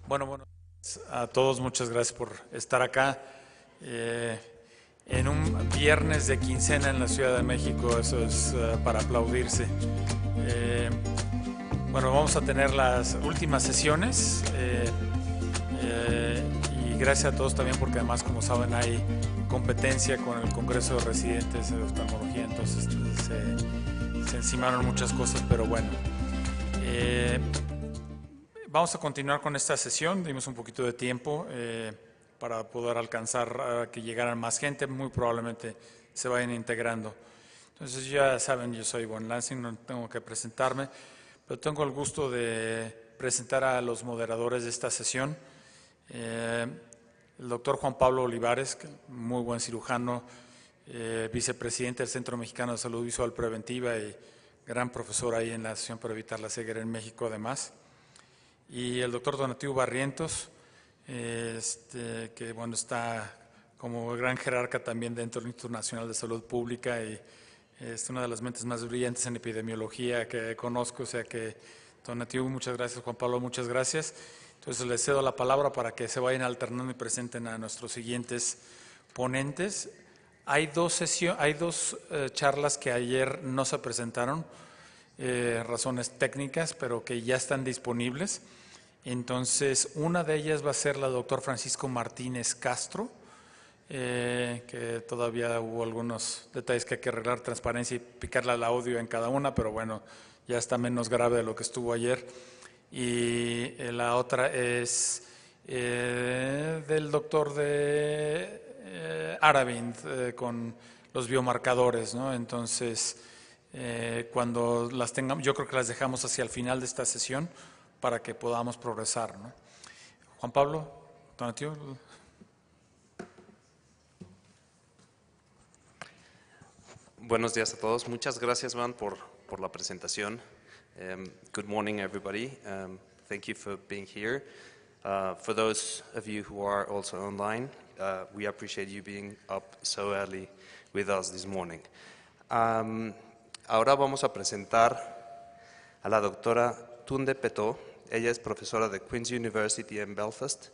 Bueno, a todos muchas gracias por estar acá. En un viernes de quincena en la Ciudad de México, eso es para aplaudirse. Bueno, vamos a tener las últimas sesiones y gracias a todos también porque además, como saben, hay competencia con el Congreso de Residentes de Oftalmología, entonces se encimaron muchas cosas, pero bueno. Vamos a continuar con esta sesión, dimos un poquito de tiempo para poder alcanzar a que llegaran más gente, muy probablemente se vayan integrando. Entonces ya saben, yo soy Von Lansing, no tengo que presentarme, pero tengo el gusto de presentar a los moderadores de esta sesión. El doctor Juan Pablo Olivares, muy buen cirujano, vicepresidente del Centro Mexicano de Salud Visual Preventiva y gran profesor ahí en la Asociación para Evitar la Ceguera en México además. Y el doctor Donativo Barrientos, que bueno, está como gran jerarca también dentro del Instituto Nacional de Salud Pública y es una de las mentes más brillantes en epidemiología que conozco, o sea que Donativo, muchas gracias, Juan Pablo, muchas gracias. Entonces les cedo la palabra para que se vayan alternando y presenten a nuestros siguientes ponentes. Hay dos charlas que ayer no se presentaron, razones técnicas, pero que ya están disponibles. Entonces, una de ellas va a ser la doctor Francisco Martínez Castro, que todavía hubo algunos detalles que hay que arreglar, transparencia y picarle al audio en cada una, pero bueno, ya está menos grave de lo que estuvo ayer. Y la otra es del doctor de Aravind, con los biomarcadores, ¿no? Entonces, cuando las tengamos, yo creo que las dejamos hacia el final de esta sesión para que podamos progresar, ¿no? Juan Pablo, Donativo. Buenos días a todos. Muchas gracias, Van, por la presentación. Good morning, everybody. Thank you for being here. For those of you who are also online, we appreciate you being up so early with us this morning. Ahora vamos a presentar a la doctora Tunde Petó. Ella es profesora de Queen's University en Belfast,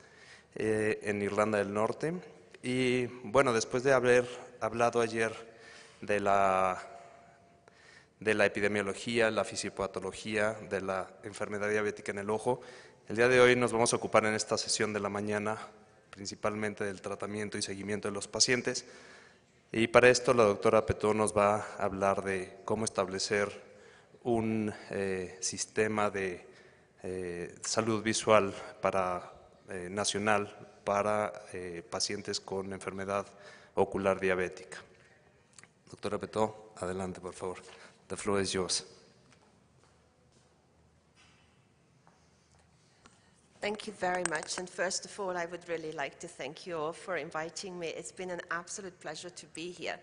en Irlanda del Norte. Y bueno, después de haber hablado ayer de la epidemiología, la fisiopatología, de la enfermedad diabética en el ojo, el día de hoy nos vamos a ocupar en esta sesión de la mañana principalmente del tratamiento y seguimiento de los pacientes. Y para esto la doctora Petó nos va a hablar de cómo establecer un sistema de salud visual nacional para pacientes con enfermedad ocular diabética. Doctora Petó, adelante, por favor. The floor is yours. Thank you very much. And first of all, I would really like to thank you all for inviting me. It's been an absolute pleasure to be here.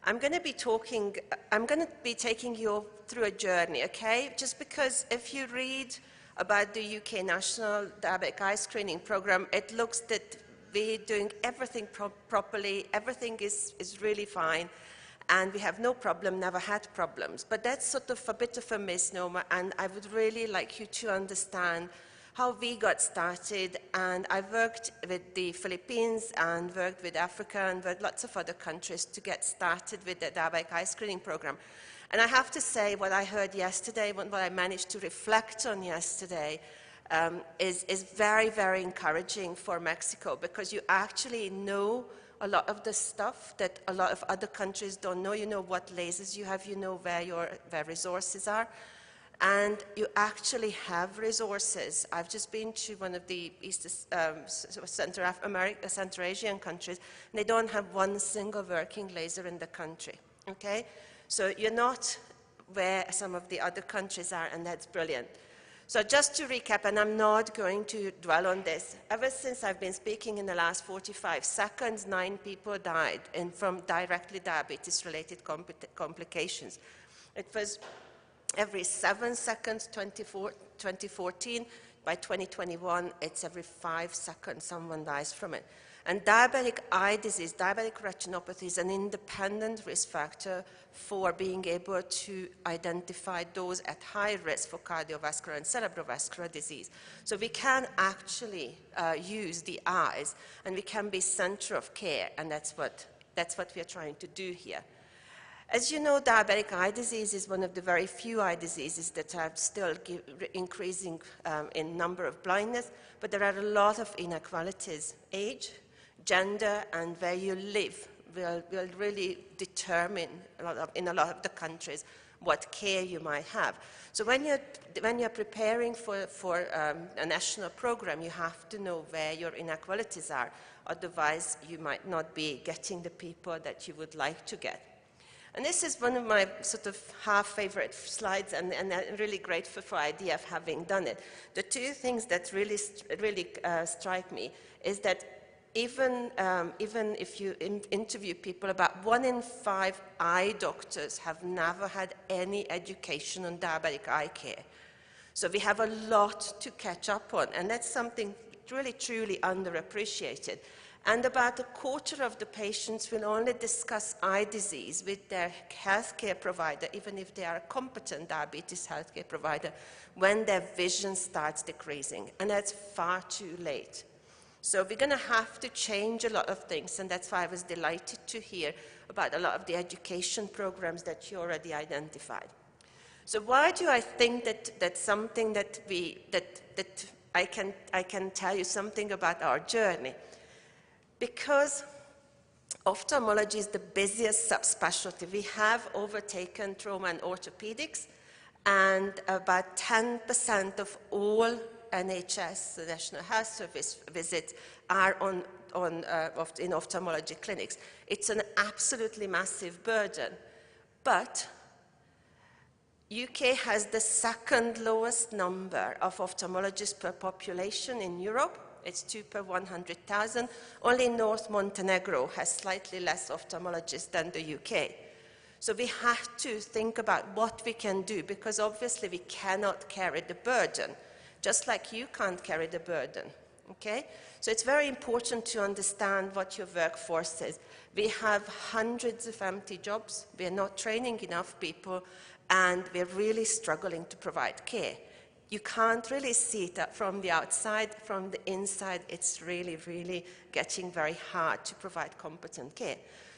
I'm going to be taking you through a journey, okay? Just because if you read about the UK National Diabetic Eye Screening Program, it looks that we're doing everything properly, everything is really fine, and we have no problem, never had problems. But that's sort of a bit of a misnomer, and I would really like you to understand how we got started. And I've worked with the Philippines and worked with Africa and worked lots of other countries to get started with the diabetic eye screening program. And I have to say, what I heard yesterday, what I managed to reflect on yesterday, is very, very encouraging for Mexico, because you actually know a lot of the stuff that a lot of other countries don't know. You know what lasers you have, you know where resources are, and you actually have resources. I've just been to one of the Central Asian countries, and they don't have one single working laser in the country, okay? So you're not where some of the other countries are, and that's brilliant. So just to recap, and I'm not going to dwell on this, ever since I've been speaking in the last 45 seconds, 9 people died from directly diabetes-related complications. It was every 7 seconds, 2014. By 2021, it's every 5 seconds someone dies from it. And diabetic eye disease, diabetic retinopathy, is an independent risk factor for being able to identify those at high risk for cardiovascular and cerebrovascular disease. So we can actually use the eyes, and we can be center of care, and that's what we are trying to do here. As you know, diabetic eye disease is one of the very few eye diseases that are still increasing in number of blindness, but there are a lot of inequalities. Age, gender, and where you live will really determine in a lot of the countries what care you might have. So when you're preparing for a national program, you have to know where your inequalities are. Otherwise, you might not be getting the people that you would like to get. And this is one of my sort of half-favorite slides, and I'm really grateful for the idea of having done it. The two things that really strike me is that even if you interview people, about 1 in 5 eye doctors have never had any education on diabetic eye care. So we have a lot to catch up on, and that's something really truly underappreciated. And about a quarter of the patients will only discuss eye disease with their healthcare provider, even if they are a competent diabetes healthcare provider, when their vision starts decreasing. And that's far too late. So we're going to have to change a lot of things, and that's why I was delighted to hear about a lot of the education programs that you already identified. So why do I think that's something that I can tell you something about our journey? Because ophthalmology is the busiest subspecialty. We have overtaken trauma and orthopedics, and about 10% of all NHS, the National Health Service visits, are in ophthalmology clinics. It's an absolutely massive burden. But UK has the second lowest number of ophthalmologists per population in Europe. It's 2 per 100,000. Only North Montenegro has slightly less ophthalmologists than the UK. So we have to think about what we can do, because obviously we cannot carry the burden, just like you can't carry the burden, okay? So it's very important to understand what your workforce is. We have hundreds of empty jobs. We are not training enough people, and we're really struggling to provide care. You can't really see it from the outside. From the inside, it's really, really getting very hard to provide competent care.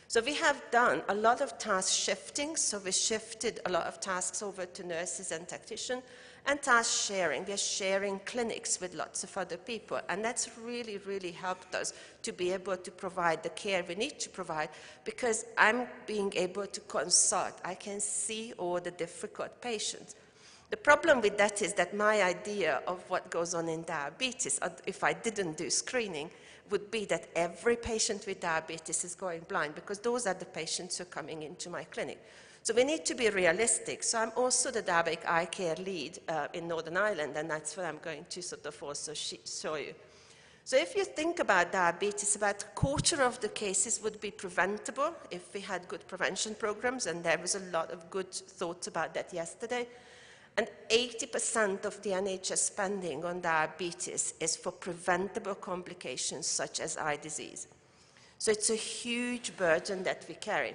So we have done a lot of task shifting. So we shifted a lot of tasks over to nurses and technicians, and task sharing. We are sharing clinics with lots of other people, and that's really, really helped us to be able to provide the care we need to provide, because I'm being able to consult. I can see all the difficult patients. The problem with that is that my idea of what goes on in diabetes, if I didn't do screening, would be that every patient with diabetes is going blind, because those are the patients who are coming into my clinic. So we need to be realistic. So I'm also the diabetic eye care lead in Northern Ireland, and that's what I'm going to sort of also show you. So if you think about diabetes, about a quarter of the cases would be preventable if we had good prevention programs, and there was a lot of good thoughts about that yesterday. And 80% of the NHS spending on diabetes is for preventable complications such as eye disease. So it's a huge burden that we carry.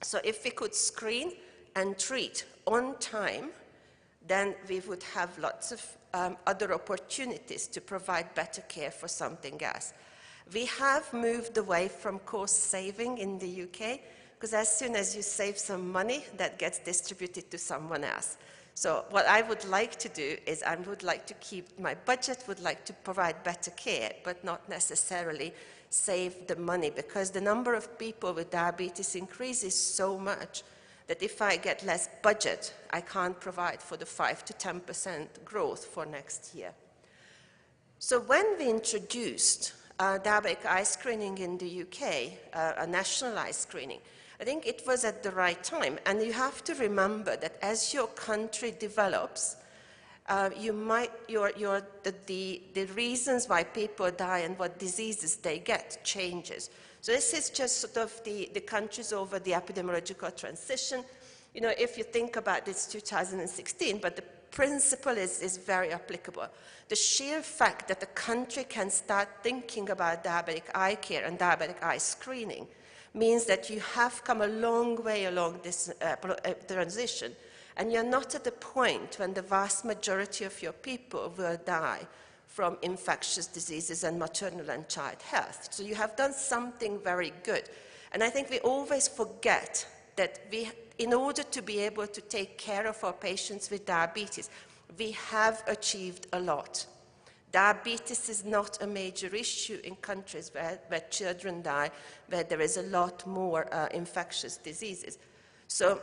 So if we could screen and treat on time, then we would have lots of other opportunities to provide better care for something else. We have moved away from cost saving in the UK, because as soon as you save some money, that gets distributed to someone else. So what I would like to do is I would like to keep my budget, would like to provide better care, but not necessarily save the money, because the number of people with diabetes increases so much that if I get less budget, I can't provide for the 5 to 10% growth for next year. So when we introduced diabetic eye screening in the UK, a national eye screening, I think it was at the right time. And you have to remember that as your country develops, the reasons why people die and what diseases they get changes. So this is just sort of the countries over the epidemiological transition. You know, if you think about this 2016, but principle is very applicable. The sheer fact that the country can start thinking about diabetic eye care and diabetic eye screening means that you have come a long way along this transition, and you're not at the point when the vast majority of your people will die from infectious diseases and maternal and child health. So you have done something very good. And I think we always forget that in order to be able to take care of our patients with diabetes, we have achieved a lot. Diabetes is not a major issue in countries where children die, where there is a lot more infectious diseases. So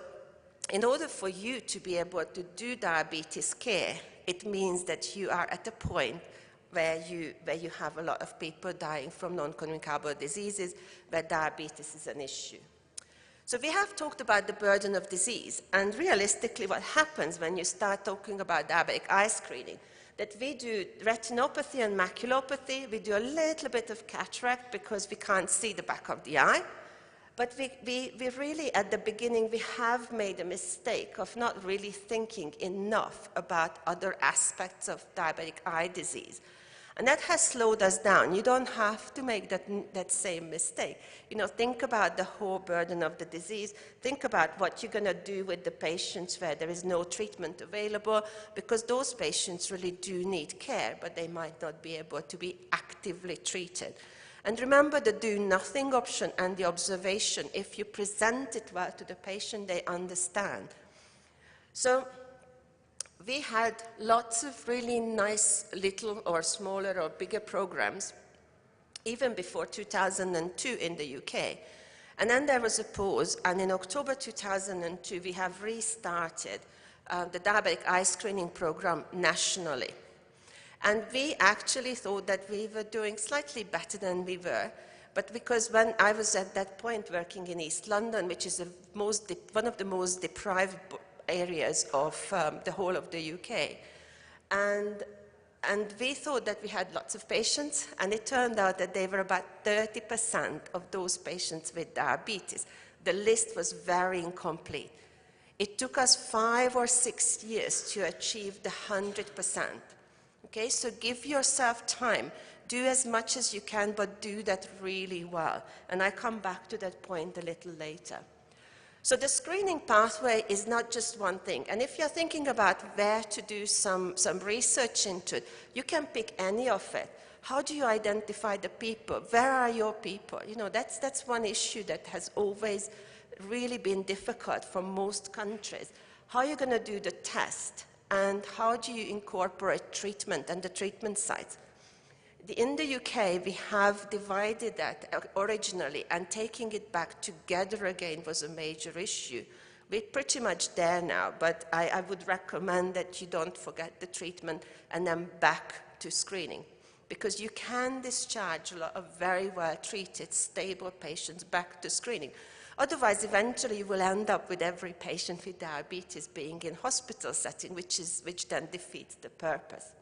in order for you to be able to do diabetes care, it means that you are at a point where you have a lot of people dying from non-communicable diseases, where diabetes is an issue. So we have talked about the burden of disease, and realistically what happens when you start talking about diabetic eye screening, that we do retinopathy and maculopathy, we do a little bit of cataract because we can't see the back of the eye, but we really, at the beginning, we have made a mistake of not really thinking enough about other aspects of diabetic eye disease. And that has slowed us down. You don't have to make that same mistake. You know, think about the whole burden of the disease. Think about what you're going to do with the patients where there is no treatment available, because those patients really do need care, but they might not be able to be actively treated. And remember the do-nothing option and the observation. If you present it well to the patient, they understand. So we had lots of really nice little or smaller or bigger programs, even before 2002 in the UK. And then there was a pause, and in October 2002, we have restarted the diabetic eye screening program nationally. And we actually thought that we were doing slightly better than we were, but because when I was at that point working in East London, which is one of the most deprived areas of the whole of the UK. And we thought that we had lots of patients, and it turned out that they were about 30% of those patients with diabetes. The list was very incomplete. It took us 5 or 6 years to achieve the 100%. Okay, so give yourself time. Do as much as you can, but do that really well. And I come back to that point a little later. So the screening pathway is not just one thing. And if you're thinking about where to do some research into it, you can pick any of it. How do you identify the people? Where are your people? You know, that's one issue that has always really been difficult for most countries. How are you going to do the test? And how do you incorporate treatment and the treatment sites? In the UK, we have divided that originally, and taking it back together again was a major issue. We're pretty much there now, but I would recommend that you don't forget the treatment and then back to screening, because you can discharge a lot of very well-treated, stable patients back to screening. Otherwise, eventually, you will end up with every patient with diabetes being in hospital setting, which then defeats the purpose.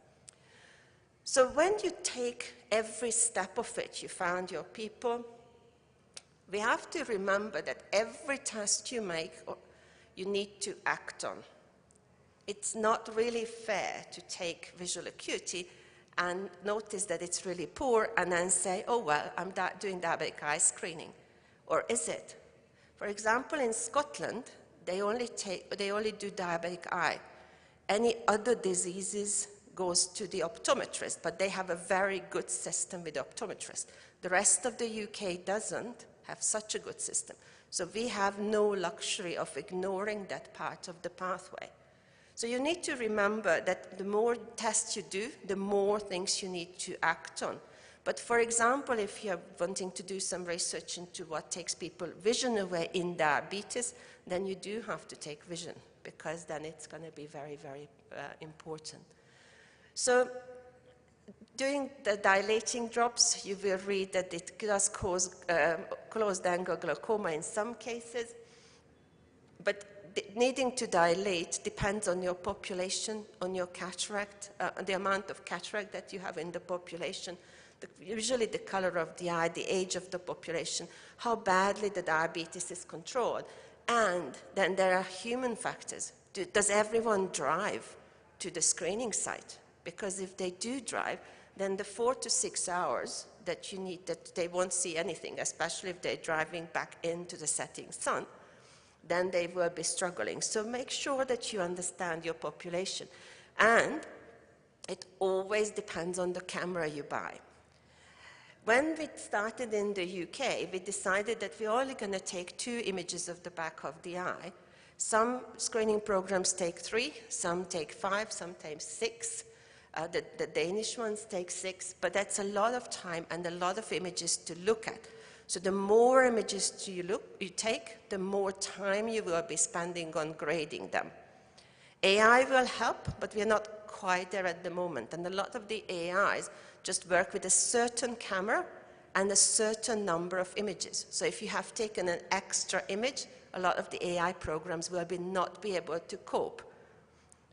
So when you take every step of it, you found your people, we have to remember that every test you make, you need to act on. It's not really fair to take visual acuity and notice that it's really poor and then say, oh, well, I'm doing diabetic eye screening. Or is it? For example, in Scotland, they only do diabetic eye. Any other diseases goes to the optometrist, but they have a very good system with the optometrist. The rest of the UK doesn't have such a good system. So we have no luxury of ignoring that part of the pathway. So you need to remember that the more tests you do, the more things you need to act on. But for example, if you're wanting to do some research into what takes people vision away in diabetes, then you do have to take vision, because then it's going to be very, very important. So doing the dilating drops, you will read that it does cause closed-angle glaucoma in some cases, but needing to dilate depends on your population, on your cataract, the amount of cataract that you have in the population, usually the color of the eye, the age of the population, how badly the diabetes is controlled. And then there are human factors. Does everyone drive? to the screening site. Because if they do drive, then the 4 to 6 hours that you need, that they won't see anything, especially if they're driving back into the setting sun, then they will be struggling. So make sure that you understand your population. And it always depends on the camera you buy. When we started in the UK, we decided that we're only going to take 2 images of the back of the eye. Some screening programs take 3, some take 5, sometimes 6. The Danish ones take 6, but that's a lot of time and a lot of images to look at. So the more images you take, the more time you will be spending on grading them. AI will help, but we're not quite there at the moment. And a lot of the AIs just work with a certain camera and a certain number of images. So if you have taken an extra image, a lot of the AI programs will not be able to cope.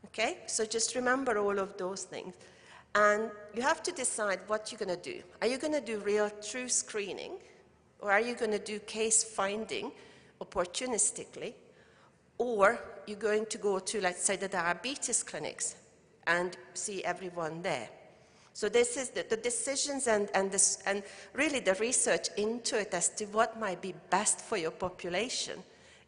Okay? So just remember all of those things. And you have to decide what you're going to do. Are you going to do real true screening? Or are you going to do case finding opportunistically? Or you're going to go to, let's say, the diabetes clinics and see everyone there. So this is the decisions and really the research into it as to what might be best for your population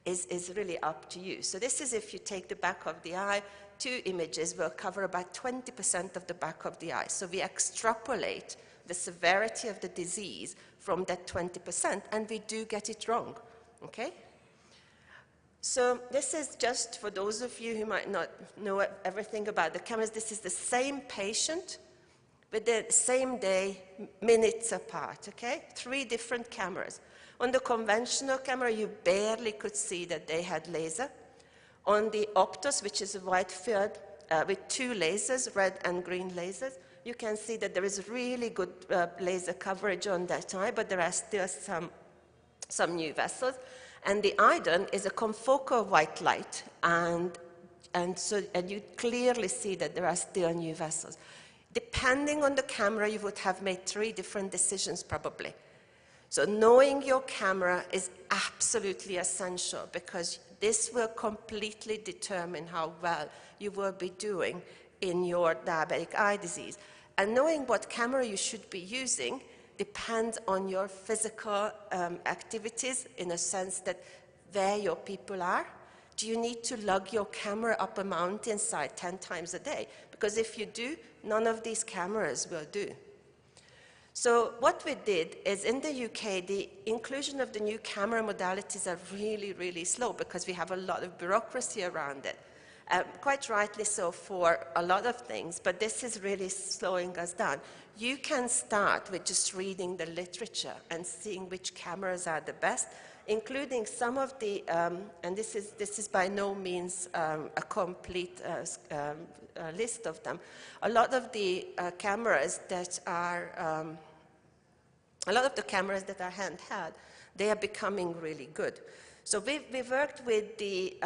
is really up to you. So this is if you take the back of the eye, 2 images will cover about 20% of the back of the eye. So we extrapolate the severity of the disease from that 20%, and we do get it wrong, okay? So this is just for those of you who might not know everything about the cameras. This is the same patient with the same day, minutes apart, okay? 3 different cameras. On the conventional camera, you barely could see that they had laser. On the Optos, which is a white field with 2 lasers, red and green lasers, you can see that there is really good laser coverage on that eye, but there are still some new vessels. And the IDON is a confocal white light, and you clearly see that there are still new vessels. Depending on the camera, you would have made 3 different decisions probably. So knowing your camera is absolutely essential, because this will completely determine how well you will be doing in your diabetic eye disease. And knowing what camera you should be using depends on your physical activities, in a sense that where your people are. Do you need to lug your camera up a mountainside 10 times a day? Because if you do, none of these cameras will do. So what we did is, in the UK, the inclusion of the new camera modalities are really, really slow because we have a lot of bureaucracy around it. Quite rightly so for a lot of things, but this is really slowing us down. You can start with just reading the literature and seeing which cameras are the best, including some of the, and this is by no means a complete list of them. A lot of the cameras that are, handheld, they are becoming really good. So we worked with the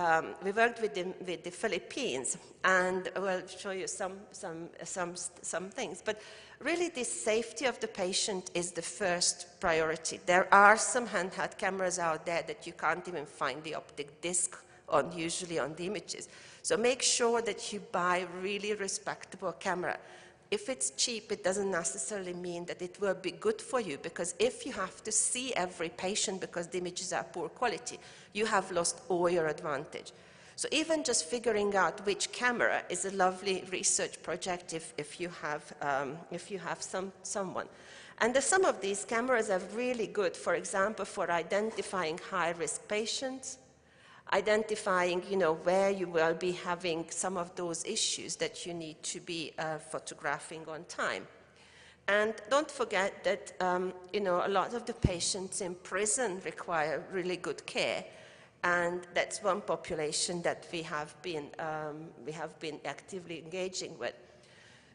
Philippines, and we'll show you some things. But really, the safety of the patient is the first priority. There are some handheld cameras out there that you can't even find the optic disc on, usually on the images. So make sure that you buy a really respectable camera. If it's cheap, it doesn't necessarily mean that it will be good for you, because if you have to see every patient because the images are poor quality, you have lost all your advantage. So even just figuring out which camera is a lovely research project if you have someone. And some of these cameras are really good, for example, for identifying high-risk patients, identifying, where you will be having some of those issues that you need to be photographing on time. And don't forget that, a lot of the patients in prison require really good care, and that's one population that we have been actively engaging with.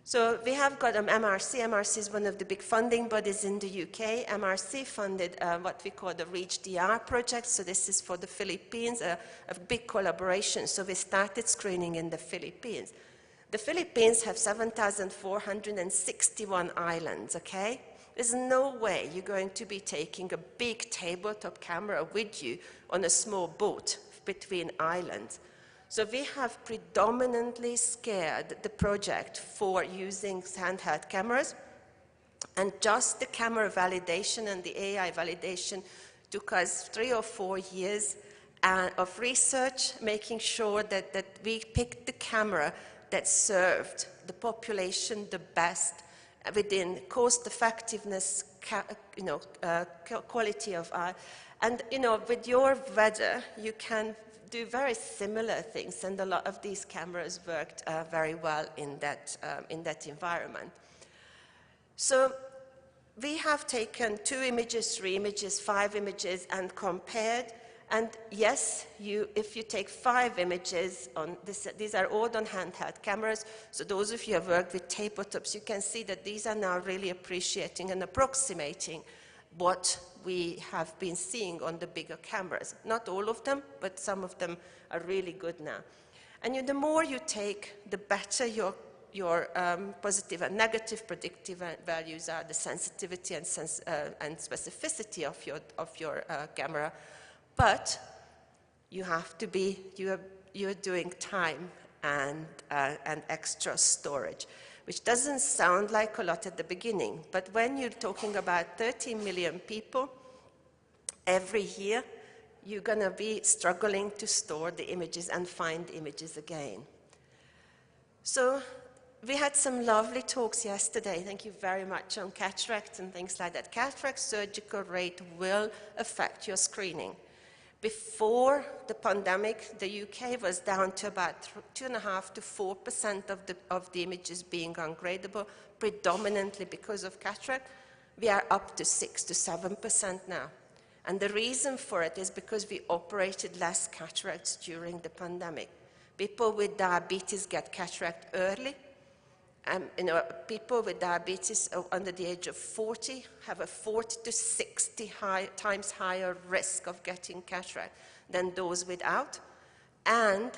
So we have got MRC. MRC is one of the big funding bodies in the UK. MRC funded what we call the REACH DR project. So this is for the Philippines, a big collaboration. So we started screening in the Philippines. The Philippines have 7,461 islands, okay? There's no way you're going to be taking a big tabletop camera with you on a small boat between islands. So we have predominantly scaled the project for using handheld cameras, and just the camera validation and the AI validation took us 3 or 4 years of research, making sure that we picked the camera that served the population the best within cost effectiveness, quality of eye. And with your weather, you can do very similar things, and a lot of these cameras worked very well in that environment. So we have taken 2 images, 3 images, 5 images, and compared. And yes, if you take 5 images, these are all on handheld cameras, so those of you who have worked with tabletops, you can see that these are now really appreciating and approximating what we have been seeing on the bigger cameras. Not all of them, but some of them are really good now. And the more you take, the better your positive and negative predictive values are, the sensitivity and specificity of your camera. But you have to be, you're doing time and extra storage, which doesn't sound like a lot at the beginning. But when you're talking about 30 million people every year, you're going to be struggling to store the images and find images again. So we had some lovely talks yesterday, thank you very much, on cataract and things like that. Cataract surgical rate will affect your screening. Before the pandemic, the UK was down to about 2.5% to 4% of the images being ungradable, predominantly because of cataract. We are up to 6 to 7% now. And the reason for it is because we operated less cataracts during the pandemic. People with diabetes get cataract early. People with diabetes under the age of 40 have a 40 to 60 times higher risk of getting cataract than those without. And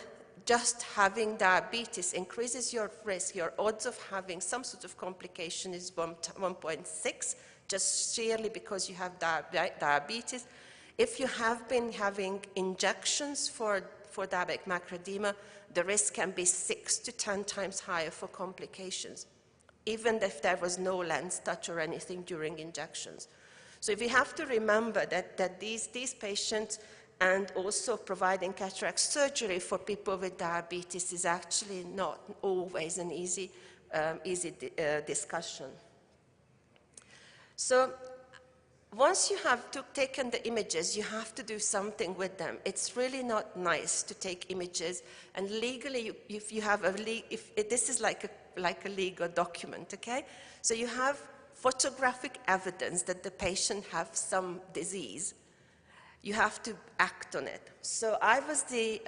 just having diabetes increases your risk. Your odds of having some sort of complication is 1.6, just sheerly because you have diabetes. If you have been having injections for diabetic macular edema, the risk can be 6 to 10 times higher for complications, even if there was no lens touch or anything during injections. So we have to remember that these patients, and also providing cataract surgery for people with diabetes, is actually not always an easy discussion. So once you have taken the images, you have to do something with them. It's really not nice to take images, and legally, if you have this is like a legal document, okay? So you have photographic evidence that the patient has some disease. You have to act on it. So I was the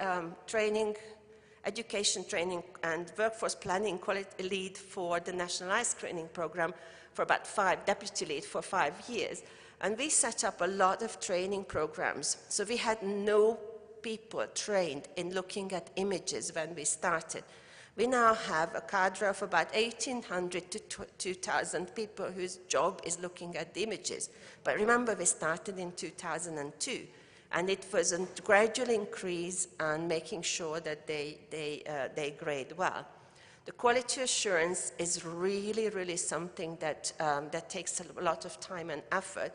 education training and workforce planning quality lead for the National Eye Screening Program for about deputy lead for 5 years. And we set up a lot of training programs. So we had no people trained in looking at images when we started. We now have a cadre of about 1,800 to 2,000 people whose job is looking at the images. But remember, we started in 2002, and it was a gradual increase and making sure that they grade well. The quality assurance is really, really something that takes a lot of time and effort.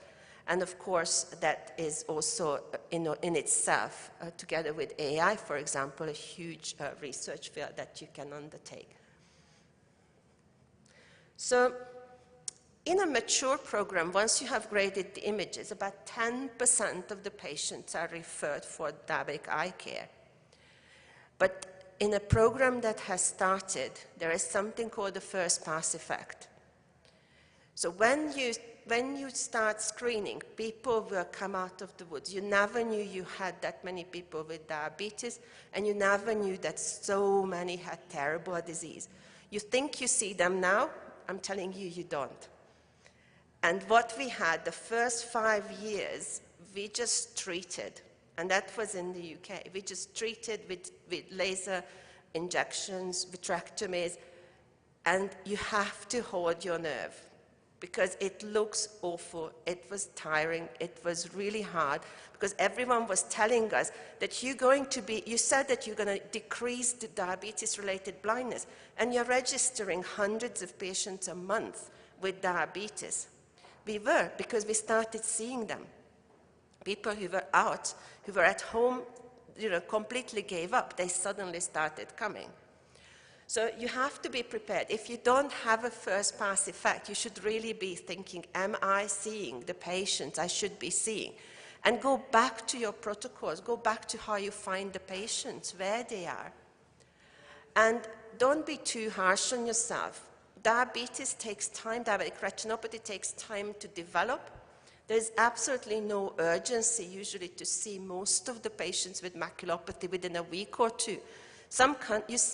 And of course, that is also in itself, together with AI, for example, a huge research field that you can undertake. So in a mature program, once you have graded the images, about 10% of the patients are referred for diabetic eye care. But in a program that has started, there is something called the first pass effect. So when you start screening, people will come out of the woods. You never knew you had that many people with diabetes, and you never knew that so many had terrible disease. You think you see them now, I'm telling you, you don't. And what we had the first 5 years, we just treated, and that was in the UK. We just treated with laser injections, vitrectomies, and you have to hold your nerve. because it looks awful. It was tiring. It was really hard because everyone was telling us that you said that you're going to decrease the diabetes-related blindness, and you're registering hundreds of patients a month with diabetes. We were, because we started seeing them. People who were out, who were at home, completely gave up. They suddenly started coming. So you have to be prepared. If you don't have a first-pass effect, you should really be thinking, am I seeing the patients I should be seeing? And go back to your protocols. Go back to how you find the patients, where they are. And don't be too harsh on yourself. Diabetes takes time. Diabetic retinopathy takes time to develop. There's absolutely no urgency usually to see most of the patients with maculopathy within a week or two.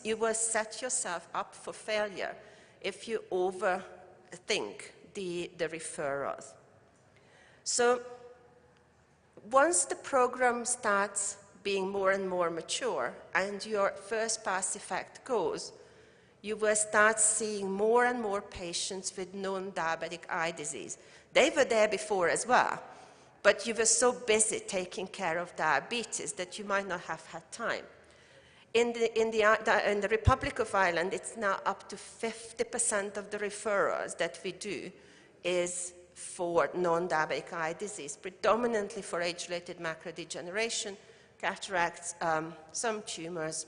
You will set yourself up for failure if you overthink the referrals. So once the program starts being more and more mature and your first pass effect goes, you will start seeing more and more patients with non-diabetic eye disease. They were there before as well, but you were so busy taking care of diabetes that you might not have had time. In the Republic of Ireland, it's now up to 50% of the referrals that we do is for non-diabetic eye disease, predominantly for age-related macular degeneration, cataracts, some tumors,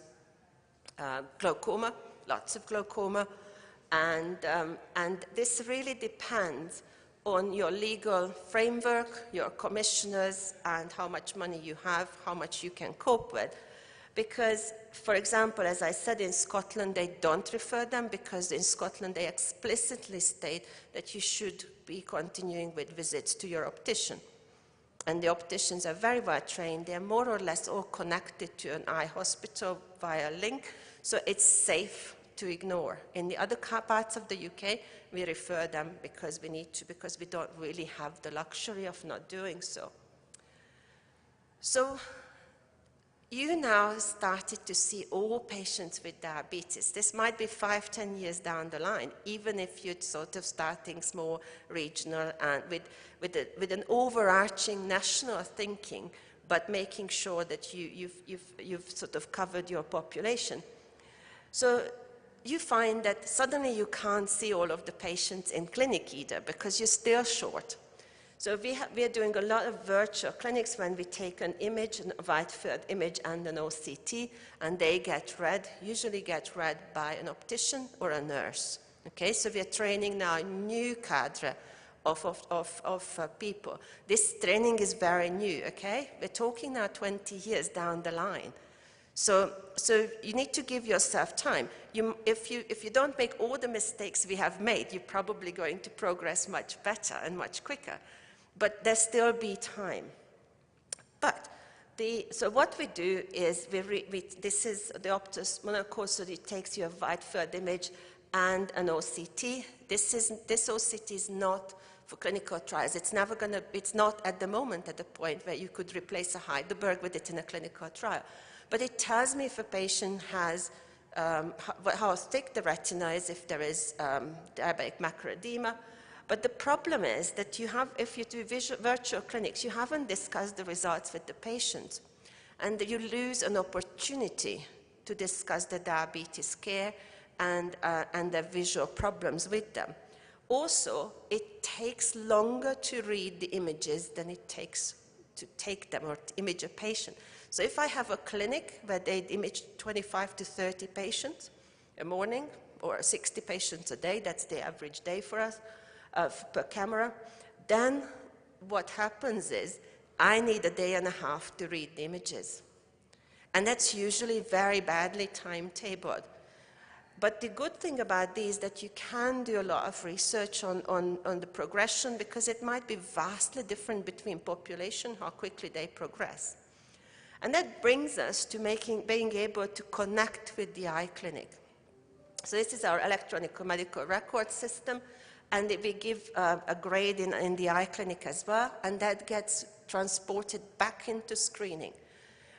glaucoma, lots of glaucoma, and this really depends on your legal framework, your commissioners, and how much money you have, how much you can cope with. Because, for example, as I said, in Scotland, they don't refer them because in Scotland they explicitly state that you should be continuing with visits to your optician. And the opticians are very well trained. They're more or less all connected to an eye hospital via link, so it's safe to ignore. In the other parts of the UK, we refer them because we need to, because we don't really have the luxury of not doing so. So you now started to see all patients with diabetes. This might be 5, 10 years down the line, even if you're sort of starting small, regional, and with an overarching national thinking, but making sure that you've sort of covered your population. So you find that suddenly you can't see all of the patients in clinic either, because you're still short. So we are doing a lot of virtual clinics when we take an image, a wide field image and an OCT, and they usually get read by an optician or a nurse. Okay, so we are training now a new cadre of people. This training is very new, okay? We're talking now 20 years down the line. So you need to give yourself time. If you don't make all the mistakes we have made, you're probably going to progress much better and much quicker. But there'll still be time. But so what we do is this is the Optus monocle, so it takes you a wide field image and an OCT. This OCT is not for clinical trials. It's not at the moment at the point where you could replace a Heidelberg with it in a clinical trial. But it tells me if a patient has how thick the retina is, if there is diabetic macular edema. But the problem is that if you do virtual clinics, you haven't discussed the results with the patients. And you lose an opportunity to discuss the diabetes care and the visual problems with them. Also, it takes longer to read the images than it takes to take them or to image a patient. So if I have a clinic where they image 25 to 30 patients a morning, or 60 patients a day, that's the average day for us, per camera, then what happens is I need a day and a half to read the images. And that's usually very badly timetabled. But the good thing about these is that you can do a lot of research on the progression, because it might be vastly different between population, how quickly they progress. And that brings us to being able to connect with the eye clinic. So this is our electronic medical record system. And we give a grade in the eye clinic as well, and that gets transported back into screening.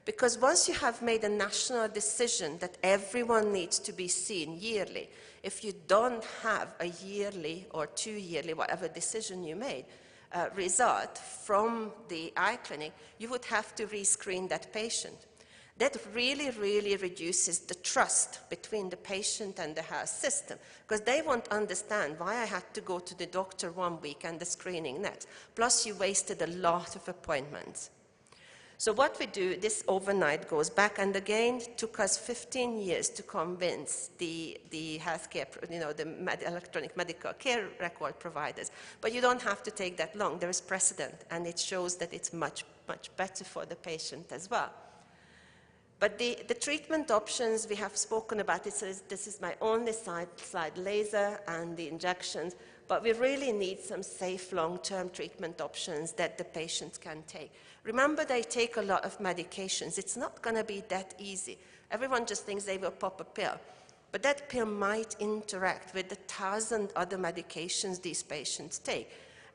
Because once you have made a national decision that everyone needs to be seen yearly, if you don't have a yearly or 2 yearly, whatever decision you made, result from the eye clinic, you would have to rescreen that patient. That really, really reduces the trust between the patient and the health system, because they won't understand why I had to go to the doctor 1 week and the screening next. Plus, you wasted a lot of appointments. So what we do, this overnight goes back, and again, it took us 15 years to convince the healthcare, the electronic medical care record providers. But you don't have to take that long. There is precedent, and it shows that it's much, much better for the patient as well. But the treatment options, we have spoken about this is my only slide, laser and the injections, but we really need some safe long-term treatment options that the patients can take. Remember, they take a lot of medications. It's not going to be that easy. Everyone just thinks they will pop a pill, but that pill might interact with the 1,000 other medications these patients take.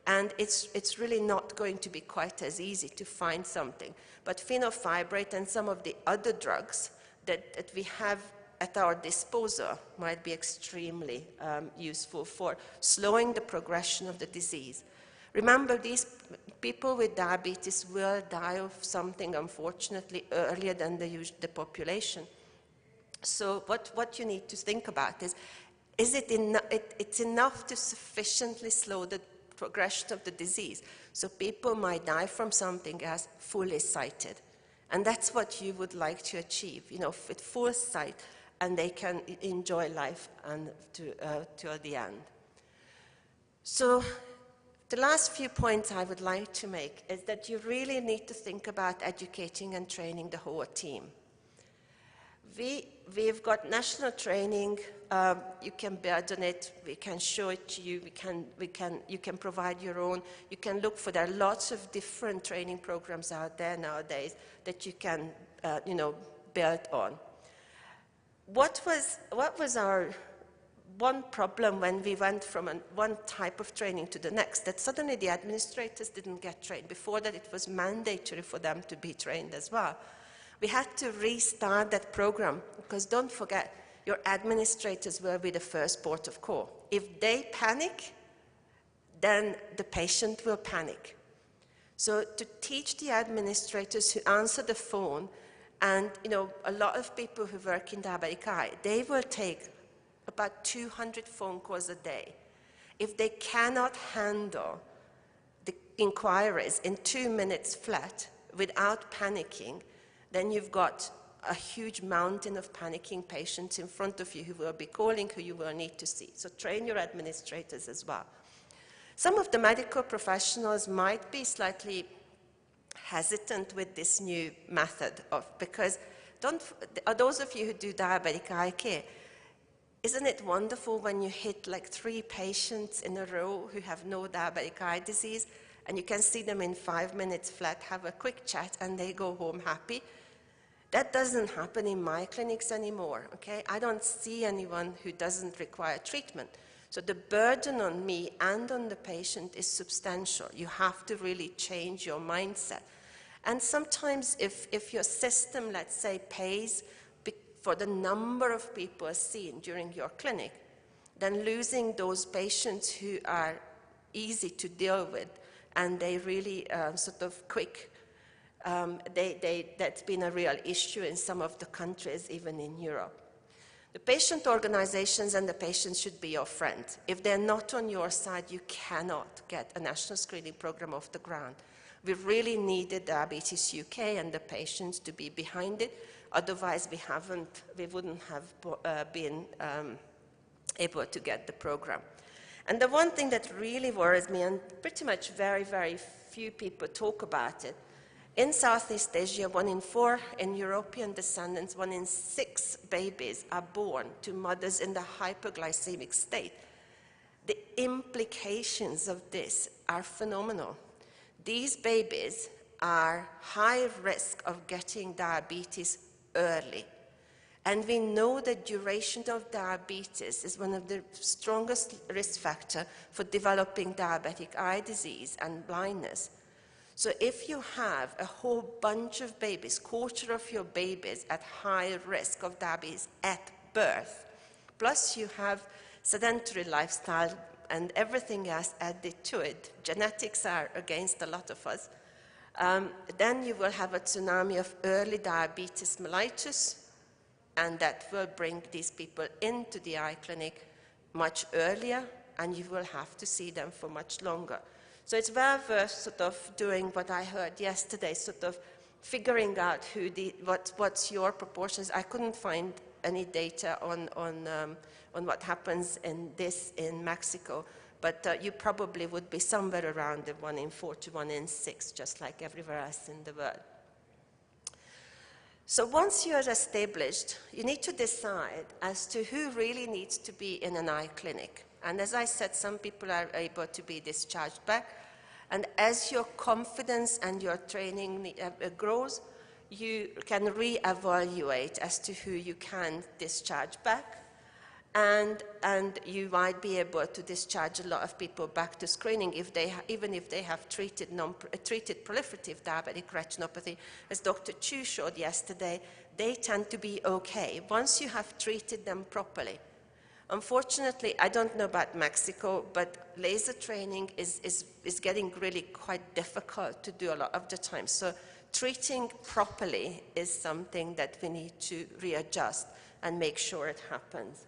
And it's really not going to be quite as easy to find something. But fenofibrate and some of the other drugs that we have at our disposal might be extremely useful for slowing the progression of the disease. Remember, these people with diabetes will die of something, unfortunately, earlier than the population. So what you need to think about is it's enough to sufficiently slow the progression of the disease. So people might die from something as fully sighted. And that's what you would like to achieve, with full sight, and they can enjoy life and till the end. So the last few points I would like to make is that you really need to think about educating and training the whole team. We've got national training. You can build on it. We can show it to you. You can provide your own. You can look for. There are lots of different training programs out there nowadays that you can, build on. What was our one problem when we went from one type of training to the next? That suddenly the administrators didn't get trained. Before that, it was mandatory for them to be trained as well. We had to restart that program, because don't forget, your administrators will be the first port of call. If they panic, then the patient will panic. So to teach the administrators who answer the phone, and a lot of people who work in diabetic eye, they will take about 200 phone calls a day. If they cannot handle the inquiries in 2 minutes flat without panicking, then you've got a huge mountain of panicking patients in front of you who will be calling, who you will need to see. So train your administrators as well. Some of the medical professionals might be slightly hesitant with this new method because those of you who do diabetic eye care, isn't it wonderful when you hit like 3 patients in a row who have no diabetic eye disease, and you can see them in 5 minutes flat, have a quick chat, and they go home happy? That doesn't happen in my clinics anymore, okay? I don't see anyone who doesn't require treatment. So the burden on me and on the patient is substantial. You have to really change your mindset. And sometimes if your system, let's say, pays for the number of people seen during your clinic, then losing those patients who are easy to deal with and they really sort of quick, that's been a real issue in some of the countries, even in Europe. The patient organizations and the patients should be your friends. If they're not on your side, you cannot get a national screening program off the ground. We really needed Diabetes UK and the patients to be behind it. Otherwise, we wouldn't have been able to get the program. And the one thing that really worries me, and pretty much very, very few people talk about it, in Southeast Asia, 1 in 4 in European descendants, 1 in 6 babies are born to mothers in the hyperglycemic state. The implications of this are phenomenal. These babies are high risk of getting diabetes early. And we know that duration of diabetes is one of the strongest risk factors for developing diabetic eye disease and blindness. So if you have a whole bunch of babies, quarter of your babies at high risk of diabetes at birth, plus you have sedentary lifestyle and everything else added to it, genetics are against a lot of us, then you will have a tsunami of early diabetes mellitus, and that will bring these people into the eye clinic much earlier, and you will have to see them for much longer. So it's well worth sort of doing what I heard yesterday, sort of figuring out what's your proportions. I couldn't find any data on what happens in Mexico, but you probably would be somewhere around the 1 in 4 to 1 in 6, just like everywhere else in the world. So once you're established, you need to decide as to who really needs to be in an eye clinic. And as I said, some people are able to be discharged back. And as your confidence and your training grows, you can reevaluate as to who you can discharge back. And you might be able to discharge a lot of people back to screening even if they have treated proliferative diabetic retinopathy. As Dr. Chu showed yesterday, they tend to be okay once you have treated them properly. Unfortunately, I don't know about Mexico, but laser training is getting really quite difficult to do a lot of the time. So treating properly is something that we need to readjust and make sure it happens.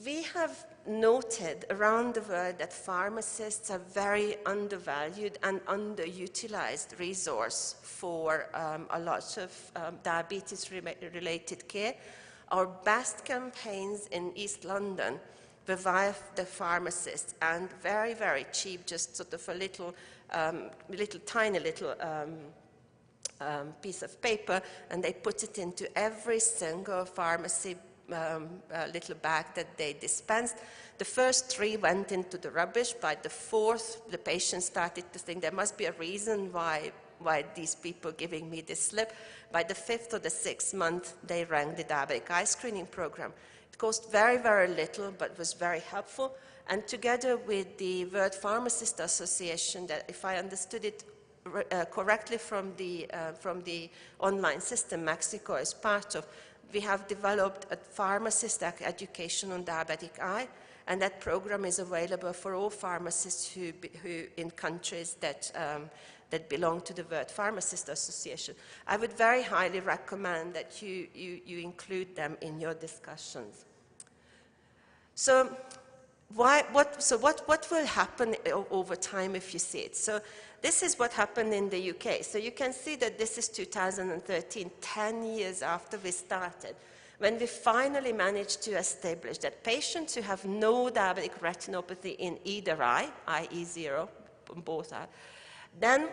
We have noted around the world that pharmacists are very undervalued and underutilized resource for a lot of diabetes-related care. Our best campaigns in East London were via the pharmacists, and very, very cheap, just sort of a tiny little piece of paper, and they put it into every single pharmacy little bag that they dispensed. The first 3 went into the rubbish. By the 4th, the patient started to think there must be a reason why these people giving me this slip. By the 5th or the 6th month, they rang the diabetic eye screening program. It cost very, very little, but was very helpful. And together with the World Pharmacist Association, that if I understood it correctly from the online system Mexico is part of, we have developed a pharmacist education on diabetic eye, and that program is available for all pharmacists who in countries that belong to the World Pharmacist Association. I would very highly recommend that you include them in your discussions. So what will happen over time if you see it? So this is what happened in the UK. So you can see that this is 2013, 10 years after we started, when we finally managed to establish that patients who have no diabetic retinopathy in either eye, i.e. 0, both eyes, then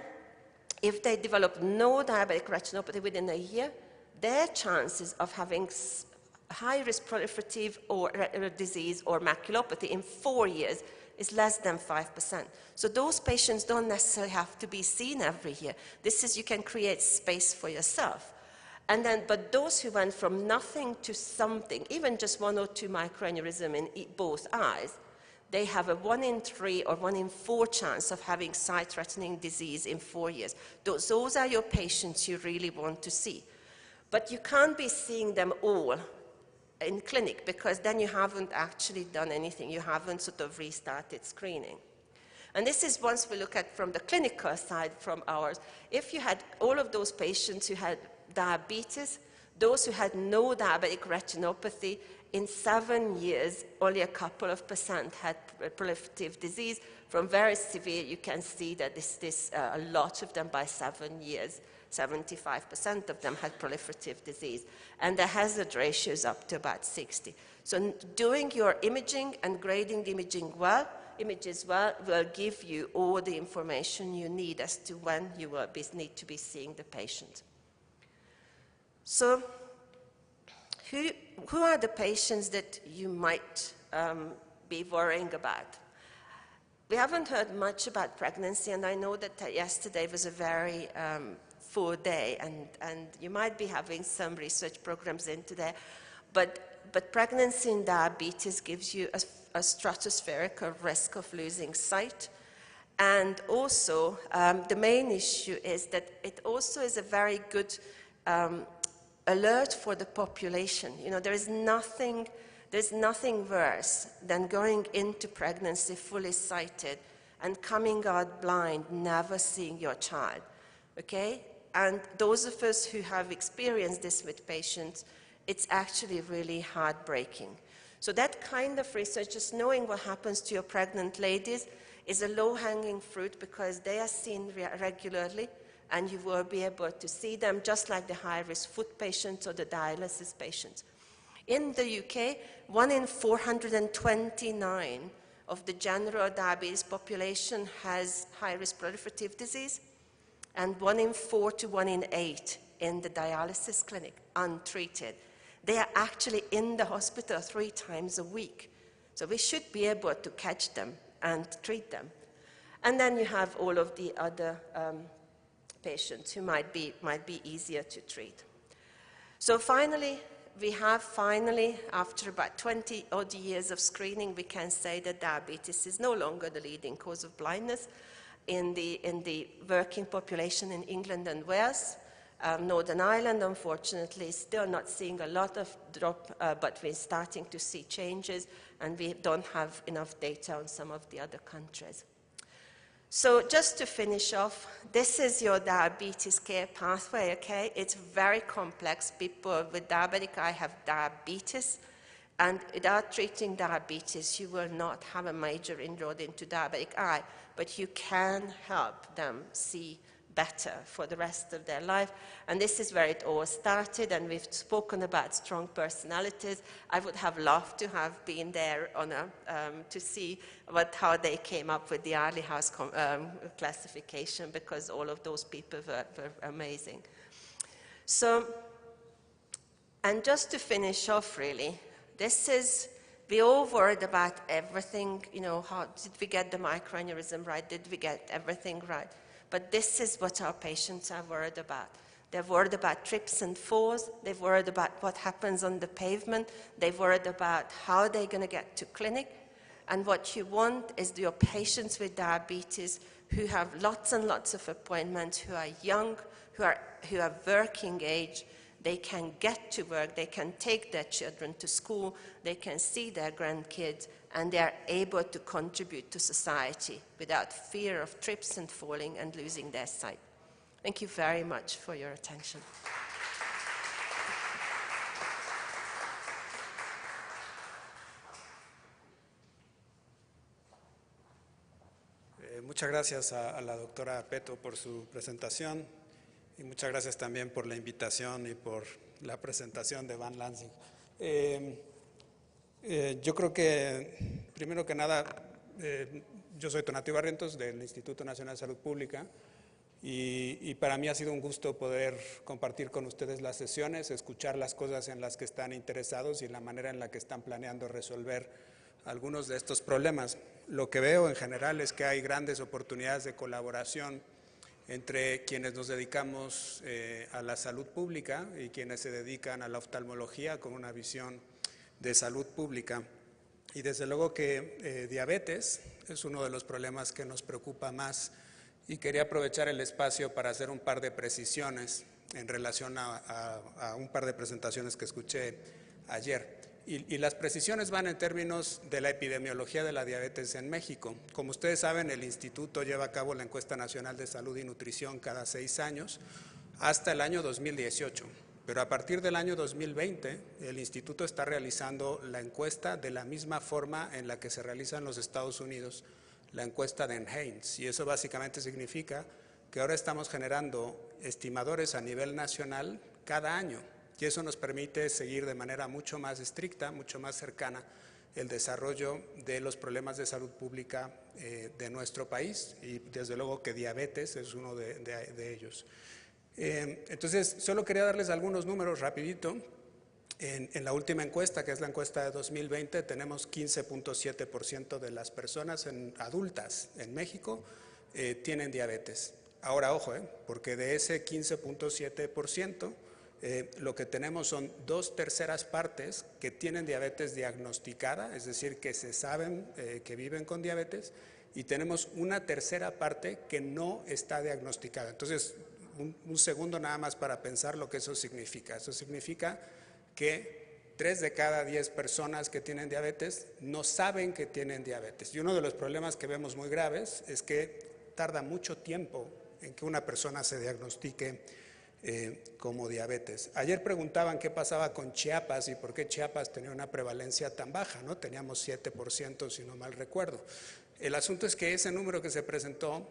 if they develop no diabetic retinopathy within a year, their chances of having high-risk proliferative or disease or maculopathy in 4 years is less than 5%. So those patients don't necessarily have to be seen every year. This is, you can create space for yourself. And then, but those who went from nothing to something, even just 1 or 2 microaneurysm in both eyes, they have a 1 in 3 or 1 in 4 chance of having sight-threatening disease in 4 years. Those are your patients you really want to see. But you can't be seeing them all in clinic, because then you haven't actually done anything. You haven't sort of restarted screening. And this is once we look at from the clinical side from ours. If you had all of those patients who had diabetes, those who had no diabetic retinopathy, in 7 years, only a couple of % had proliferative disease. From very severe, you can see that a lot of them by 7 years, 75% of them had proliferative disease. And the hazard ratio is up to about 60. So doing your imaging and grading the images well will give you all the information you need as to when you will need to be seeing the patient. So who are the patients that you might be worrying about? We haven't heard much about pregnancy, and I know that yesterday was a very full day, and you might be having some research programs into there, but pregnancy in diabetes gives you a stratospheric risk of losing sight, And also, the main issue is that it also is a very good alert for the population. You know, there's nothing worse than going into pregnancy fully sighted and coming out blind, never seeing your child, okay? And those of us who have experienced this with patients, it's actually really heartbreaking. So that kind of research, just knowing what happens to your pregnant ladies, is a low-hanging fruit because they are seen regularly, and you will be able to see them just like the high-risk foot patients or the dialysis patients. In the UK, 1 in 429 of the general diabetes population has high-risk proliferative disease, and 1 in 4 to 1 in 8 in the dialysis clinic, untreated. They are actually in the hospital 3 times a week. So we should be able to catch them and treat them. And then you have all of the other patients who might be easier to treat. So finally, after about 20 odd years of screening, we can say that diabetes is no longer the leading cause of blindness in the working population in England and Wales. Northern Ireland, unfortunately, is still not seeing a lot of drop, but we're starting to see changes, and we don't have enough data on some of the other countries. So just to finish off, this is your diabetes care pathway, okay? It's very complex. People with diabetic eye have diabetes, and without treating diabetes, you will not have a major inroad into diabetic eye, but you can help them see better for the rest of their life. And this is where it all started, and we've spoken about strong personalities. I would have loved to have been there on to see how they came up with the Early House classification, because all of those people were amazing. So, and just to finish off really, we all worried about everything, you know, how did we get the microaneurysm right? Did we get everything right? But this is what our patients are worried about. They're worried about trips and falls. They're worried about what happens on the pavement. They're worried about how they're going to get to clinic. And what you want is your patients with diabetes who have lots and lots of appointments, who are young, who are working age. They can get to work, they can take their children to school, they can see their grandkids, and they are able to contribute to society without fear of trips and falling and losing their sight. Thank you very much for your attention. Muchas gracias a la doctora Peto por su presentación. Y muchas gracias también por la invitación y por la presentación de Van Lansing. Yo creo que, primero que nada, yo soy Tonatiuh Barrientos del Instituto Nacional de Salud Pública y para mí ha sido un gusto poder compartir con ustedes las sesiones, escuchar las cosas en las que están interesados y la manera en la que están planeando resolver algunos de estos problemas. Lo que veo en general es que hay grandes oportunidades de colaboración entre quienes nos dedicamos a la salud pública y quienes se dedican a la oftalmología con una visión de salud pública. Y desde luego que diabetes es uno de los problemas que nos preocupa más, y quería aprovechar el espacio para hacer un par de precisiones en relación a un par de presentaciones que escuché ayer. Y las precisiones van en términos de la epidemiología de la diabetes en México. Como ustedes saben, el Instituto lleva a cabo la Encuesta Nacional de Salud y Nutrición cada 6 años hasta el año 2018. Pero a partir del año 2020, el Instituto está realizando la encuesta de la misma forma en la que se realiza en los Estados Unidos la encuesta de NHANES. Y eso básicamente significa que ahora estamos generando estimadores a nivel nacional cada año. Y eso nos permite seguir de manera mucho más estricta, mucho más cercana, el desarrollo de los problemas de salud pública de nuestro país, y desde luego que diabetes es uno de ellos. Entonces, solo quería darles algunos números rapidito. En la última encuesta, que es la encuesta de 2020, tenemos 15.7% de las personas adultas en México tienen diabetes. Ahora, ojo, porque de ese 15.7%, lo que tenemos son 2/3 partes que tienen diabetes diagnosticada, es decir, que se saben que viven con diabetes, y tenemos una tercera parte que no está diagnosticada. Entonces, un segundo nada más para pensar lo que eso significa. Eso significa que 3 de cada 10 personas que tienen diabetes no saben que tienen diabetes. Y uno de los problemas que vemos muy graves es que tarda mucho tiempo en que una persona se diagnostique como diabetes. Ayer preguntaban qué pasaba con Chiapas y por qué Chiapas tenía una prevalencia tan baja, ¿no? Teníamos 7%, si no mal recuerdo. El asunto es que ese número que se presentó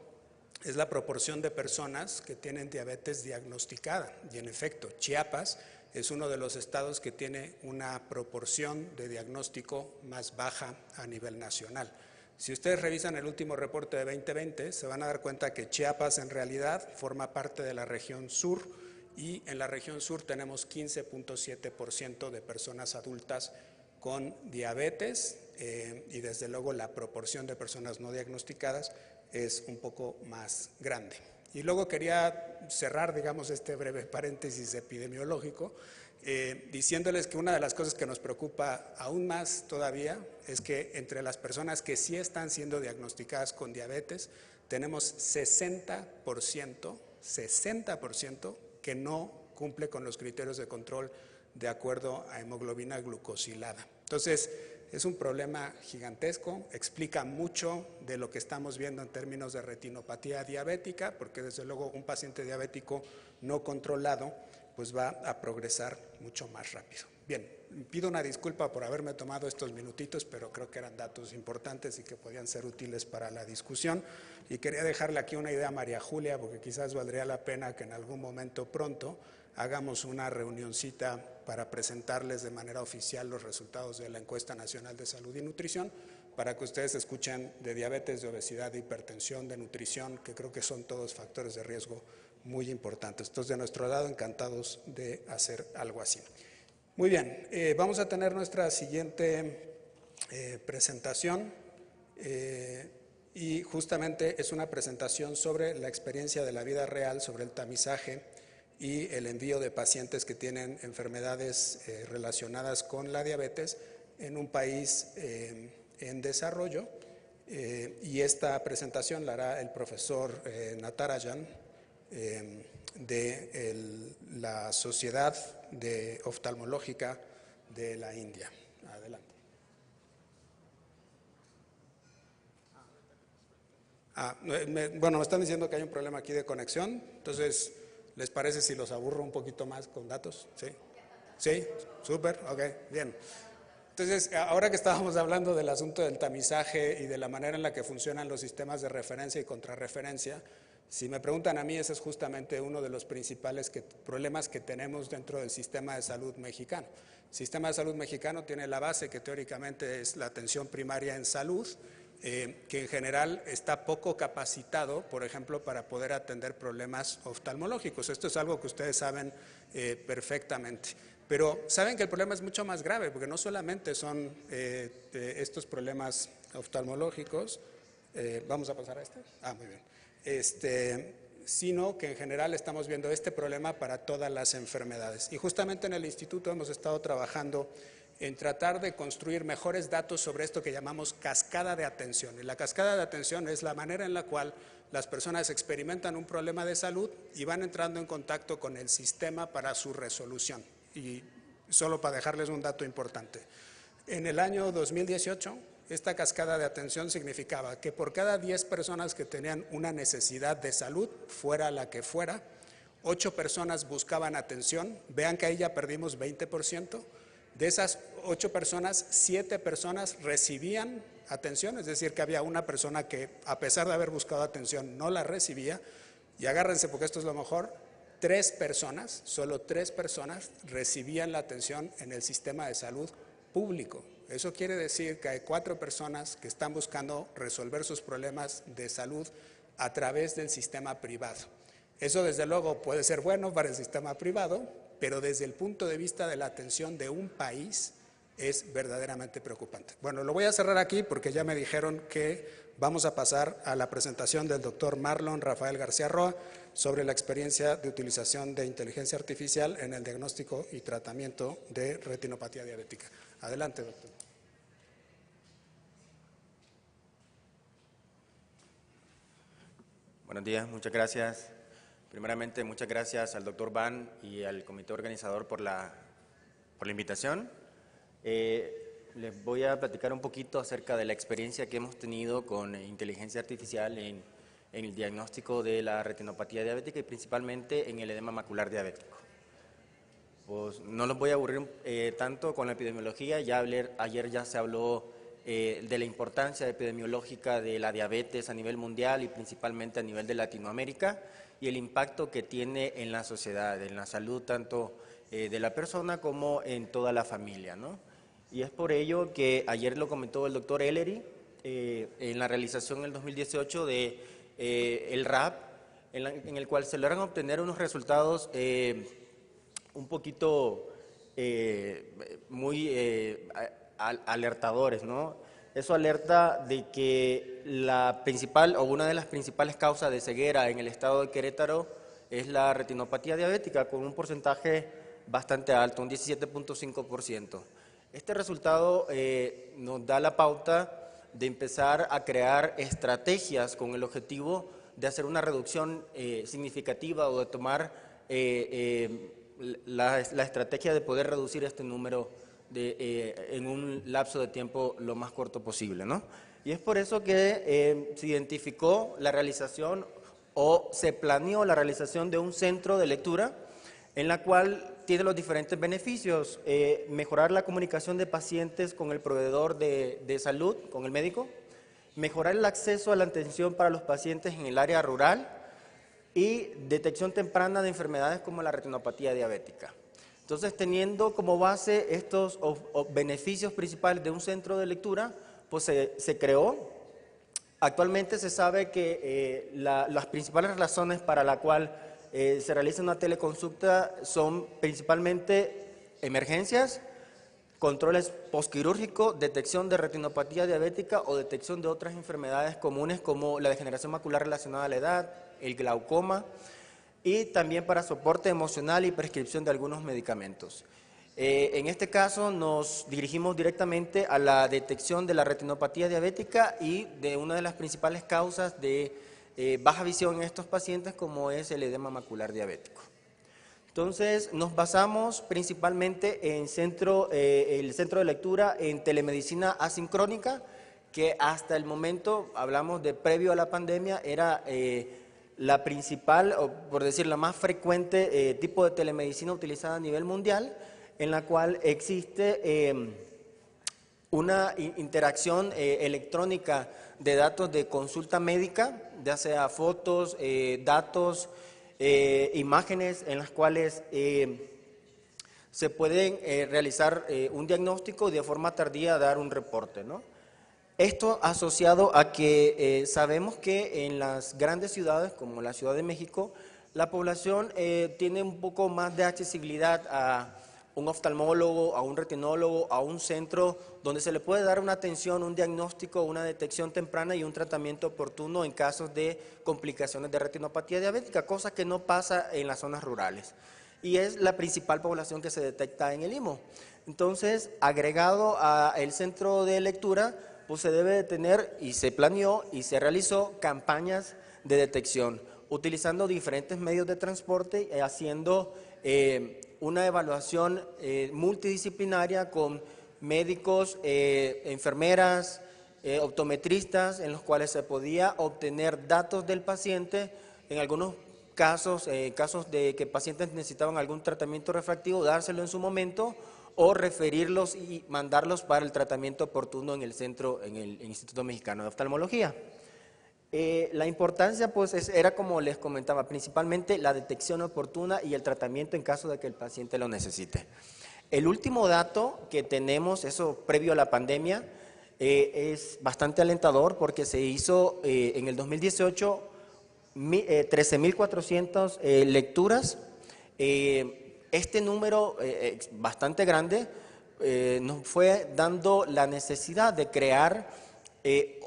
es la proporción de personas que tienen diabetes diagnosticada. Y en efecto, Chiapas es uno de los estados que tiene una proporción de diagnóstico más baja a nivel nacional. Si ustedes revisan el último reporte de 2020, se van a dar cuenta que Chiapas en realidad forma parte de la región sur y en la región sur tenemos 15.7% de personas adultas con diabetes y desde luego la proporción de personas no diagnosticadas es un poco más grande. Y luego quería cerrar, digamos, este breve paréntesis epidemiológico diciéndoles que una de las cosas que nos preocupa aún más todavía es que entre las personas que sí están siendo diagnosticadas con diabetes tenemos 60% que no cumple con los criterios de control de acuerdo a hemoglobina glucosilada. Entonces, es un problema gigantesco, explica mucho de lo que estamos viendo en términos de retinopatía diabética, porque desde luego un paciente diabético no controlado pues va a progresar mucho más rápido. Bien, pido una disculpa por haberme tomado estos minutitos, pero creo que eran datos importantes y que podían ser útiles para la discusión. Y quería dejarle aquí una idea a María Julia, porque quizás valdría la pena que en algún momento pronto hagamos una reunioncita para presentarles de manera oficial los resultados de la Encuesta Nacional de Salud y Nutrición, para que ustedes escuchen de diabetes, de obesidad, de hipertensión, de nutrición, que creo que son todos factores de riesgo muy importantes. Entonces, de nuestro lado, encantados de hacer algo así. Muy bien, vamos a tener nuestra siguiente presentación y justamente es una presentación sobre la experiencia de la vida real, sobre el tamizaje y el envío de pacientes que tienen enfermedades relacionadas con la diabetes en un país en desarrollo. Y esta presentación la hará el profesor Natarajan de la Sociedad de Oftalmológica de la India. Adelante. Bueno, me están diciendo que hay un problema aquí de conexión, entonces, ¿les parece si los aburro un poquito más con datos? ¿Sí? ¿Sí? ¿Súper? Ok, bien. Entonces, ahora que estábamos hablando del asunto del tamizaje y de la manera en la que funcionan los sistemas de referencia y contrarreferencia, si me preguntan a mí, ese es justamente uno de los principales problemas que tenemos dentro del sistema de salud mexicano. El sistema de salud mexicano tiene la base que teóricamente es la atención primaria en salud, que en general está poco capacitado, por ejemplo, para poder atender problemas oftalmológicos. Esto es algo que ustedes saben perfectamente. Pero saben que el problema es mucho más grave, porque no solamente son estos problemas oftalmológicos, vamos a pasar a este, muy bien, sino que en general estamos viendo este problema para todas las enfermedades. Y justamente en el instituto hemos estado trabajando en tratar de construir mejores datos sobre esto que llamamos cascada de atención. Y la cascada de atención es la manera en la cual las personas experimentan un problema de salud y van entrando en contacto con el sistema para su resolución. Y solo para dejarles un dato importante, en el año 2018, esta cascada de atención significaba que por cada 10 personas que tenían una necesidad de salud, fuera la que fuera, 8 personas buscaban atención. Vean que ahí ya perdimos 20%. De esas 8 personas, 7 personas recibían atención, es decir, que había una persona que, a pesar de haber buscado atención, no la recibía. Y agárrense porque esto es lo mejor, 3 personas, solo 3 personas recibían la atención en el sistema de salud público. Eso quiere decir que hay 4 personas que están buscando resolver sus problemas de salud a través del sistema privado. Eso desde luego puede ser bueno para el sistema privado, pero desde el punto de vista de la atención de un país es verdaderamente preocupante. Bueno, lo voy a cerrar aquí porque ya me dijeron que vamos a pasar a la presentación del doctor Marlon Rafael García Roa sobre la experiencia de utilización de inteligencia artificial en el diagnóstico y tratamiento de retinopatía diabética. Adelante, doctor. Buenos días, muchas gracias. Primeramente, muchas gracias al doctor Van y al comité organizador por la invitación. Les voy a platicar un poquito acerca de la experiencia que hemos tenido con inteligencia artificial en el diagnóstico de la retinopatía diabética y principalmente en el edema macular diabético. Pues no los voy a aburrir tanto con la epidemiología. Ayer ya se habló de la importancia epidemiológica de la diabetes a nivel mundial y principalmente a nivel de Latinoamérica y el impacto que tiene en la sociedad, en la salud tanto de la persona como en toda la familia, ¿no? Y es por ello que ayer lo comentó el doctor Ellery en la realización en el 2018 de el RAP, en el cual se logran obtener unos resultados un poquito muy alertadores, ¿no? Eso alerta de que la principal o una de las principales causas de ceguera en el estado de Querétaro es la retinopatía diabética, con un porcentaje bastante alto, un 17.5%. Este resultado nos da la pauta de empezar a crear estrategias con el objetivo de hacer una reducción significativa o de tomar la estrategia de poder reducir este número en un lapso de tiempo lo más corto posible, ¿no? Y es por eso que se identificó la realización o se planeó la realización de un centro de lectura en la cual tiene los diferentes beneficios, mejorar la comunicación de pacientes con el proveedor de salud, con el médico, mejorar el acceso a la atención para los pacientes en el área rural y detección temprana de enfermedades como la retinopatía diabética. Entonces, teniendo como base estos beneficios principales de un centro de lectura, pues se creó. Actualmente se sabe que las principales razones para la cual se realiza una teleconsulta son principalmente emergencias, controles postquirúrgicos, detección de retinopatía diabética o detección de otras enfermedades comunes como la degeneración macular relacionada a la edad, el glaucoma, y también para soporte emocional y prescripción de algunos medicamentos. En este caso nos dirigimos directamente a la detección de la retinopatía diabética y de una de las principales causas de baja visión en estos pacientes, como es el edema macular diabético. Entonces nos basamos principalmente en el centro de lectura en telemedicina asincrónica, que hasta el momento, hablamos de previo a la pandemia, era la principal, o por decir la más frecuente tipo de telemedicina utilizada a nivel mundial, en la cual existe una interacción electrónica de datos de consulta médica, ya sea fotos, datos, imágenes en las cuales se pueden realizar un diagnóstico y de forma tardía dar un reporte, ¿no? Esto asociado a que sabemos que en las grandes ciudades, como la Ciudad de México, la población tiene un poco más de accesibilidad a un oftalmólogo, a un retinólogo, a un centro donde se le puede dar una atención, un diagnóstico, una detección temprana y un tratamiento oportuno en casos de complicaciones de retinopatía diabética, cosa que no pasa en las zonas rurales. Y es la principal población que se detecta en el IMO. Entonces, agregado al centro de lectura, pues se debe de tener, y se planeó y se realizó, campañas de detección, utilizando diferentes medios de transporte, haciendo una evaluación multidisciplinaria con médicos, enfermeras, optometristas, en los cuales se podía obtener datos del paciente, en algunos casos, casos de que pacientes necesitaban algún tratamiento refractivo, dárselo en su momento, o referirlos y mandarlos para el tratamiento oportuno en el centro, en el Instituto Mexicano de Oftalmología. La importancia, pues, era como les comentaba, principalmente la detección oportuna y el tratamiento en caso de que el paciente lo necesite. El último dato que tenemos, eso previo a la pandemia, es bastante alentador porque se hizo en el 2018 13.400 lecturas. Este número bastante grande nos fue dando la necesidad de crear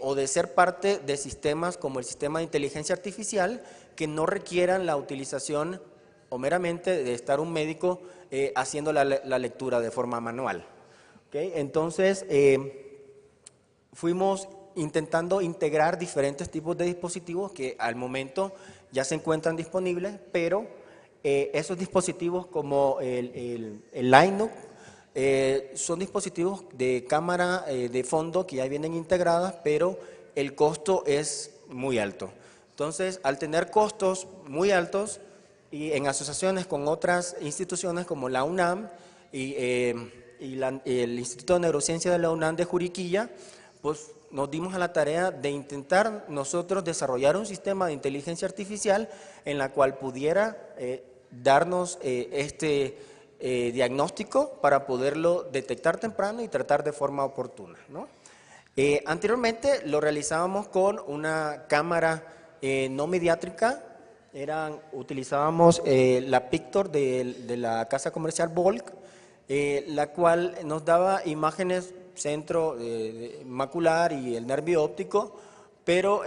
o de ser parte de sistemas como el sistema de inteligencia artificial que no requieran la utilización o meramente de estar un médico haciendo la lectura de forma manual. ¿Okay? Entonces, fuimos intentando integrar diferentes tipos de dispositivos que al momento ya se encuentran disponibles, pero esos dispositivos como el IMO son dispositivos de cámara de fondo que ya vienen integradas, pero el costo es muy alto. Entonces, al tener costos muy altos y en asociaciones con otras instituciones como la UNAM y el Instituto de Neurociencia de la UNAM de Juriquilla, pues nos dimos a la tarea de intentar nosotros desarrollar un sistema de inteligencia artificial en la cual pudiera darnos este diagnóstico para poderlo detectar temprano y tratar de forma oportuna, ¿no? Anteriormente lo realizábamos con una cámara no mediátrica, utilizábamos la Pictor de la casa comercial Volk, la cual nos daba imágenes centro macular y el nervio óptico, pero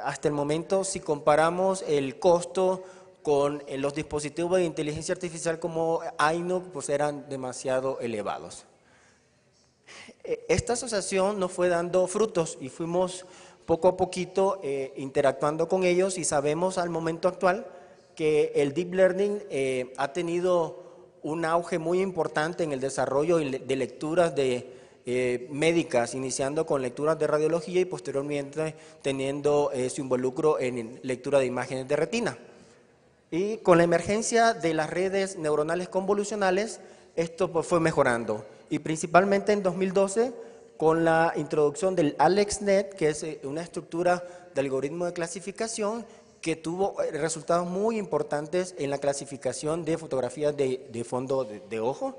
hasta el momento, si comparamos el costo con los dispositivos de inteligencia artificial como IMO, pues eran demasiado elevados. Esta asociación nos fue dando frutos y fuimos poco a poquito interactuando con ellos, y sabemos al momento actual que el Deep Learning ha tenido un auge muy importante en el desarrollo de lecturas médicas, iniciando con lecturas de radiología y posteriormente teniendo su involucro en lectura de imágenes de retina. Y con la emergencia de las redes neuronales convolucionales, esto pues fue mejorando, y principalmente en 2012 con la introducción del AlexNet, que es una estructura de algoritmo de clasificación que tuvo resultados muy importantes en la clasificación de fotografías de fondo de ojo,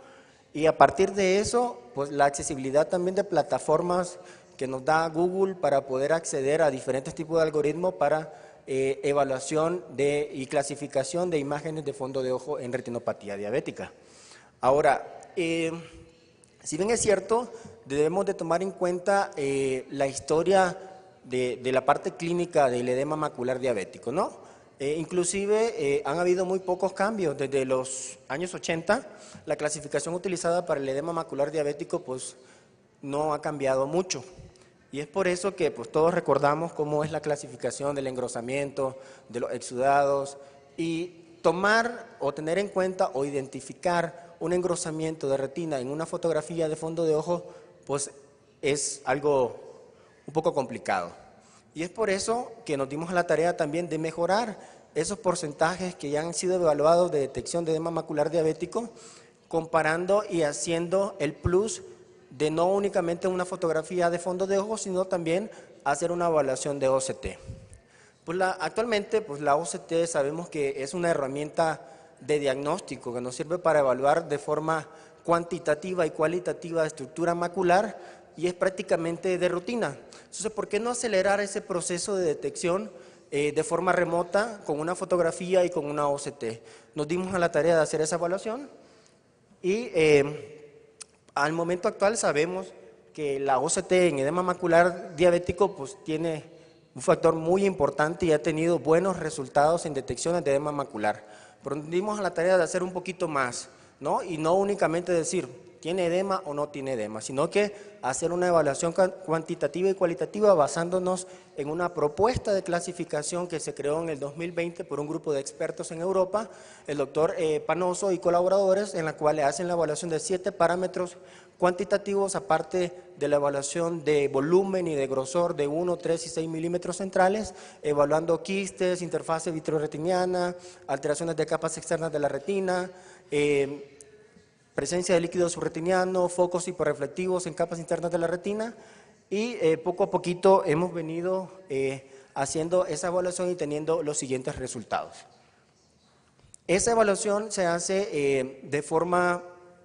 y a partir de eso, pues la accesibilidad también de plataformas que nos da Google para poder acceder a diferentes tipos de algoritmos para evaluación y clasificación de imágenes de fondo de ojo en retinopatía diabética. Ahora, si bien es cierto, debemos de tomar en cuenta la historia de la parte clínica del edema macular diabético, ¿no? Inclusive han habido muy pocos cambios. Desde los años 80, la clasificación utilizada para el edema macular diabético pues no ha cambiado mucho. Y es por eso que pues todos recordamos cómo es la clasificación del engrosamiento, de los exudados, y tomar o tener en cuenta o identificar un engrosamiento de retina en una fotografía de fondo de ojo pues es algo un poco complicado. Y es por eso que nos dimos a la tarea también de mejorar esos porcentajes que ya han sido evaluados de detección de edema macular diabético, comparando y haciendo el plus de no únicamente una fotografía de fondo de ojo, sino también hacer una evaluación de OCT. Pues actualmente pues la OCT sabemos que es una herramienta de diagnóstico que nos sirve para evaluar de forma cuantitativa y cualitativa la estructura macular, y es prácticamente de rutina. Entonces, ¿por qué no acelerar ese proceso de detección de forma remota con una fotografía y con una OCT? Nos dimos a la tarea de hacer esa evaluación y al momento actual sabemos que la OCT en edema macular diabético pues tiene un factor muy importante y ha tenido buenos resultados en detecciones de edema macular. Pero nos dimos a la tarea de hacer un poquito más, ¿no? Y no únicamente decir, ¿tiene edema o no tiene edema?, sino que hacer una evaluación cuantitativa y cualitativa basándonos en una propuesta de clasificación que se creó en el 2020 por un grupo de expertos en Europa, el doctor Panoso y colaboradores, en la cual le hacen la evaluación de 7 parámetros cuantitativos, aparte de la evaluación de volumen y de grosor de 1, 3 y 6 milímetros centrales, evaluando quistes, interfase vitreoretiniana, alteraciones de capas externas de la retina, presencia de líquido subretiniano, focos hiporreflectivos en capas internas de la retina, y poco a poquito hemos venido haciendo esa evaluación y teniendo los siguientes resultados. Esa evaluación se hace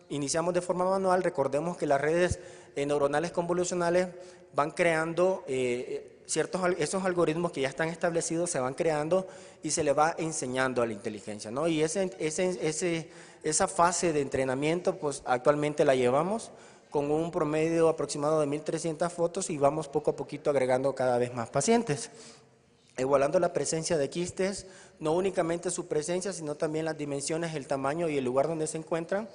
iniciamos de forma manual. Recordemos que las redes neuronales convolucionales van creando esos algoritmos que ya están establecidos, se van creando y se le va enseñando a la inteligencia, ¿no? Y esa fase de entrenamiento pues actualmente la llevamos con un promedio aproximado de 1.300 fotos y vamos poco a poquito agregando cada vez más pacientes, evaluando la presencia de quistes, no únicamente su presencia, sino también las dimensiones, el tamaño y el lugar donde se encuentran,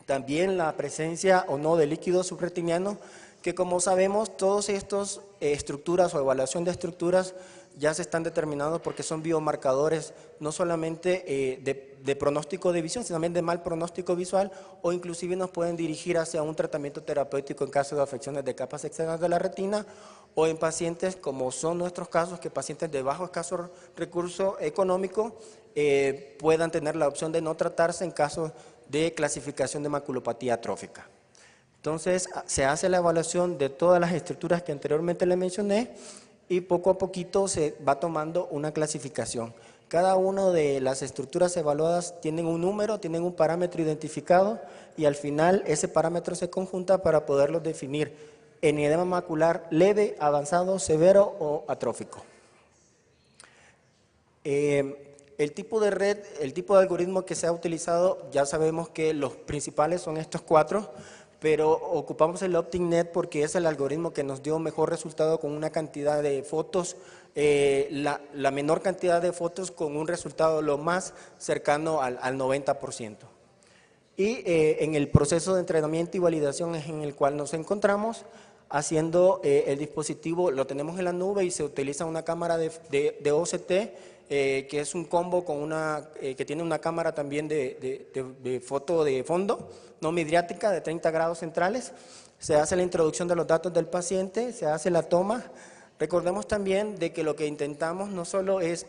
también la presencia o no de líquido subretiniano, que como sabemos, todas estas estructuras o evaluación de estructuras ya se están determinados porque son biomarcadores no solamente de pronóstico de visión, sino también de mal pronóstico visual, o inclusive nos pueden dirigir hacia un tratamiento terapéutico en caso de afecciones de capas externas de la retina, o en pacientes como son nuestros casos, que pacientes de bajo escaso recurso económico puedan tener la opción de no tratarse en caso de clasificación de maculopatía atrófica. Entonces, se hace la evaluación de todas las estructuras que anteriormente le mencioné y poco a poquito se va tomando una clasificación. Cada una de las estructuras evaluadas tienen un número, tienen un parámetro identificado y al final ese parámetro se conjunta para poderlos definir en edema macular leve, avanzado, severo o atrófico. El tipo de red, el tipo de algoritmo que se ha utilizado, ya sabemos que los principales son estos 4, pero ocupamos el OpticNet porque es el algoritmo que nos dio mejor resultado con una cantidad de fotos, la menor cantidad de fotos con un resultado lo más cercano al 90%. Y en el proceso de entrenamiento y validación es en el cual nos encontramos haciendo el dispositivo, lo tenemos en la nube y se utiliza una cámara de OCT, que es un combo con que tiene una cámara también de foto de fondo, no midriática, de 30 grados centrales. Se hace la introducción de los datos del paciente, se hace la toma. Recordemos también de que lo que intentamos no solo es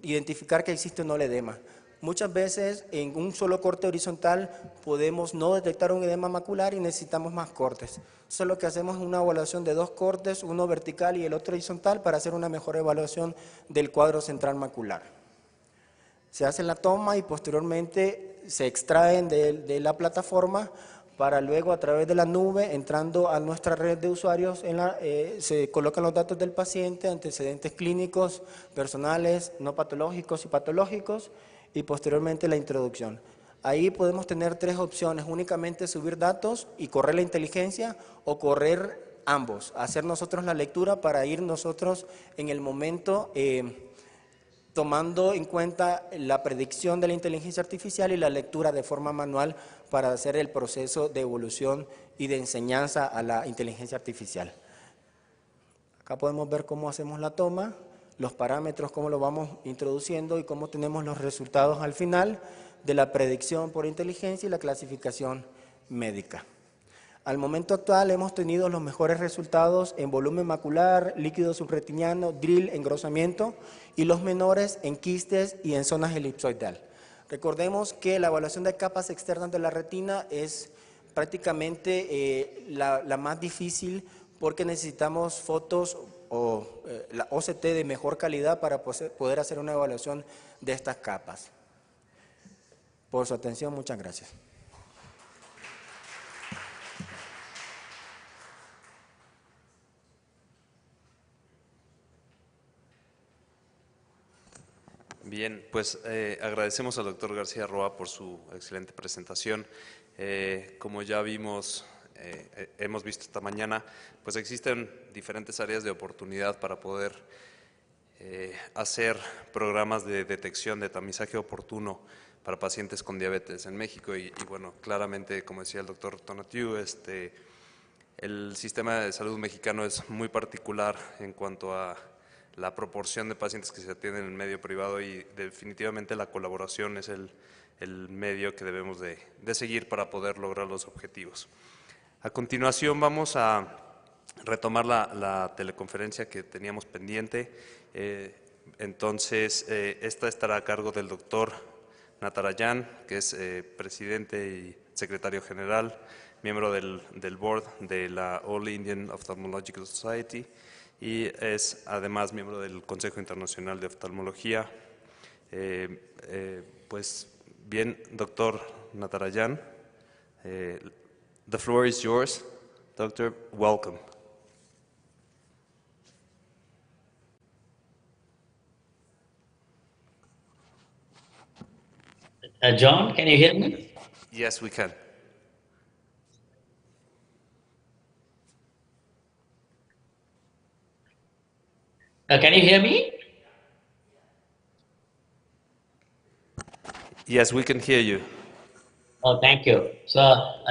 identificar que existe o no el edema. Muchas veces en un solo corte horizontal podemos no detectar un edema macular y necesitamos más cortes. Entonces lo que hacemos es una evaluación de 2 cortes, uno vertical y el otro horizontal, para hacer una mejor evaluación del cuadro central macular. Se hace la toma y posteriormente se extraen de la plataforma para luego a través de la nube, entrando a nuestra red de usuarios, se colocan los datos del paciente, antecedentes clínicos, personales, no patológicos y patológicos, y posteriormente la introducción. Ahí podemos tener 3 opciones, únicamente subir datos y correr la inteligencia, o correr ambos, hacer nosotros la lectura para ir nosotros en el momento tomando en cuenta la predicción de la inteligencia artificial y la lectura de forma manual para hacer el proceso de evolución y de enseñanza a la inteligencia artificial. Acá podemos ver cómo hacemos la toma, los parámetros, cómo lo vamos introduciendo y cómo tenemos los resultados al final de la predicción por inteligencia y la clasificación médica. Al momento actual hemos tenido los mejores resultados en volumen macular, líquido subretiniano, drill, engrosamiento, y los menores en quistes y en zonas elipsoidal. Recordemos que la evaluación de capas externas de la retina es prácticamente la más difícil, porque necesitamos fotos o la OCT de mejor calidad para poder hacer una evaluación de estas capas. Por su atención, muchas gracias. Bien, pues agradecemos al doctor García Roa por su excelente presentación. Como ya hemos visto esta mañana, pues existen diferentes áreas de oportunidad para poder hacer programas de detección de tamizaje oportuno para pacientes con diabetes en México. Y bueno, claramente, como decía el doctor Tonatiu, el sistema de salud mexicano es muy particular en cuanto a la proporción de pacientes que se atienden en el medio privado, y definitivamente la colaboración es el medio que debemos de seguir para poder lograr los objetivos. A continuación vamos a retomar la teleconferencia que teníamos pendiente. Entonces, esta estará a cargo del doctor Natarajan, que es presidente y secretario general, miembro del board de la All Indian Ophthalmological Society, y es además miembro del Consejo Internacional de Oftalmología. Pues bien, doctor Natarajan, the floor is yours. Doctor, welcome. John, can you hear me? Yes, we can. Can you hear me? Yes, we can hear you. Oh, thank you. So,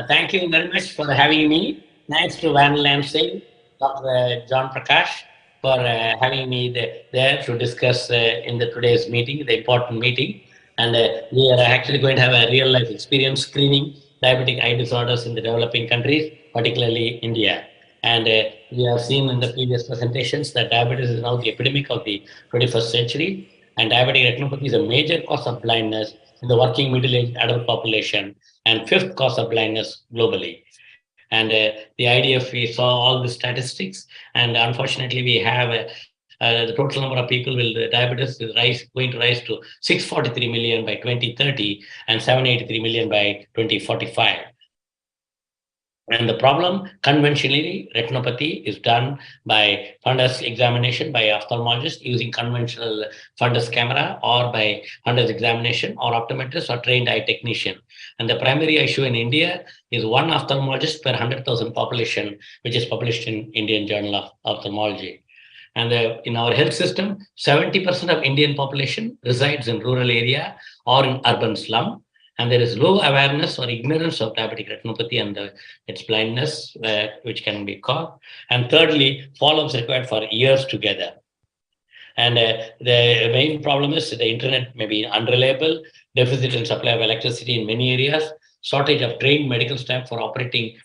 thank you very much for having me. Thanks to Van Lansing, Dr. John Prakash, for having me there to discuss in the today's meeting, the important meeting. And we are actually going to have a real life experience screening diabetic eye disorders in the developing countries, particularly India. And we have seen in the previous presentations that diabetes is now the epidemic of the 21st century. And diabetic retinopathy is a major cause of blindness in the working middle-aged adult population and fifth cause of blindness globally. And the IDF, we saw all the statistics, and unfortunately, we have the total number of people with diabetes is going to rise to 643 million by 2030 and 783 million by 2045. And the problem, conventionally, retinopathy is done by fundus examination by ophthalmologist using conventional fundus camera or by fundus examination or optometrist or trained eye technician. And the primary issue in India is one ophthalmologist per 100,000 population, which is published in Indian Journal of Ophthalmology. And in our health system, 70% of Indian population resides in rural area or in urban slum. And there is low awareness or ignorance of diabetic retinopathy and its blindness, which can be caused. And thirdly, follow-ups required for years together. And the main problem is the internet may be unreliable, deficit in supply of electricity in many areas, shortage of trained medical staff for operating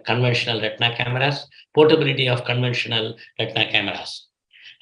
conventional retina cameras, portability of conventional retina cameras.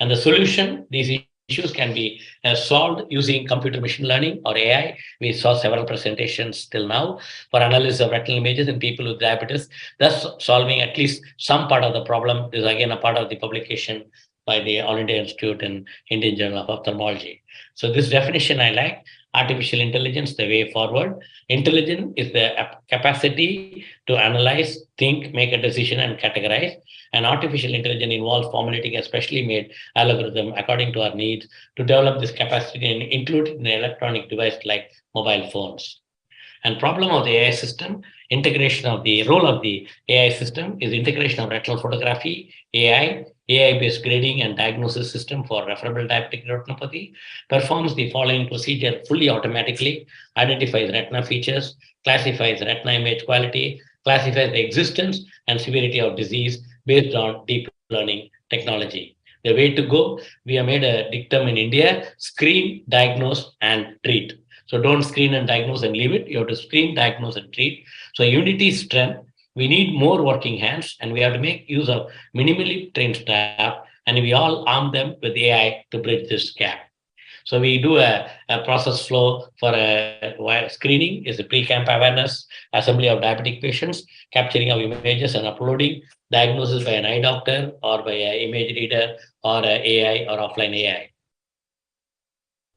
And the solution, these issues can be solved using computer machine learning or AI. We saw several presentations till now for analysis of retinal images in people with diabetes, thus solving at least some part of the problem. This is again a part of the publication by the All India Institute and Indian Journal of Ophthalmology. So this definition I like. Artificial intelligence, the way forward. Intelligence is the capacity to analyze, think, make a decision, and categorize. And artificial intelligence involves formulating a specially made algorithm according to our needs to develop this capacity and include it in an electronic device like mobile phones. And problem of the AI system, integration of the role of the AI system is integration of retinal photography, AI-based grading and diagnosis system for referable diabetic retinopathy, performs the following procedure fully automatically, identifies retina features, classifies retina image quality, classifies the existence and severity of disease based on deep learning technology. The way to go, we have made a dictum in India, screen, diagnose, and treat. So don't screen and diagnose and leave it. You have to screen, diagnose, and treat. So unity is strength. We need more working hands, and we have to make use of minimally trained staff, and we all arm them with AI to bridge this gap. So we do a process flow for screening is a pre-camp awareness, assembly of diabetic patients, capturing of images and uploading, diagnosis by an eye doctor or by an image reader or AI or offline AI.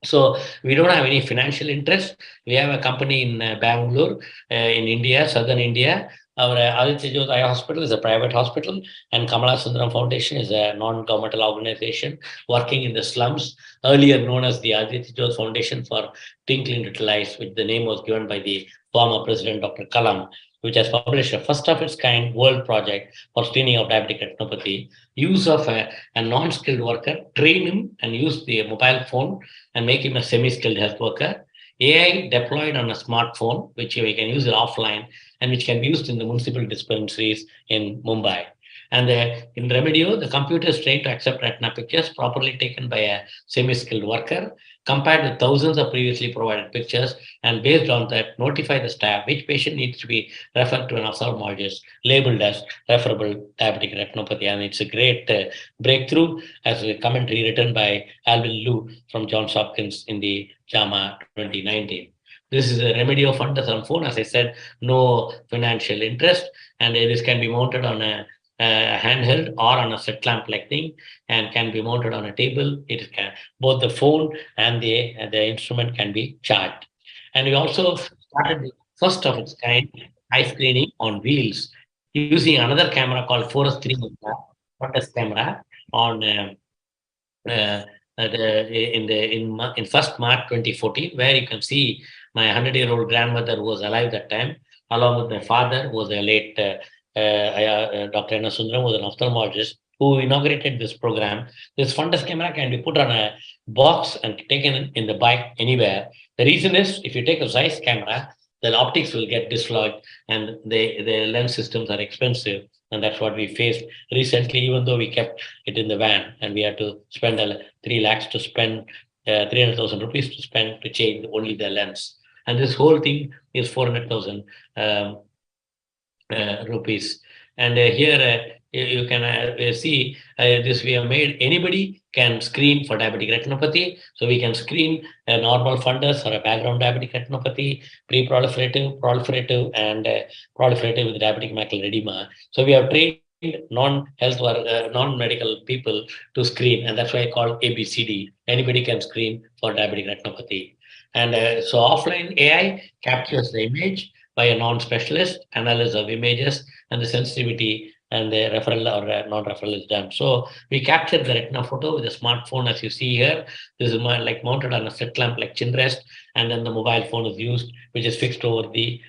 So we don't have any financial interest. We have a company in Bangalore, in India, southern India. Our Aditya Jyot Eye Hospital is a private hospital, and Kamala Sundaram Foundation is a non-governmental organization working in the slums, earlier known as the Aditya Jyot Foundation for Twinkling Little Eyes, which the name was given by the former President Dr. Kalam, which has published a first of its kind world project for screening of diabetic retinopathy. Use of a non-skilled worker, train him and use the mobile phone and make him a semi-skilled health worker. AI deployed on a smartphone, which we can use it offline and which can be used in the municipal dispensaries in Mumbai. And in Remedio, the computer is trained to accept retina pictures properly taken by a semi-skilled worker, compared with thousands of previously provided pictures, and based on that, notify the staff which patient needs to be referred to an ophthalmologist labeled as referable diabetic retinopathy. And it's a great breakthrough, as a commentary written by Alvin Liu from Johns Hopkins in the JAMA 2019. This is a Remedio fundus on phone. As I said, no financial interest, and this can be mounted on a handheld or on a set lamp like thing, and can be mounted on a table. It can both the phone and the instrument can be charged. And we also started the first of its kind eye screening on wheels using another camera called Forest 3 fundus camera on in 1st March 2014, where you can see my 100-year-old grandmother who was alive that time, along with my father, who was a late Dr. N. Sundaram, was an ophthalmologist, who inaugurated this program. This fundus camera can be put on a box and taken in the bike anywhere. The reason is, if you take a Zeiss camera, the optics will get dislodged, and the lens systems are expensive. And that's what we faced recently, even though we kept it in the van and we had to spend 3 lakhs to spend 300,000 rupees to spend to change only the lens. And this whole thing is 400,000 rupees. And here you can see this we have made. Anybody can screen for diabetic retinopathy. So we can screen a normal fundus or a background diabetic retinopathy, pre-proliferative, proliferative, and proliferative with diabetic macular edema. So we have trained non-health or non-medical people to screen, and that's why I call ABCD. Anybody can screen for diabetic retinopathy. And so offline AI captures the image by a non-specialist, analysis of images, and the sensitivity and the referral or non-referral is done. So we captured the retina photo with a smartphone, as you see here. This is like mounted on a slit lamp like chin rest, and then the mobile phone is used, which is fixed over the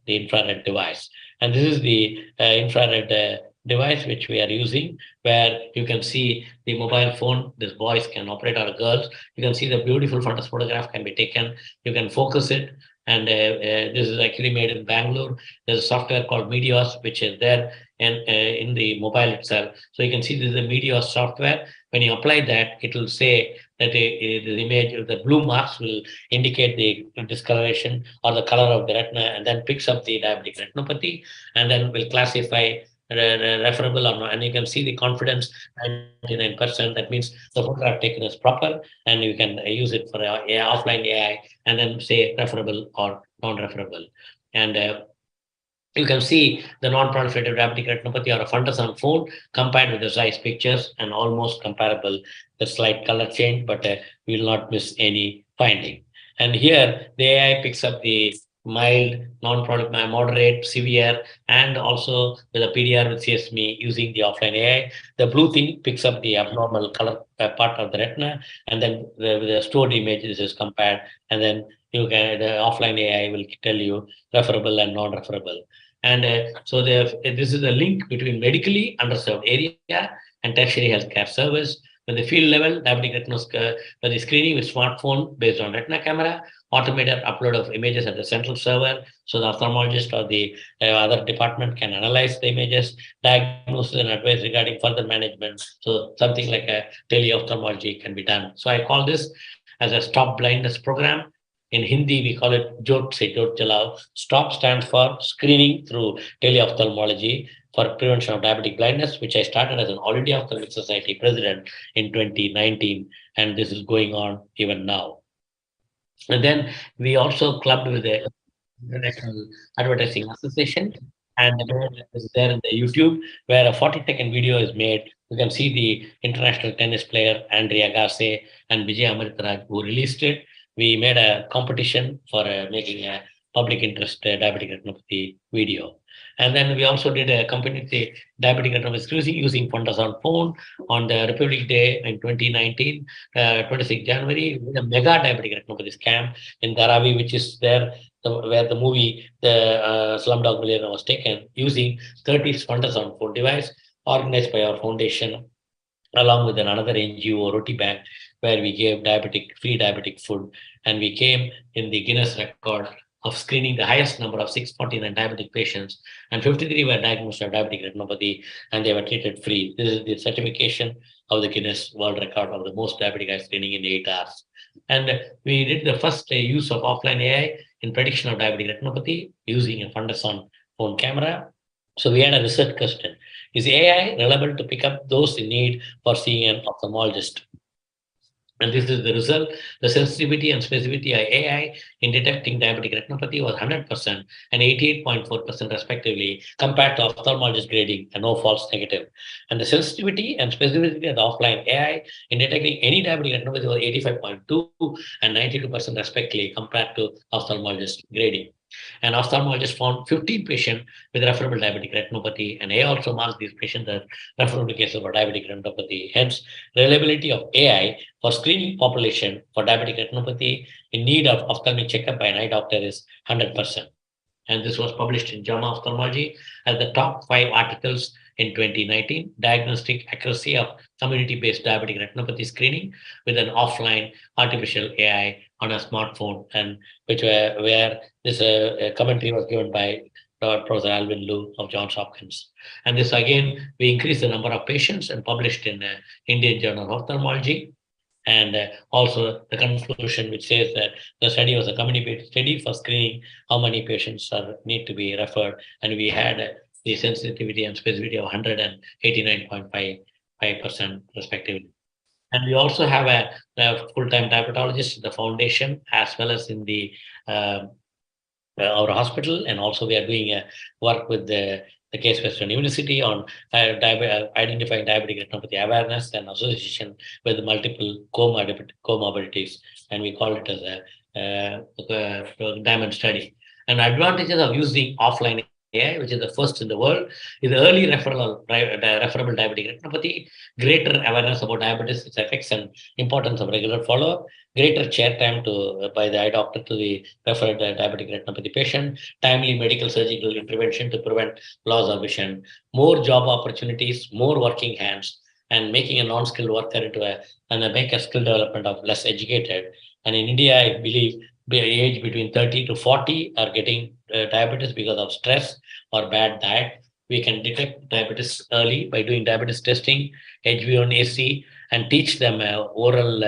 infrared device. And this is the infrared device which we are using, where you can see the mobile phone. These boys can operate, or girls. You can see the beautiful fundus photograph can be taken. You can focus it. And this is actually made in Bangalore. There's a software called Meteos, which is there in the mobile itself. So you can see this is the Meteos software. When you apply that, it will say that the image, the blue marks will indicate the discoloration or the color of the retina, and then picks up the diabetic retinopathy, and then will classify referable or not. And you can see the confidence 99%. That means the photograph taken is proper, and you can use it for offline AI, and then say referable or non-referable. And you can see the non-proliferative diabetic retinopathy or a fundus on phone compared with the Zeiss pictures, and almost comparable. The slight color change, but we will not miss any finding. And here the AI picks up the mild, non-proliferative, moderate, severe, and also with a PDR with CSME using the offline AI. The blue thing picks up the abnormal color part of the retina, and then the stored images is compared, and then you can the offline AI will tell you referable and non-referable. And so this is a link between medically underserved area and tertiary healthcare service. When the field level, diabetic retinal the screening with smartphone based on retina camera, automated upload of images at the central server, so the ophthalmologist or the other department can analyze the images, diagnosis and advice regarding further management. So something like a teleophthalmology can be done. So I call this as a stop blindness program. In Hindi, we call it JOT Se Jot Jalao. STOP stands for Screening Through Teleophthalmology for Prevention of Diabetic Blindness, which I started as an All India Ophthalmic Society president in 2019, and this is going on even now. And then we also clubbed with the International Advertising Association, and is there in the YouTube, where a 40-second video is made. You can see the international tennis player Andre Agassi and Vijay Amritraj who released it. We made a competition for making a public interest diabetic retinopathy video. And then we also did a community diabetic retinopathy screening using fundus on phone on the Republic Day in 2019, 26 January, with a mega diabetic retinopathy scam in Dharavi, which is there where the movie the Slumdog Millionaire was taken, using 30 fundus on phone device organized by our foundation along with another NGO, Roti Bank, where we gave free diabetic food, and we came in the Guinness record of screening the highest number of 649 diabetic patients, and 53 were diagnosed with diabetic retinopathy, and they were treated free. This is the certification of the Guinness World Record of the most diabetic eye screening in 8 hours. And we did the first use of offline AI in prediction of diabetic retinopathy using a fundus on phone camera. So we had a research question. Is AI reliable to pick up those in need for seeing an ophthalmologist? And this is the result. The sensitivity and specificity of AI in detecting diabetic retinopathy was 100% and 88.4% respectively, compared to ophthalmologist grading and no false negative. And the sensitivity and specificity of the offline AI in detecting any diabetic retinopathy was 85.2 and 92% respectively, compared to ophthalmologist grading. An ophthalmologist found 15 patients with referable diabetic retinopathy, and AI also marked these patients as referable cases for diabetic retinopathy. Hence, reliability of AI for screening population for diabetic retinopathy in need of ophthalmic checkup by an eye doctor is 100%. and this was published in JAMA Ophthalmology as the top 5 articles in 2019, diagnostic accuracy of community-based diabetic retinopathy screening with an offline artificial AI on a smartphone, and where this commentary was given by Professor Alvin Liu of Johns Hopkins. And this again, we increased the number of patients and published in Indian Journal of Ophthalmology. And also the conclusion which says that the study was a community-based study for screening how many patients need to be referred. And we had the sensitivity and specificity of 189.55% respectively. And we also have a full-time diabetologist in the foundation as well as in the our hospital, and also we are doing work with the Case Western University on identifying diabetic retinopathy awareness and association with multiple comorbidities, and we call it as a diamond study. And advantages of using offline AI, which is the first in the world, is early referable diabetic retinopathy, greater awareness about diabetes, its effects and importance of regular follow-up, greater chair time by the eye doctor to the referred diabetic retinopathy patient, timely medical surgical intervention to prevent loss of vision, more job opportunities, more working hands, and making a non-skilled worker into make a skill development of less educated. And in India, I believe age between 30 to 40 are getting diabetes because of stress or bad diet. We can detect diabetes early by doing diabetes testing, HbA1c, and teach them oral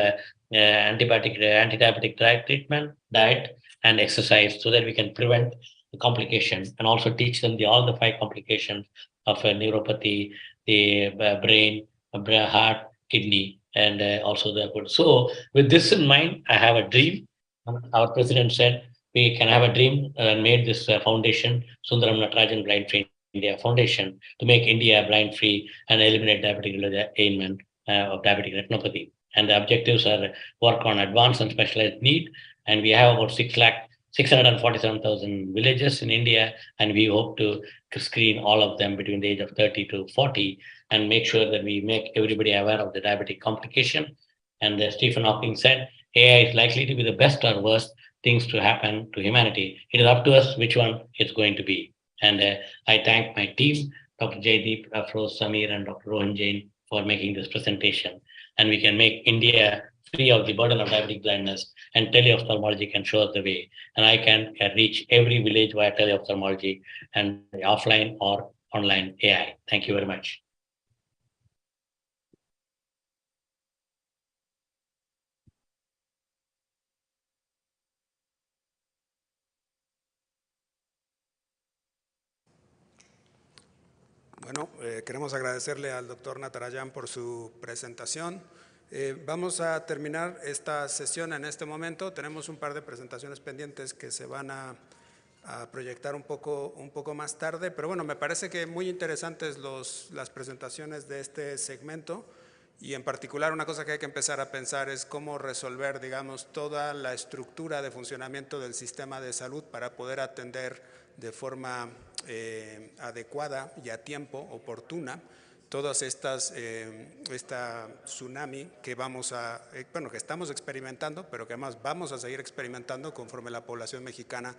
anti-diabetic treatment, diet, and exercise so that we can prevent the complications, and also teach them all the 5 complications of neuropathy, the brain, heart, kidney, and also the good. So with this in mind, I have a dream. Our president said we can have a dream and made this foundation, Sundaram Natarajan Blind Free India Foundation, to make India blind free and eliminate diabetic ailment of diabetic retinopathy. And the objectives are work on advanced and specialized need. And we have about 647,000 villages in India, and we hope to screen all of them between the age of 30 to 40 and make sure that we make everybody aware of the diabetic complication. And Stephen Hawking said, AI is likely to be the best or worst things to happen to humanity. It is up to us which one it's going to be. And I thank my team, Dr. Jaydeep, Afroz, Samir, and Dr. Rohan Jain for making this presentation. And we can make India free of the burden of diabetic blindness, and teleophthalmology can show us the way. And I can reach every village via teleophthalmology and offline or online AI. Thank you very much. Bueno, queremos agradecerle al doctor Natarajan por su presentación. Vamos a terminar esta sesión en este momento. Tenemos un par de presentaciones pendientes que se van a proyectar un poco más tarde, pero bueno, me parece que muy interesantes las presentaciones de este segmento, y en particular una cosa que hay que empezar a pensar es cómo resolver, digamos, toda la estructura de funcionamiento del sistema de salud para poder atender de forma adecuada y a tiempo, oportuna, todas esta tsunami que que estamos experimentando, pero que además vamos a seguir experimentando conforme la población mexicana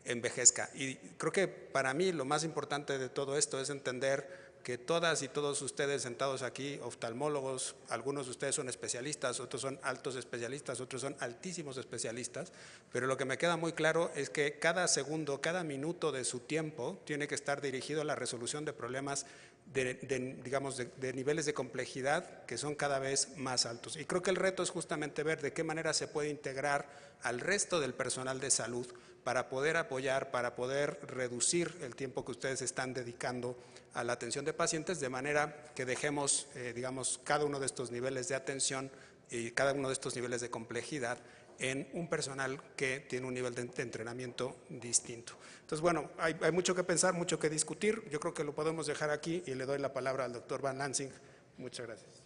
envejezca. Y creo que para mí lo más importante de todo esto es entender que todas y todos ustedes sentados aquí, oftalmólogos, algunos de ustedes son especialistas, otros son altos especialistas, otros son altísimos especialistas, pero lo que me queda muy claro es que cada segundo, cada minuto de su tiempo tiene que estar dirigido a la resolución de problemas de niveles de complejidad que son cada vez más altos. Y creo que el reto es justamente ver de qué manera se puede integrar al resto del personal de salud para poder apoyar, para poder reducir el tiempo que ustedes están dedicando a la atención de pacientes, de manera que dejemos, digamos, cada uno de estos niveles de atención y cada uno de estos niveles de complejidad en un personal que tiene un nivel de entrenamiento distinto. Entonces, bueno, hay mucho que pensar, mucho que discutir. Yo creo que lo podemos dejar aquí y le doy la palabra al doctor Van Lansing. Muchas gracias.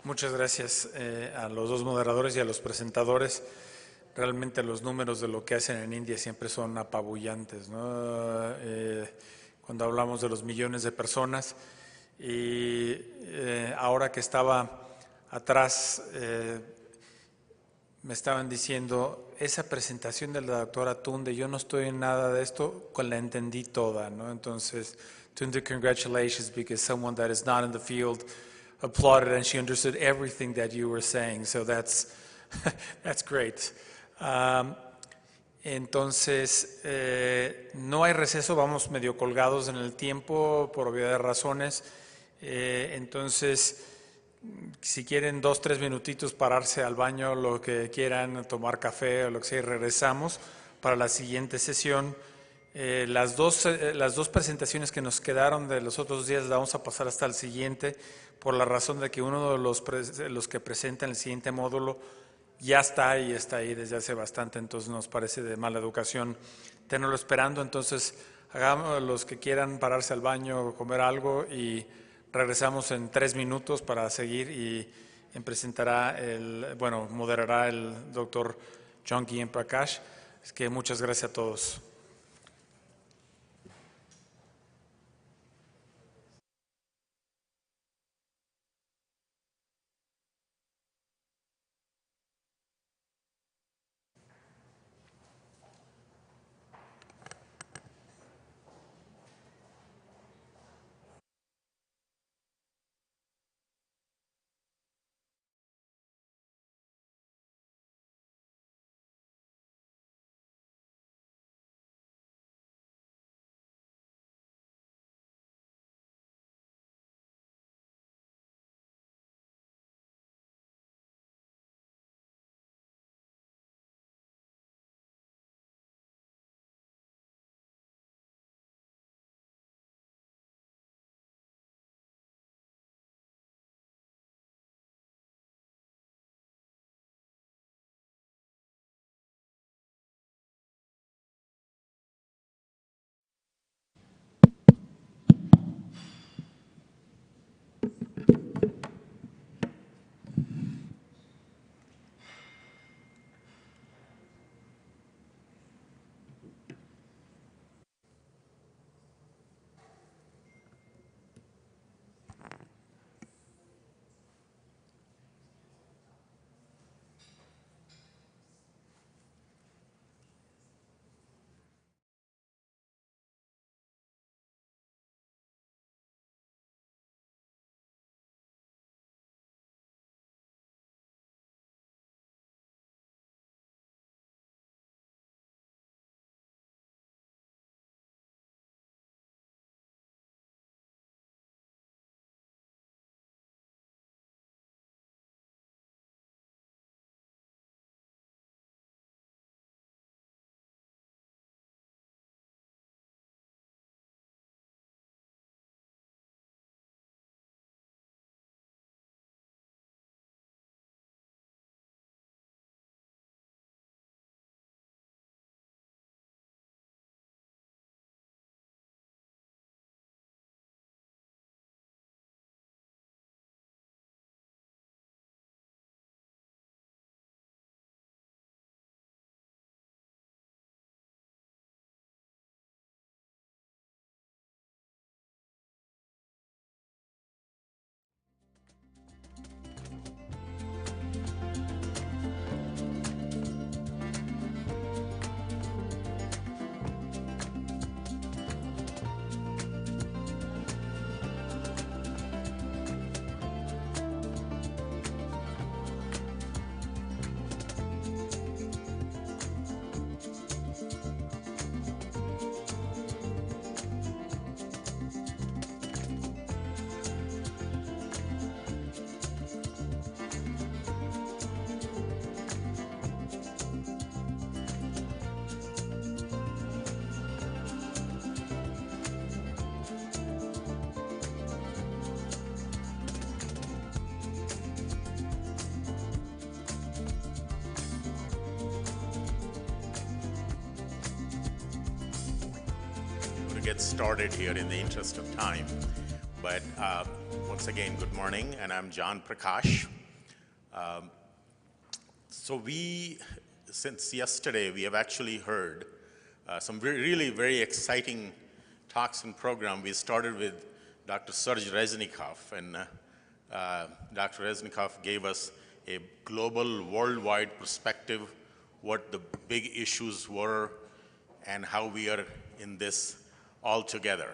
Muchas gracias a los dos moderadores y a los presentadores. Realmente los números de lo que hacen en India siempre son apabullantes, ¿no? Cuando hablamos de los millones de personas, y ahora que estaba atrás me estaban diciendo, esa presentación de la doctora Tunde, yo no estoy en nada de esto, la entendí toda, ¿no? Entonces, Tunde, congratulations, because someone that is not in the field applauded and she understood everything that you were saying, so that's, that's great. Entonces, no hay receso, vamos medio colgados en el tiempo por obviedad de razones. Entonces, si quieren 2-3 minutitos pararse al baño, lo que quieran, tomar café o lo que sea, y regresamos para la siguiente sesión. Las dos presentaciones que nos quedaron de los otros días las vamos a pasar hasta el siguiente, por la razón de que uno de los que presentan el siguiente módulo ya está ahí desde hace bastante, entonces nos parece de mala educación tenerlo esperando. Entonces, hagamos los que quieran pararse al baño o comer algo y regresamos en 3 minutos para seguir y moderará el doctor John Guillen Prakash. Es que muchas gracias a todos. Get started here in the interest of time. But once again, good morning, and I'm John Prakash. So since yesterday, we have actually heard some really very exciting talks and program. We started with Dr. Serge Reznikov, and Dr. Reznikov gave us a global, worldwide perspective, what the big issues were, and how we are in this all together.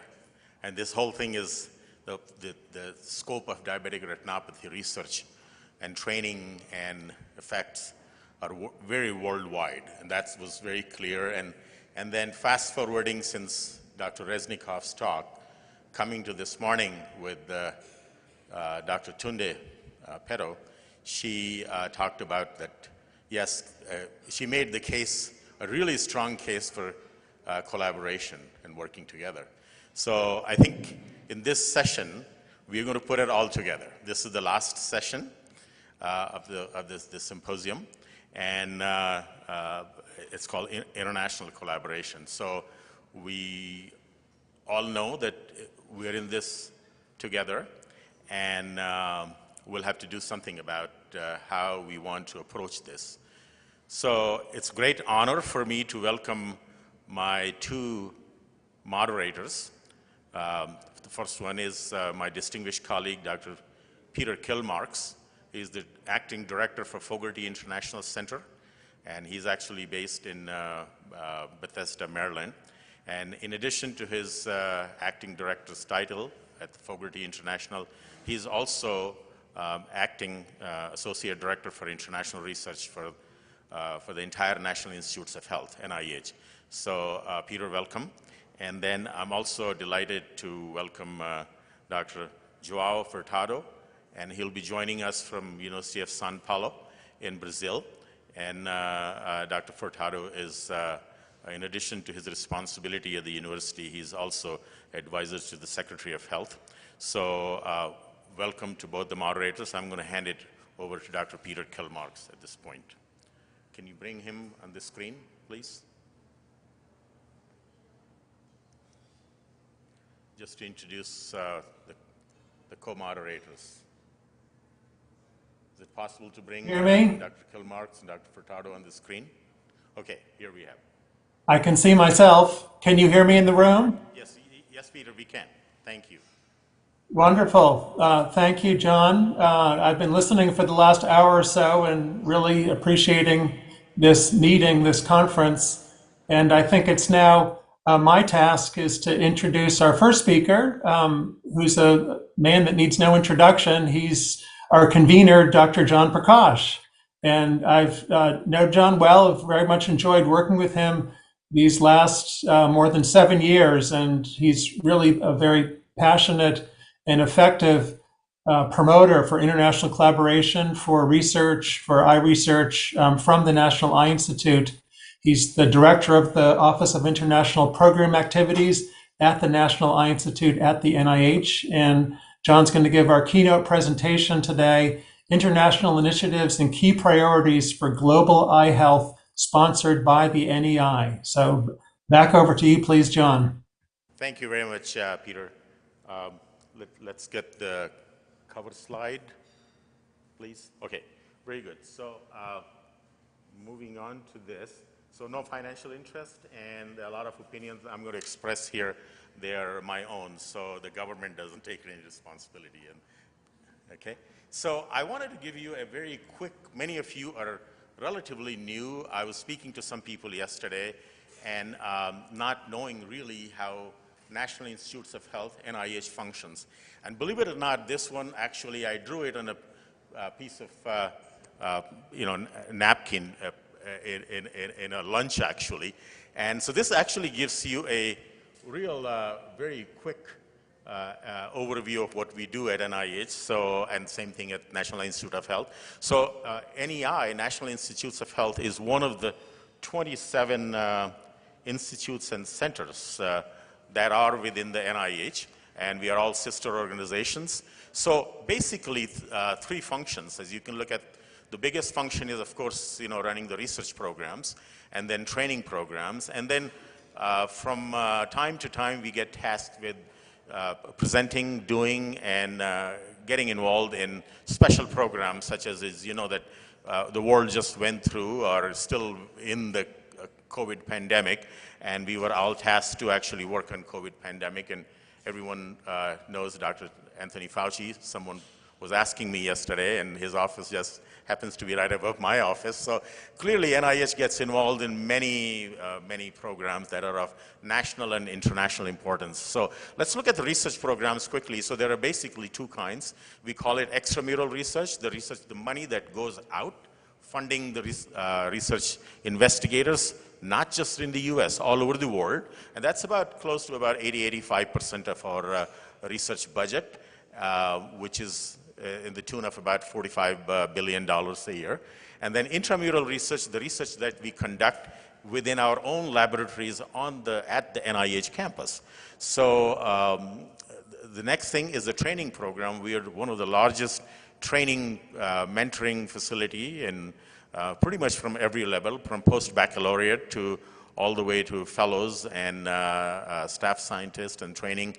And this whole thing is the scope of diabetic retinopathy research and training and effects are very worldwide, and that was very clear. And then fast forwarding since Dr. Reznikoff's talk, coming to this morning with Dr. Tunde Pero, she talked about that, yes, she made the case, a really strong case for collaboration and working together. So I think in this session, we're going to put it all together. This is the last session of this symposium, and it's called International Collaboration. So we all know that we're in this together, and we'll have to do something about how we want to approach this. So it's a great honor for me to welcome my two moderators. The first one is my distinguished colleague, Dr. Peter Kilmarks. He's the acting director for Fogarty International Center, and he's actually based in Bethesda, Maryland. And in addition to his acting director's title at Fogarty International, he's also acting associate director for international research for the entire National Institutes of Health, NIH. So Peter, welcome. And then I'm also delighted to welcome Dr. João Furtado, and he'll be joining us from University of São Paulo in Brazil. And Dr. Furtado is, in addition to his responsibility at the university, he's also advisor to the Secretary of Health. So welcome to both the moderators. I'm going to hand it over to Dr. Peter Kilmarks at this point. Can you bring him on the screen, please? Just to introduce the co-moderators. Is it possible to bring Dr. Kilmarks and Dr. Furtado on the screen? Okay, here we have. I can see myself. Can you hear me in the room? Yes, Peter, we can. Thank you. Wonderful. Thank you, John. I've been listening for the last hour or so and really appreciating this meeting, this conference. And I think it's now my task is to introduce our first speaker, who's a man that needs no introduction. He's our convener, Dr. John Prakash. And I've known John well. I've very much enjoyed working with him these last more than 7 years. And he's really a very passionate and effective promoter for international collaboration, for research, for eye research from the National Eye Institute. He's the director of the Office of International Program Activities at the National Eye Institute at the NIH. And John's going to give our keynote presentation today, International Initiatives and Key Priorities for Global Eye Health, sponsored by the NEI. So back over to you, please, John. Thank you very much, Peter. Let's get the cover slide, please. Okay, very good. So moving on to this. So no financial interest and a lot of opinions I'm going to express here, they are my own, so the government doesn't take any responsibility. Okay, so I wanted to give you a very quick, many of you are relatively new. I was speaking to some people yesterday and not knowing really how National Institutes of Health, NIH, functions. And believe it or not, this one actually, I drew it on a piece of, napkin in a lunch actually. And so this actually gives you a real, very quick overview of what we do at NIH. So, and same thing at National Institute of Health. So NEI, National Institutes of Health, is one of the 27 institutes and centers that are within the NIH, and we are all sister organizations. So basically, three functions. As you can look at, the biggest function is, of course, running the research programs, and then training programs, and then from time to time, we get tasked with presenting, doing, and getting involved in special programs, such as that the world just went through, or still in the COVID pandemic, and we were all tasked to actually work on COVID pandemic, and everyone knows Dr. Anthony Fauci, someone was asking me yesterday, and his office just happens to be right above my office. So clearly NIH gets involved in many programs that are of national and international importance. So let's look at the research programs quickly. So there are basically two kinds. We call it extramural research, the money that goes out, funding the research investigators, not just in the US, all over the world. And that's about close to about 80-85% of our research budget, which is in the tune of about $45 billion a year. And then intramural research, the research that we conduct within our own laboratories at the NIH campus. So the next thing is the training program. We are one of the largest training mentoring facility in pretty much from every level, from post-baccalaureate to all the way to fellows and staff scientists and training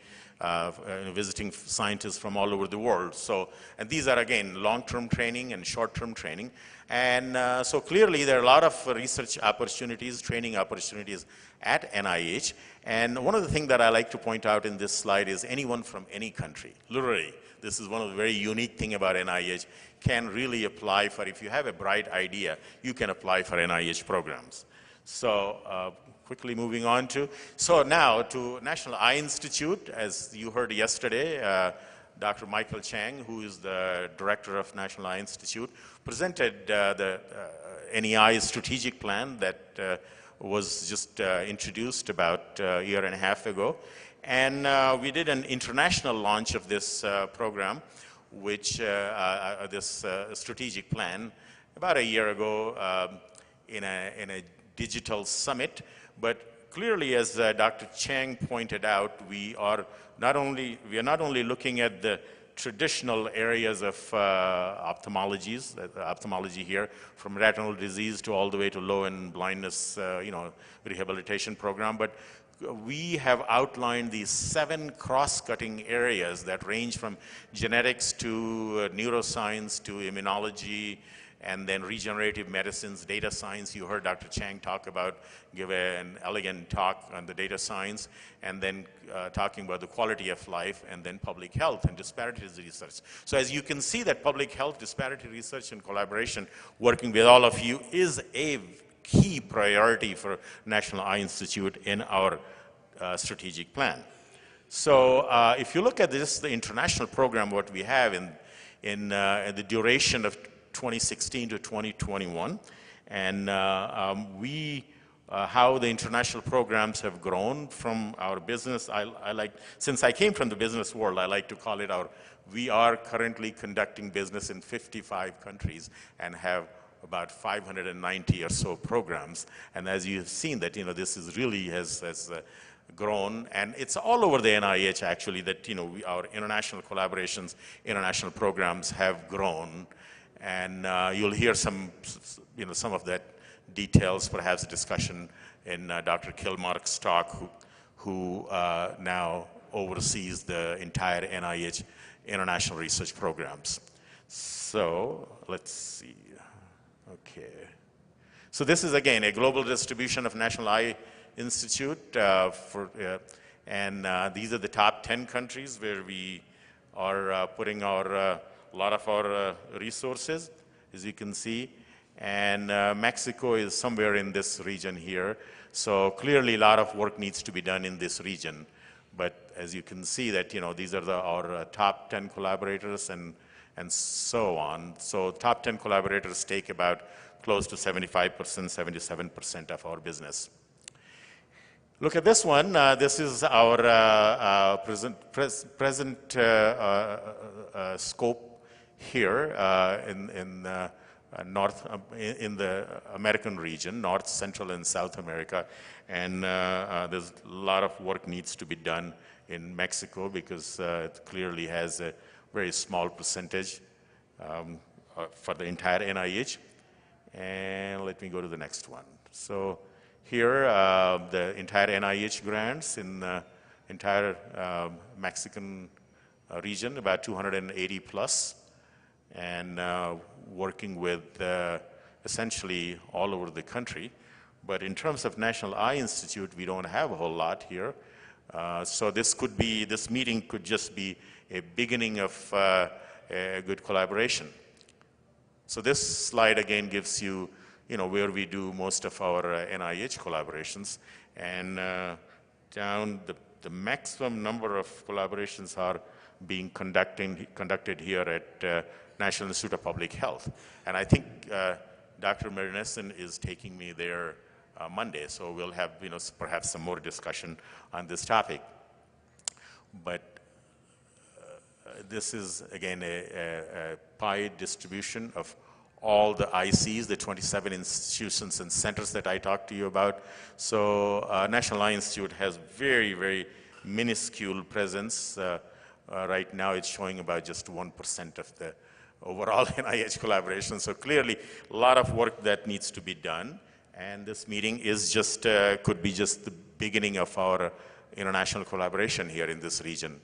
visiting scientists from all over the world. So, and these are again long-term training and short-term training. And so clearly there are a lot of research opportunities, training opportunities at NIH. And one of the things that I like to point out in this slide is anyone from any country, literally. This is one of the very unique things about NIH, can really apply for, if you have a bright idea, you can apply for NIH programs. So quickly moving on so now to National Eye Institute, as you heard yesterday, Dr. Michael Chang, who is the director of National Eye Institute, presented the NEI strategic plan that was just introduced about a year and a half ago. And we did an international launch of this program, which this strategic plan about a year ago in a digital summit. But clearly, as Dr. Chang pointed out, we are not only looking at the traditional areas of ophthalmology here, from retinal disease to all the way to low and blindness, rehabilitation program, but we have outlined these 7 cross-cutting areas that range from genetics to neuroscience to immunology, and then regenerative medicines, data science. You heard Dr. Chang give an elegant talk on the data science, and then talking about the quality of life, and then public health and disparities research. So as you can see, that public health, disparity research, and collaboration, working with all of you, is a key priority for National Eye Institute in our strategic plan. So if you look at this, the international program, what we have in the duration of 2016 to 2021, and how the international programs have grown from our business. Since I came from the business world, I like to call it we are currently conducting business in 55 countries and have about 590 or so programs. And as you've seen that, this is really has grown, and it's all over the NIH actually that, our international collaborations, international programs have grown. And you'll hear some of that details, perhaps a discussion in Dr. Kilmark's talk, who now oversees the entire NIH international research programs. So let's see. Okay. So this is again a global distribution of National Eye Institute and these are the top 10 countries where we are putting a lot of our resources, as you can see, and Mexico is somewhere in this region here. So clearly a lot of work needs to be done in this region. But as you can see that, these are our top 10 collaborators and so on. So top 10 collaborators take about close to 75%, 77% of our business. Look at this one. This is our present scope here in the American region, North, Central, and South America. And there's a lot of work needs to be done in Mexico because it clearly has a very small percentage for the entire NIH. And let me go to the next one. So here, the entire NIH grants in the entire Mexican region, about 280 plus, and working with essentially all over the country. But in terms of National Eye Institute, we don't have a whole lot here. So this meeting could just be a beginning of a good collaboration. So this slide again gives you, where we do most of our NIH collaborations, and down the maximum number of collaborations are being conducted here at National Institute of Public Health. And I think Dr. Marinessen is taking me there Monday, so we'll have perhaps some more discussion on this topic. But this is again a pie distribution of all the ICs, the 27 institutions and centers that I talked to you about. So National Eye Institute has very, very minuscule presence. Right now it's showing about just 1% of the overall NIH collaboration. So clearly a lot of work that needs to be done. And this meeting is just, could be just the beginning of our international collaboration here in this region.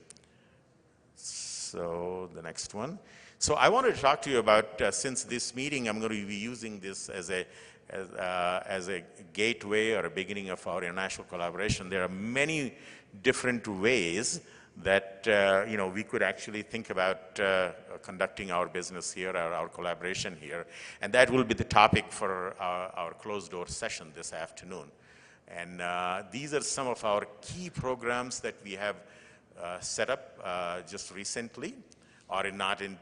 So the next one. So I wanted to talk to you about, since this meeting, I'm going to be using this as a gateway or a beginning of our international collaboration. There are many different ways that we could actually think about conducting our business here, or our collaboration here, and that will be the topic for our closed-door session this afternoon. And these are some of our key programs that we have set up just recently, or not in,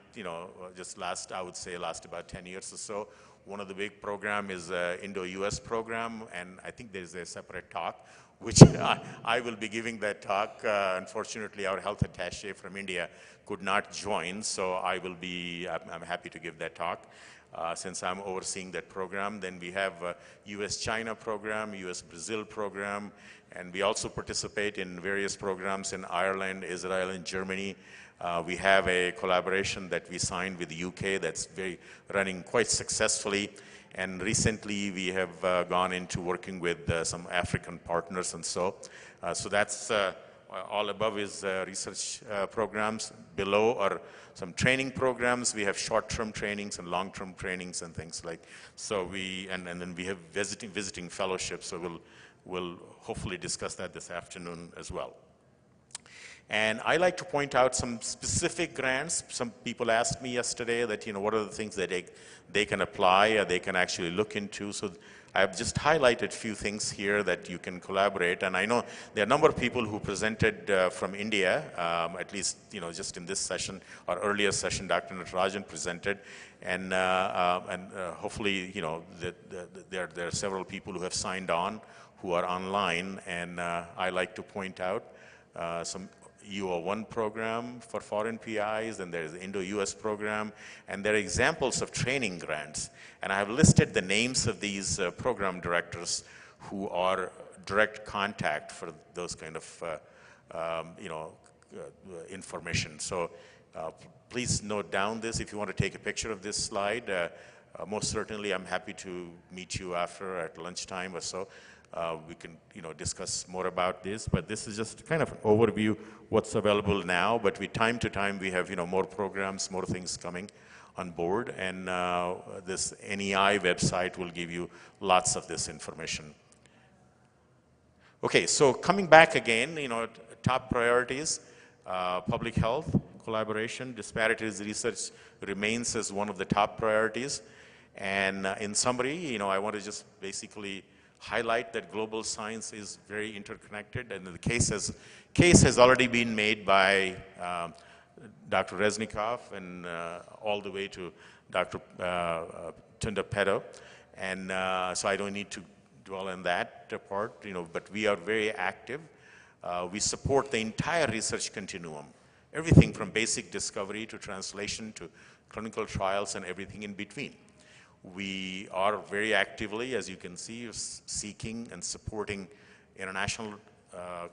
just I would say last about 10 years or so. One of the big program is Indo-US program, and I think there's a separate talk, which I will be giving that talk. Unfortunately, our health attaché from India could not join, so I'm happy to give that talk since I'm overseeing that program. Then we have US-China program, US-Brazil program, and we also participate in various programs in Ireland, Israel, and Germany. We have a collaboration that we signed with the UK that's running quite successfully. And recently we have gone into working with some African partners and so. So that's all above is research programs. Below are some training programs. We have short-term trainings and long-term trainings and things like. So and then we have visiting fellowships. So we'll hopefully discuss that this afternoon as well. And I like to point out some specific grants. Some people asked me yesterday that, what are the things that they can apply or they can actually look into. So I've just highlighted a few things here that you can collaborate. And I know there are a number of people who presented from India, at least, just in this session or earlier session, Dr. Natarajan presented. And hopefully, there are several people who have signed on who are online. And I like to point out some UO1 program for foreign PIs, and there's the Indo-US program, and there are examples of training grants. And I have listed the names of these program directors who are direct contact for those kind of, information. So please note down this if you want to take a picture of this slide. Most certainly, I'm happy to meet you after at lunchtime or so. We can, discuss more about this, but this is just kind of an overview what's available now. But time to time we have, more programs, more things coming on board, and this NEI website will give you lots of this information. Okay, so coming back again, top priorities, public health, collaboration, disparities research remains as one of the top priorities. And in summary, I want to just basically highlight that global science is very interconnected, and the case has already been made by Dr. Reznikov and all the way to Dr. Tunda Pedo, and so I don't need to dwell on that part, but we are very active. We support the entire research continuum, everything from basic discovery to translation to clinical trials and everything in between. We are very actively, as you can see, seeking and supporting international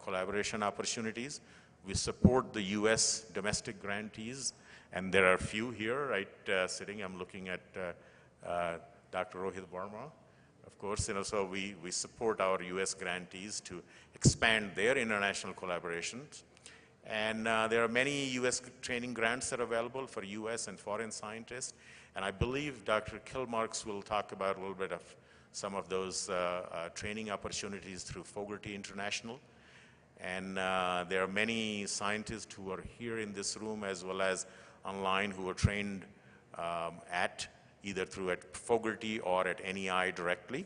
collaboration opportunities. We support the US domestic grantees, and there are a few here, right, sitting. I'm looking at Dr. Rohit Verma, of course, so we support our US grantees to expand their international collaborations. And there are many US training grants that are available for US and foreign scientists. And I believe Dr. Kilmarks will talk about a little bit of some of those training opportunities through Fogarty International. And there are many scientists who are here in this room, as well as online who were trained at either at Fogarty or at NEI directly.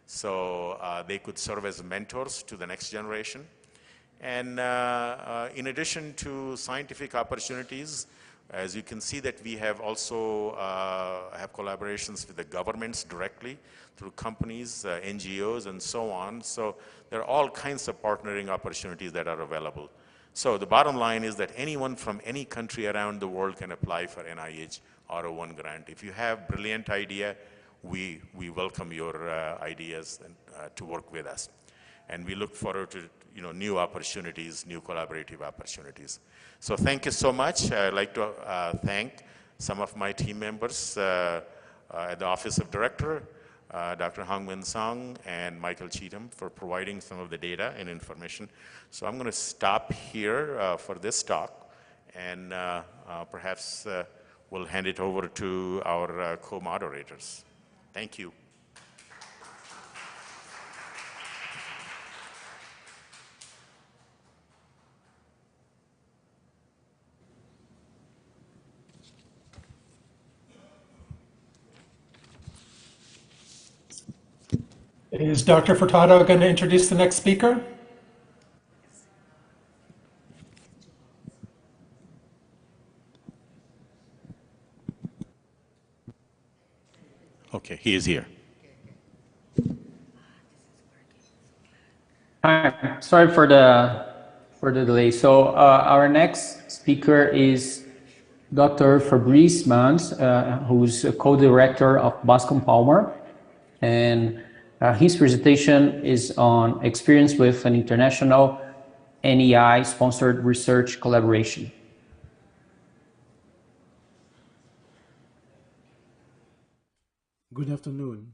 So they could serve as mentors to the next generation. And in addition to scientific opportunities, as you can see that we have also have collaborations with the governments directly through companies, NGOs, and so on. So there are all kinds of partnering opportunities that are available. So the bottom line is that anyone from any country around the world can apply for NIH R01 grant. If you have brilliant idea, we welcome your ideas and, to work with us. And we look forward to new opportunities, new collaborative opportunities. So thank you so much. I'd like to thank some of my team members at the Office of Director, Dr. Hongmin Song and Michael Cheatham for providing some of the data and information. So I'm going to stop here for this talk, and perhaps we'll hand it over to our co-moderators. Thank you. Is Dr. Furtado going to introduce the next speaker? Okay, he is here. Hi, sorry for the delay. So our next speaker is Dr. Fabrice Mans, who's a co-director of Bascom Palmer, and his presentation is on experience with an international NEI-sponsored research collaboration. Good afternoon.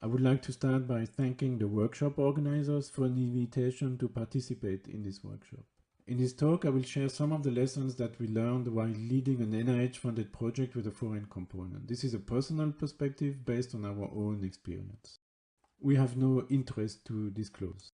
I would like to start by thanking the workshop organizers for the invitation to participate in this workshop. In this talk, I will share some of the lessons that we learned while leading an NIH-funded project with a foreign component. This is a personal perspective based on our own experience. We have no interest to disclose.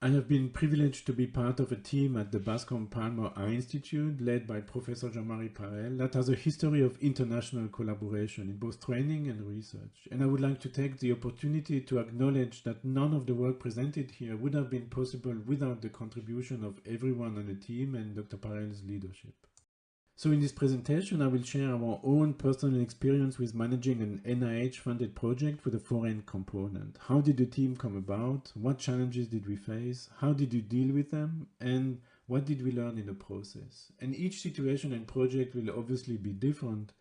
I have been privileged to be part of a team at the Bascom Palmer Eye Institute led by Professor Jean-Marie Parel that has a history of international collaboration in both training and research. And I would like to take the opportunity to acknowledge that none of the work presented here would have been possible without the contribution of everyone on the team and Dr. Parel's leadership. So in this presentation, I will share our own personal experience with managing an NIH-funded project with a foreign component. How did the team come about? What challenges did we face? How did we deal with them? And what did we learn in the process? And each situation and project will obviously be different,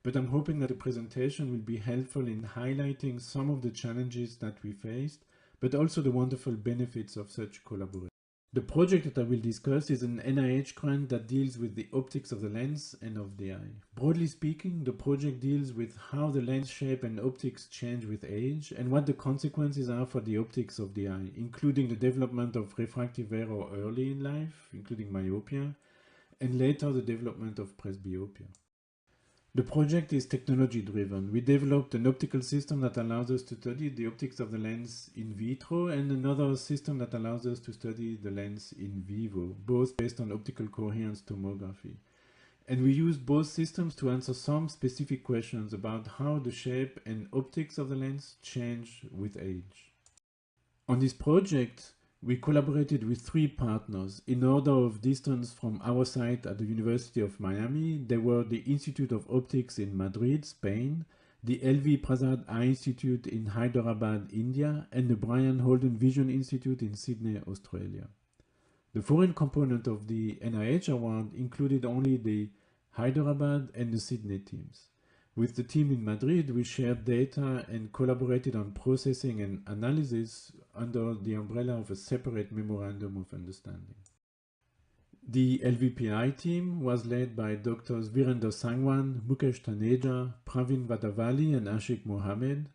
but I'm hoping that the presentation will be helpful in highlighting some of the challenges that we faced, but also the wonderful benefits of such collaboration. The project that I will discuss is an NIH grant that deals with the optics of the lens and of the eye. Broadly speaking, the project deals with how the lens shape and optics change with age and what the consequences are for the optics of the eye, including the development of refractive error early in life, including myopia, and later the development of presbyopia. The project is technology driven. We developed an optical system that allows us to study the optics of the lens in vitro and another system that allows us to study the lens in vivo, both based on optical coherence tomography. And we used both systems to answer some specific questions about how the shape and optics of the lens change with age. On this project, we collaborated with 3 partners in order of distance from our site at the University of Miami. They were the Institute of Optics in Madrid, Spain, the LV Prasad Eye Institute in Hyderabad, India, and the Brian Holden Vision Institute in Sydney, Australia. The foreign component of the NIH award included only the Hyderabad and the Sydney teams. With the team in Madrid, we shared data and collaborated on processing and analysis under the umbrella of a separate memorandum of understanding. The LVPI team was led by Drs. Virender Sangwan, Mukesh Taneja, Pravin Vadavali, and Ashik Mohammed.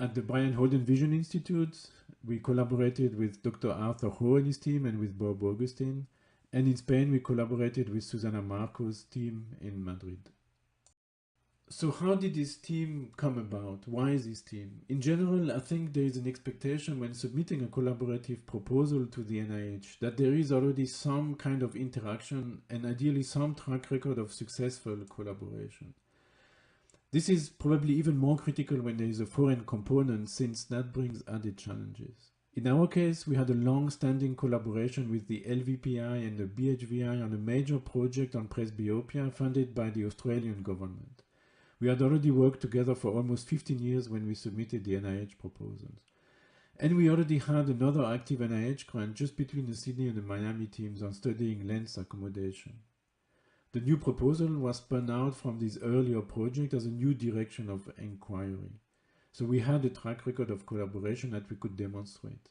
At the Brian Holden Vision Institute, we collaborated with Dr. Arthur Ho and his team and with Bob Augustin. And in Spain, we collaborated with Susana Marco's team in Madrid. So how did this team come about? Why this team? In general, I think there is an expectation when submitting a collaborative proposal to the NIH that there is already some kind of interaction and ideally some track record of successful collaboration. This is probably even more critical when there is a foreign component, since that brings added challenges. In our case, we had a long-standing collaboration with the LVPI and the BHVI on a major project on presbyopia funded by the Australian government. We had already worked together for almost 15 years when we submitted the NIH proposals. And we already had another active NIH grant just between the Sydney and the Miami teams on studying lens accommodation. The new proposal was spun out from this earlier project as a new direction of inquiry. So we had a track record of collaboration that we could demonstrate.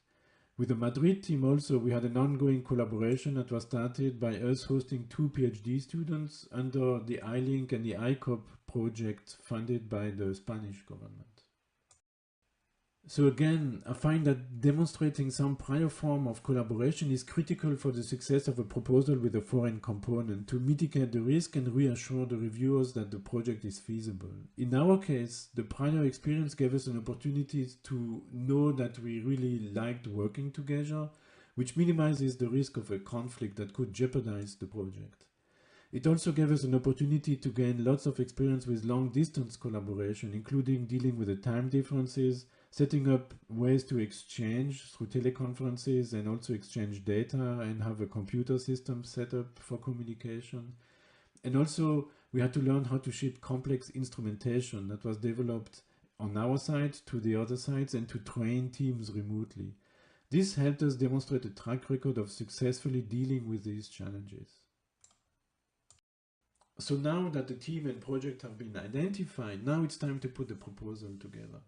With the Madrid team also, we had an ongoing collaboration that was started by us hosting 2 PhD students under the iLink and the ICOP project funded by the Spanish government. So again, I find that demonstrating some prior form of collaboration is critical for the success of a proposal with a foreign component to mitigate the risk and reassure the reviewers that the project is feasible. In our case, the prior experience gave us an opportunity to know that we really liked working together, which minimizes the risk of a conflict that could jeopardize the project. It also gave us an opportunity to gain lots of experience with long-distance collaboration, including dealing with the time differences, setting up ways to exchange through teleconferences and also exchange data and have a computer system set up for communication. And also we had to learn how to ship complex instrumentation that was developed on our side to the other sides and to train teams remotely. This helped us demonstrate a track record of successfully dealing with these challenges. So now that the team and project have been identified, now it's time to put the proposal together.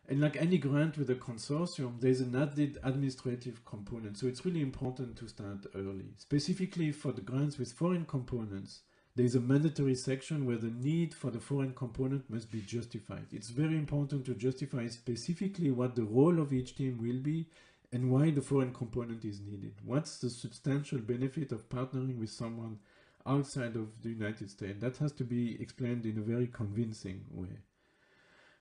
And like any grant with a consortium, there's an added administrative component, so it's really important to start early. Specifically for the grants with foreign components, there's a mandatory section where the need for the foreign component must be justified. It's very important to justify specifically what the role of each team will be and why the foreign component is needed. What's the substantial benefit of partnering with someone outside of the United States? That has to be explained in a very convincing way.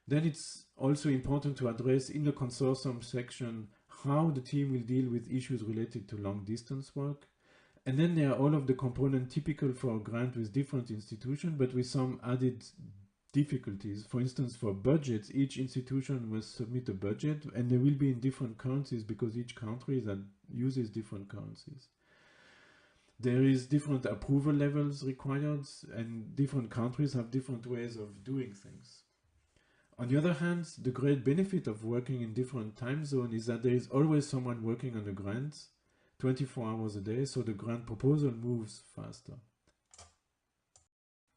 Then it's also important to address in the consortium section how the team will deal with issues related to long distance work. And then there are all of the components typical for a grant with different institutions, but with some added difficulties. For instance, for budgets, each institution must submit a budget and they will be in different currencies because each country that uses different currencies. There is different approval levels required and different countries have different ways of doing things. On the other hand, the great benefit of working in different time zones is that there is always someone working on the grant 24 hours a day, so the grant proposal moves faster.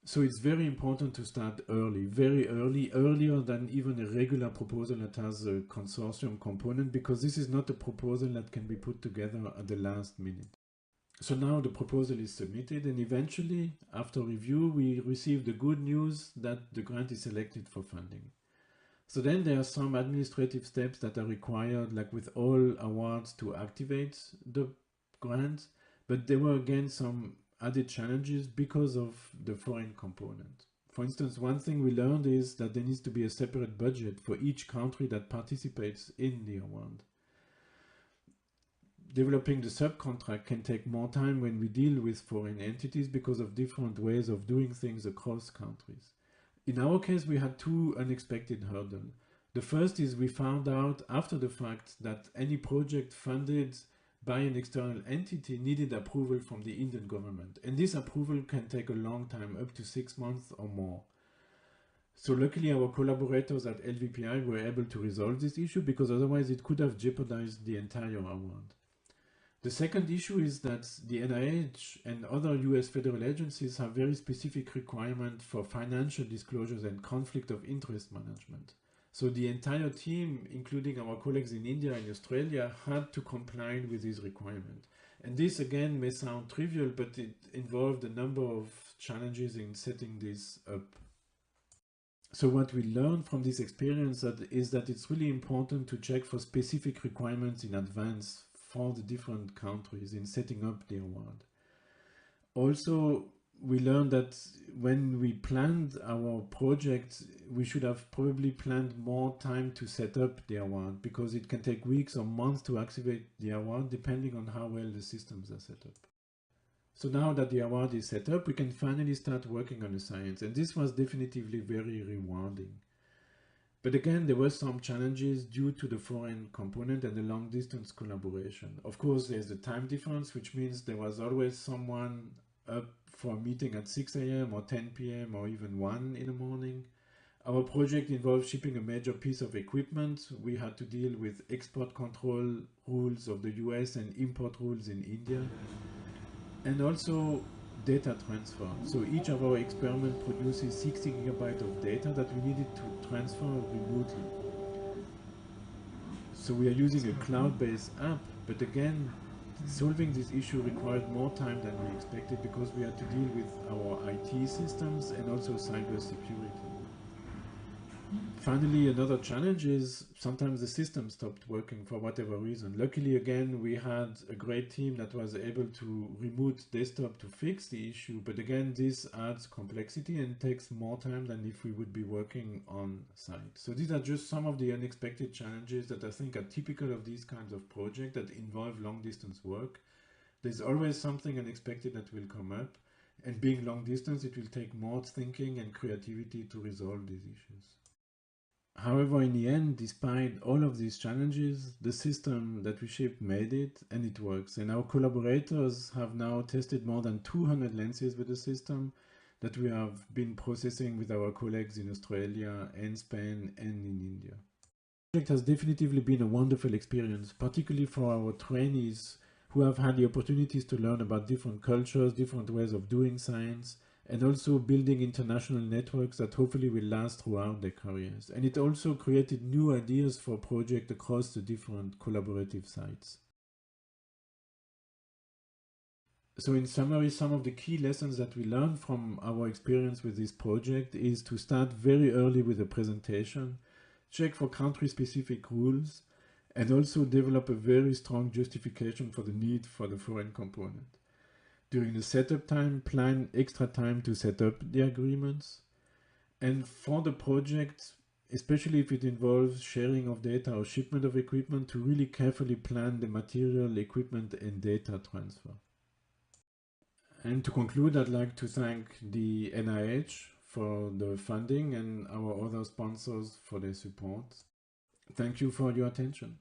So it's very important to start early, very early, earlier than even a regular proposal that has a consortium component, because this is not a proposal that can be put together at the last minute. So now the proposal is submitted and eventually, after review, we receive the good news that the grant is selected for funding. So then there are some administrative steps that are required, like with all awards, to activate the grant, but there were again some added challenges because of the foreign component. For instance, one thing we learned is that there needs to be a separate budget for each country that participates in the award. Developing the subcontract can take more time when we deal with foreign entities because of different ways of doing things across countries. In our case, we had two unexpected hurdles. The first is we found out after the fact that any project funded by an external entity needed approval from the Indian government. And this approval can take a long time, up to 6 months or more. So luckily our collaborators at LVPI were able to resolve this issue because otherwise it could have jeopardized the entire award. The second issue is that the NIH and other US federal agencies have very specific requirements for financial disclosures and conflict of interest management. So the entire team, including our colleagues in India and Australia, had to comply with these requirements. And this again may sound trivial, but it involved a number of challenges in setting this up. So what we learned from this experience is that it's really important to check for specific requirements in advance for the different countries in setting up the award. Also, we learned that when we planned our project, we should have probably planned more time to set up the award, because it can take weeks or months to activate the award depending on how well the systems are set up. So now that the award is set up, we can finally start working on the science, and this was definitively very rewarding. But again, there were some challenges due to the foreign component and the long distance collaboration. Of course, there's the time difference, which means there was always someone up for a meeting at 6 a.m. or 10 p.m. or even 1 in the morning. Our project involved shipping a major piece of equipment. We had to deal with export control rules of the US and import rules in India. And also data transfer. So each of our experiments produces 60 gigabytes of data that we needed to transfer remotely. So we are using a cloud-based app, but again, solving this issue required more time than we expected, because we had to deal with our IT systems and also cybersecurity. Finally, another challenge is sometimes the system stopped working for whatever reason. Luckily, again, we had a great team that was able to remote desktop to fix the issue. But again, this adds complexity and takes more time than if we would be working on site. So these are just some of the unexpected challenges that I think are typical of these kinds of projects that involve long distance work. There's always something unexpected that will come up. And being long distance, it will take more thinking and creativity to resolve these issues. However, in the end, despite all of these challenges, the system that we shipped made it, and it works. And our collaborators have now tested more than 200 lenses with the system that we have been processing with our colleagues in Australia and Spain and in India. The project has definitively been a wonderful experience, particularly for our trainees who have had the opportunities to learn about different cultures, different ways of doing science, and also building international networks that hopefully will last throughout their careers. And it also created new ideas for projects across the different collaborative sites. So in summary, some of the key lessons that we learned from our experience with this project is to start very early with the presentation, check for country-specific rules, and also develop a very strong justification for the need for the foreign component. During the setup time, plan extra time to set up the agreements. And for the project, especially if it involves sharing of data or shipment of equipment, to really carefully plan the material, equipment, and data transfer. And to conclude, I'd like to thank the NIH for the funding and our other sponsors for their support. Thank you for your attention.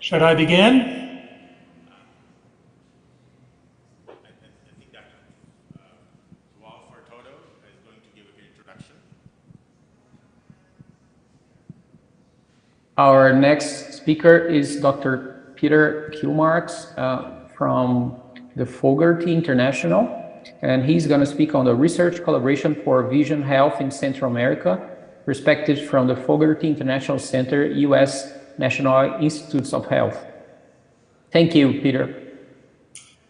Should I begin? I think that Joao Furtado is going to give an introduction. Our next speaker is Dr. Peter Kilmarks from the Fogarty International, and he's going to speak on the research collaboration for vision health in Central America, perspectives from the Fogarty International Center, U.S. National Institutes of Health. Thank you, Peter.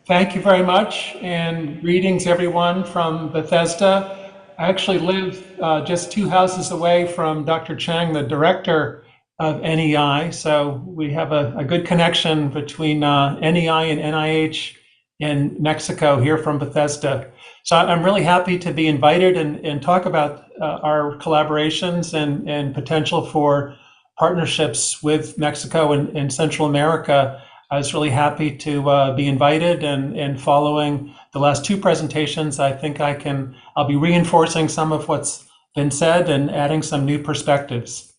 Thank you very much, and greetings everyone from Bethesda. I actually live just 2 houses away from Dr. Chang, the director of NEI, so we have a good connection between NEI and NIH in Mexico here from Bethesda. So I'm really happy to be invited and talk about our collaborations and potential for partnerships with Mexico and Central America. I was really happy to be invited, and following the last 2 presentations, I think I'll be reinforcing some of what's been said and adding some new perspectives.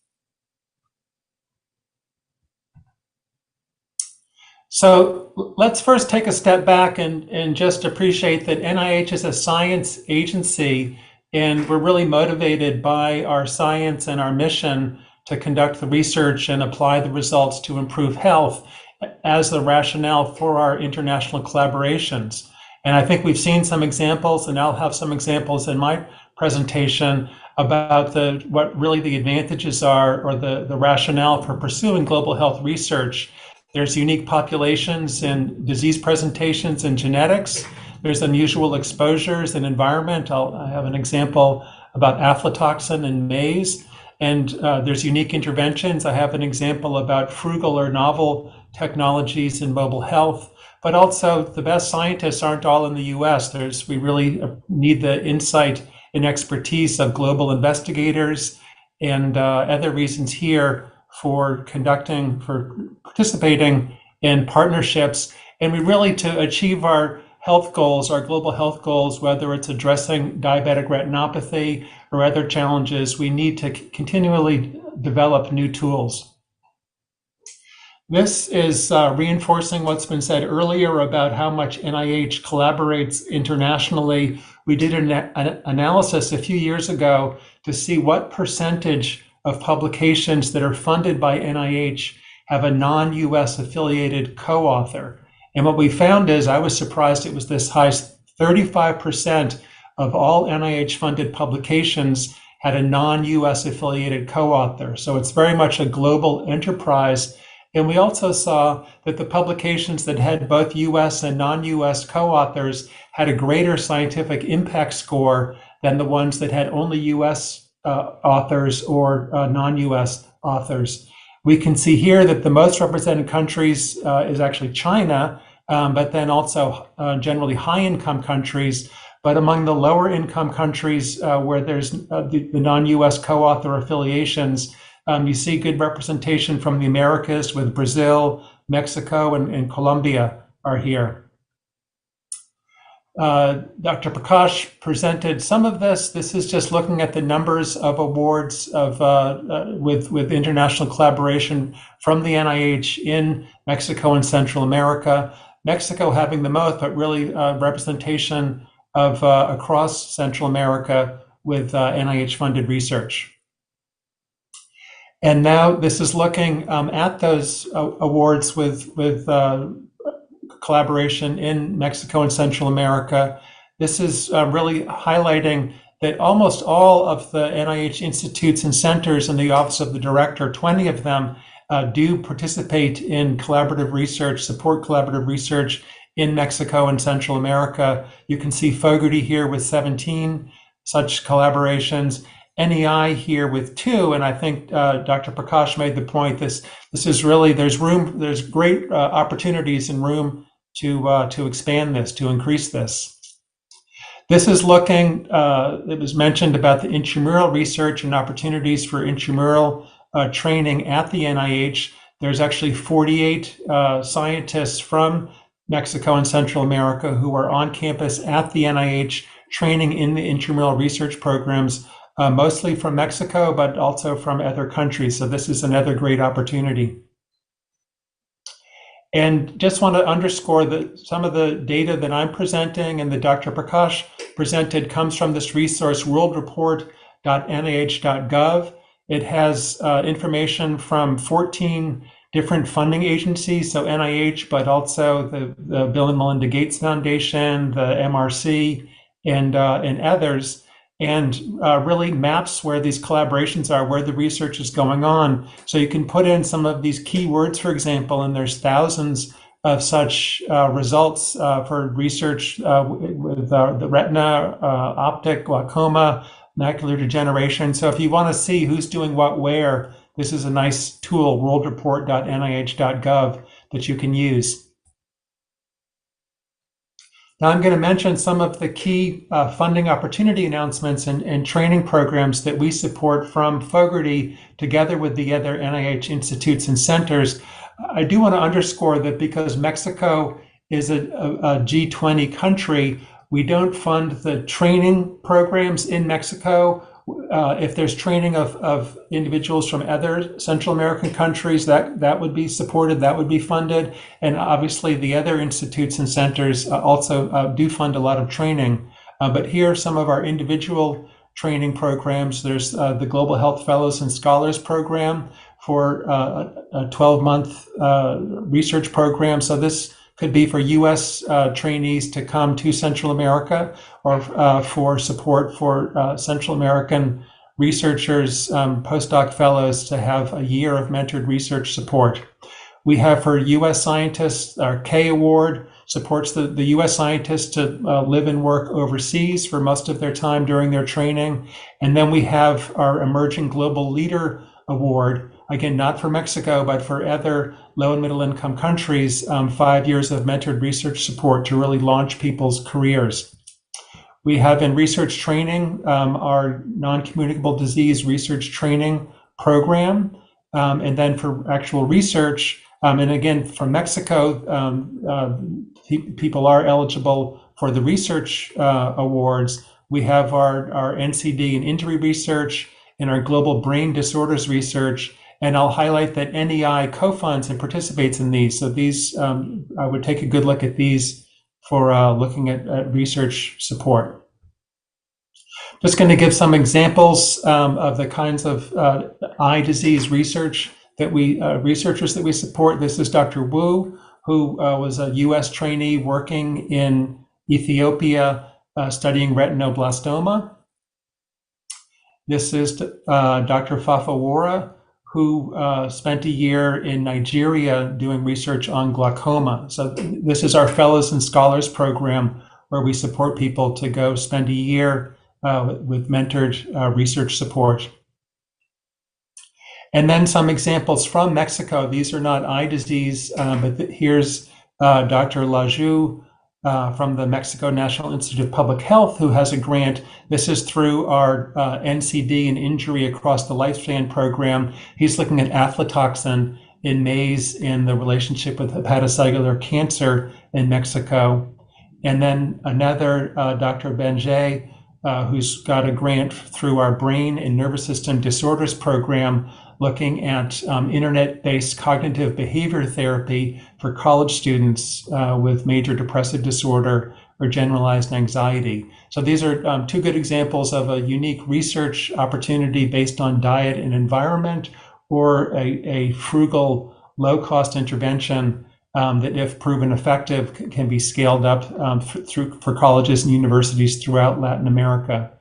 So let's first take a step back and just appreciate that NIH is a science agency, and we're really motivated by our science and our mission to conduct the research and apply the results to improve health as the rationale for our international collaborations. And I think we've seen some examples, and I'll have some examples in my presentation about what really the advantages are, or the rationale for pursuing global health research. There's unique populations and disease presentations and genetics. There's unusual exposures and environment. I have an example about aflatoxin and maize. And there's unique interventions. I have an example about frugal or novel technologies in mobile health. But also, the best scientists aren't all in the US. We really need the insight and expertise of global investigators, and other reasons here for participating in partnerships. And we really, to achieve our health goals, our global health goals, whether it's addressing diabetic retinopathy or other challenges, we need to continually develop new tools. This is reinforcing what's been said earlier about how much NIH collaborates internationally. We did an analysis a few years ago to see what percentage of publications that are funded by NIH have a non-US affiliated co-author. And what we found is, I was surprised it was this high. 35% of all NIH funded publications had a non-US affiliated co-author. So it's very much a global enterprise. And we also saw that the publications that had both US and non-US co-authors had a greater scientific impact score than the ones that had only US authors or non-US authors. We can see here that the most represented countries is actually China, but then also generally high-income countries. But among the lower income countries where there's the non-US co-author affiliations, you see good representation from the Americas, with Brazil, Mexico, and Colombia are here. Dr. Prakash presented some of this. This is just looking at the numbers of awards with international collaboration from the NIH in Mexico and Central America. Mexico having the most, but really representation of across Central America with NIH-funded research. And now this is looking at those awards with collaboration in Mexico and Central America. This is really highlighting that almost all of the NIH institutes and centers in the Office of the Director, 20 of them, do participate in collaborative research, support collaborative research in Mexico and Central America. You can see Fogarty here with 17 such collaborations, NEI here with 2, and I think Dr. Prakash made the point. This is really, there's great opportunities and room to expand this, to increase this. This is looking, it was mentioned about the intramural research and opportunities for intramural training at the NIH. There's actually 48 scientists from Mexico and Central America who are on campus at the NIH training in the intramural research programs, mostly from Mexico, but also from other countries. So this is another great opportunity. And just want to underscore that some of the data that I'm presenting and that Dr. Prakash presented comes from this resource, worldreport.nih.gov. It has information from 14 different funding agencies, so NIH, but also the Bill and Melinda Gates Foundation, the MRC, and others, and really maps where these collaborations are, where the research is going on. So you can put in some of these keywords, for example, and there's thousands of such results for research with the retina, optic, glaucoma, macular degeneration. So if you want to see who's doing what where, this is a nice tool, worldreport.nih.gov, that you can use. Now I'm going to mention some of the key funding opportunity announcements and training programs that we support from Fogarty together with the other NIH institutes and centers. I do want to underscore that because Mexico is a G20 country, we don't fund the training programs in Mexico. If there's training of individuals from other Central American countries, that would be supported, that would be funded. And obviously the other institutes and centers also do fund a lot of training. But here are some of our individual training programs. There's the Global Health Fellows and Scholars Program for a 12-month research program. So this could be for U.S. Trainees to come to Central America, or for support for Central American researchers, postdoc fellows, to have a year of mentored research support. We have for U.S. scientists, our K Award supports the U.S. scientists to live and work overseas for most of their time during their training. And then we have our Emerging Global Leader Award, again, not for Mexico, but for other low and middle income countries, 5 years of mentored research support to really launch people's careers. We have in research training our non-communicable disease research training program. And then for actual research, and again, from Mexico, people are eligible for the research awards. We have our NCD in injury research and our global brain disorders research. And I'll highlight that NEI co-funds and participates in these. So these, I would take a good look at these for looking at research support. Just going to give some examples of the kinds of eye disease research that researchers that we support. This is Dr. Wu, who was a U.S. trainee working in Ethiopia studying retinoblastoma. This is Dr. Fafawara, who spent a year in Nigeria doing research on glaucoma. So this is our Fellows and Scholars program, where we support people to go spend a year with mentored research support. And then some examples from Mexico. These are not eye disease, but here's Dr. Laju from the Mexico National Institute of Public Health, who has a grant. This is through our NCD and Injury Across the Lifespan program. He's looking at aflatoxin in maize in the relationship with hepatocellular cancer in Mexico. And then another, Dr. Benjay, who's got a grant through our Brain and Nervous System Disorders program, looking at internet-based cognitive behavior therapy for college students with major depressive disorder or generalized anxiety. So these are two good examples of a unique research opportunity based on diet and environment, or a frugal, low-cost intervention that, if proven effective, can be scaled up for colleges and universities throughout Latin America.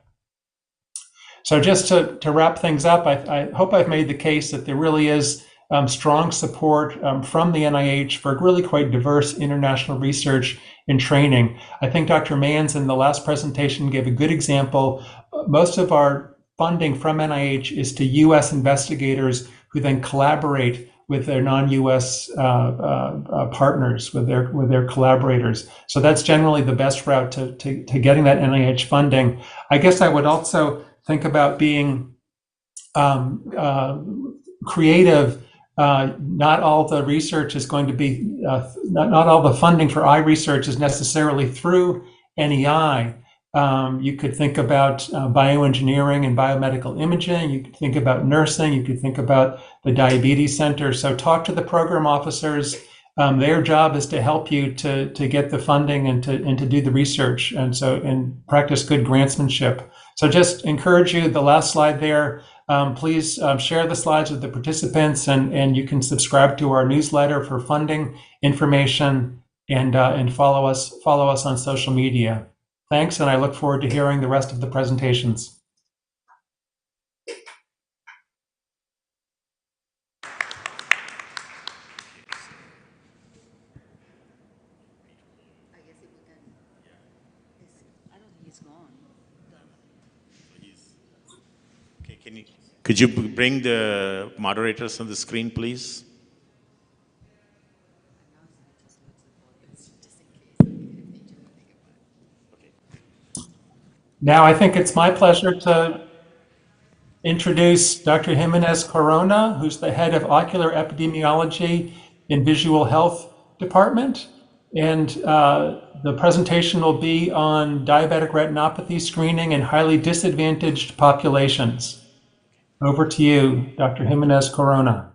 So just to wrap things up, I hope I've made the case that there really is strong support from the NIH for really quite diverse international research and training. I think Dr. Mans in the last presentation gave a good example. Most of our funding from NIH is to U.S. investigators who then collaborate with their non-U.S. partners, with their collaborators. So that's generally the best route to getting that NIH funding. I guess I would also think about being creative. Not all the research is going to be, not all the funding for eye research is necessarily through NEI. You could think about bioengineering and biomedical imaging. You could think about nursing. You could think about the diabetes center. So talk to the program officers. Their job is to help you to get the funding and to do the research, and practice good grantsmanship. So just encourage you, the last slide there, please share the slides with the participants, and you can subscribe to our newsletter for funding information, and follow us on social media. Thanks, and I look forward to hearing the rest of the presentations. Could you bring the moderators on the screen, please? Now I think it's my pleasure to introduce Dr. Jimenez Corona, who's the head of Ocular Epidemiology in Visual Health Department. And the presentation will be on diabetic retinopathy screening in highly disadvantaged populations. Over to you, Dr. Jimenez Corona.